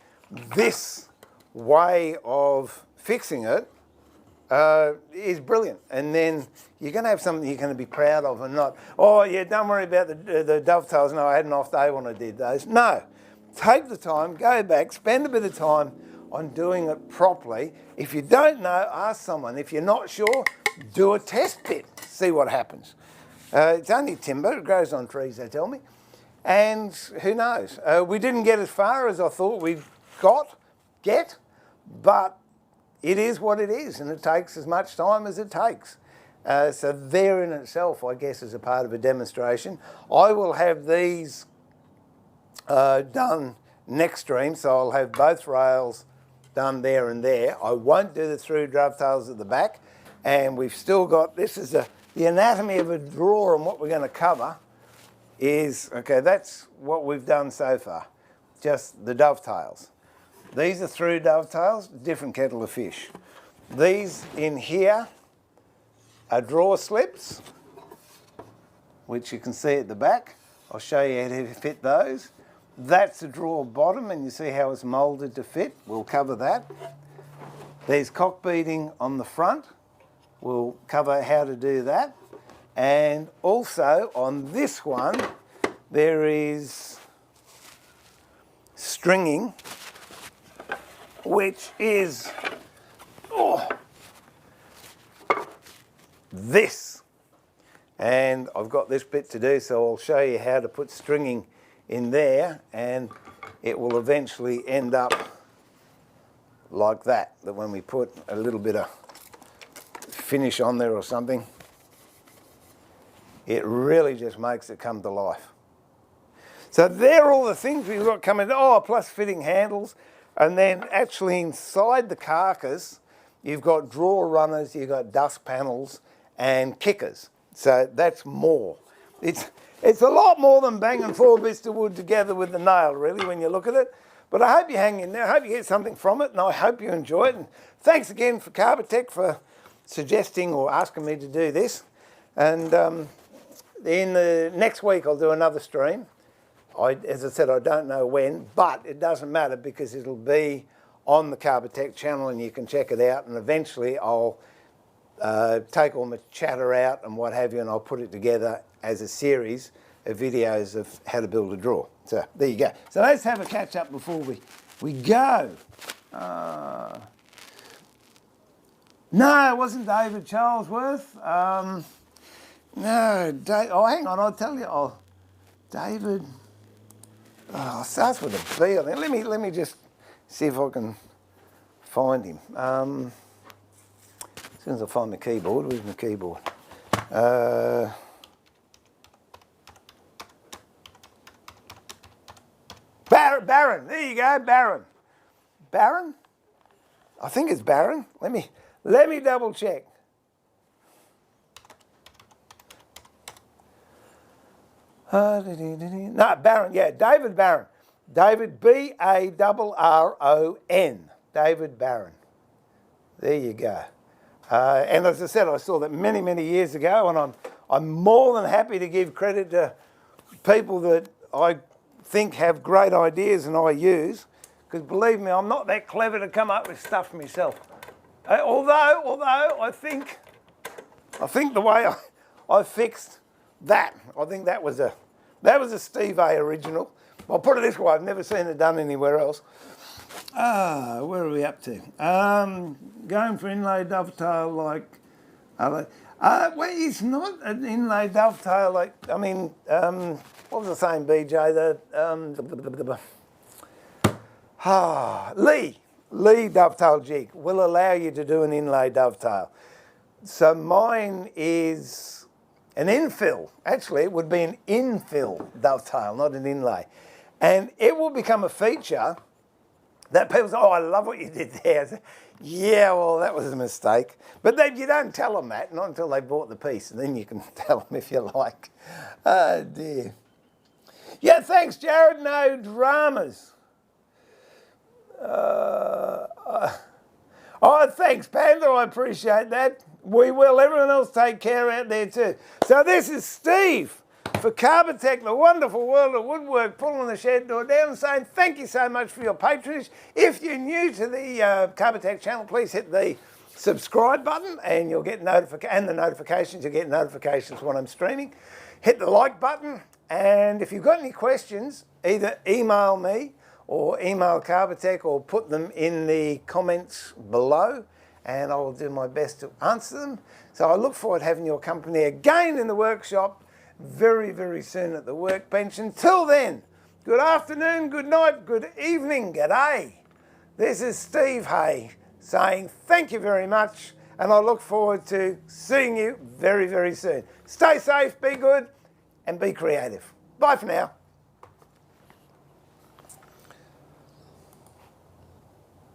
this way of fixing it is brilliant. And then you're going to have something you're going to be proud of and not, oh yeah, don't worry about the dovetails. No, I had an off day when I did those. No, take the time, go back, spend a bit of time on doing it properly. If you don't know, ask someone. If you're not sure, do a test pit, see what happens. It's only timber, it grows on trees, they tell me. And who knows? We didn't get as far as I thought we'd get, but it is what it is, and it takes as much time as it takes. So there in itself, I guess, is a part of a demonstration. I will have these done next stream, so I'll have both rails done there and there. I won't do the through dovetails at the back, and we've still got, this is the anatomy of a drawer, and what we're going to cover is, okay, that's what we've done so far, just the dovetails. These are through dovetails, different kettle of fish. These in here are drawer slips, which you can see at the back. I'll show you how to fit those. That's a drawer bottom, and you see how it's moulded to fit. We'll cover that. There's cockbeading on the front. We'll cover how to do that. And also on this one, there is stringing, which is this. And I've got this bit to do, so I'll show you how to put stringing in there, and it will eventually end up like that, that when we put a little bit of finish on there or something, it really just makes it come to life. So there are all the things we've got coming, plus fitting handles, and then actually inside the carcass, you've got drawer runners, you've got dust panels and kickers. So that's more. It's a lot more than banging 4 bits of wood together with the nail, really, when you look at it. But I hope you hang in there. I hope you get something from it, and I hope you enjoy it. And thanks again for Carbotech for suggesting or asking me to do this. And in the next week, I'll do another stream. As I said, I don't know when, but it doesn't matter because it'll be on the Carbotech channel and you can check it out. And eventually I'll take all my chatter out and what have you, and I'll put it together as a series of videos of how to build a drawer. So there you go. So let's have a catch up before we go. No, it wasn't David Charlesworth. No, hang on, I'll tell you. David. It starts with a B. I think. Let me just see if I can find him. As soon as I find my keyboard, where's my keyboard? Baron. There you go, Baron. Baron? I think it's Baron. Let me double check. No, Baron, yeah, David Baron. David, B-A-R-R-O-N. David Baron. There you go. And as I said, I saw that many, many years ago, and I'm more than happy to give credit to people that I think have great ideas and I use, because believe me, I'm not that clever to come up with stuff myself. Although I think the way I fixed that, I think that was a Steve A original. I'll put it this way, I've never seen it done anywhere else. Where are we up to? Going for inlay dovetail like... well, it's not an inlay dovetail like... I mean, what was I saying, BJ? Lee dovetail jig will allow you to do an inlay dovetail. So mine is an infill. Actually, it would be an infill dovetail, not an inlay. And it will become a feature that people say, I love what you did there. I say, yeah, well, that was a mistake. But then you don't tell them that, not until they bought the piece, and then you can tell them if you like. Oh, dear. Yeah, thanks, Jared. No dramas. Thanks, Panda. I appreciate that. We will. Everyone else take care out there too. So this is Steve for Carbotech, the wonderful world of woodwork, pulling the shed door down and saying thank you so much for your patronage. If you're new to the Carbotech channel, please hit the subscribe button and you'll get notifications. You'll get notifications when I'm streaming. Hit the like button, and if you've got any questions, either email me or email Carbotech or put them in the comments below, and I will do my best to answer them. So I look forward to having your company again in the workshop very, very soon at the workbench. Until then, good afternoon, good night, good evening, g'day. This is Steve Hay saying thank you very much, and I look forward to seeing you very, very soon. Stay safe, be good, and be creative. Bye for now.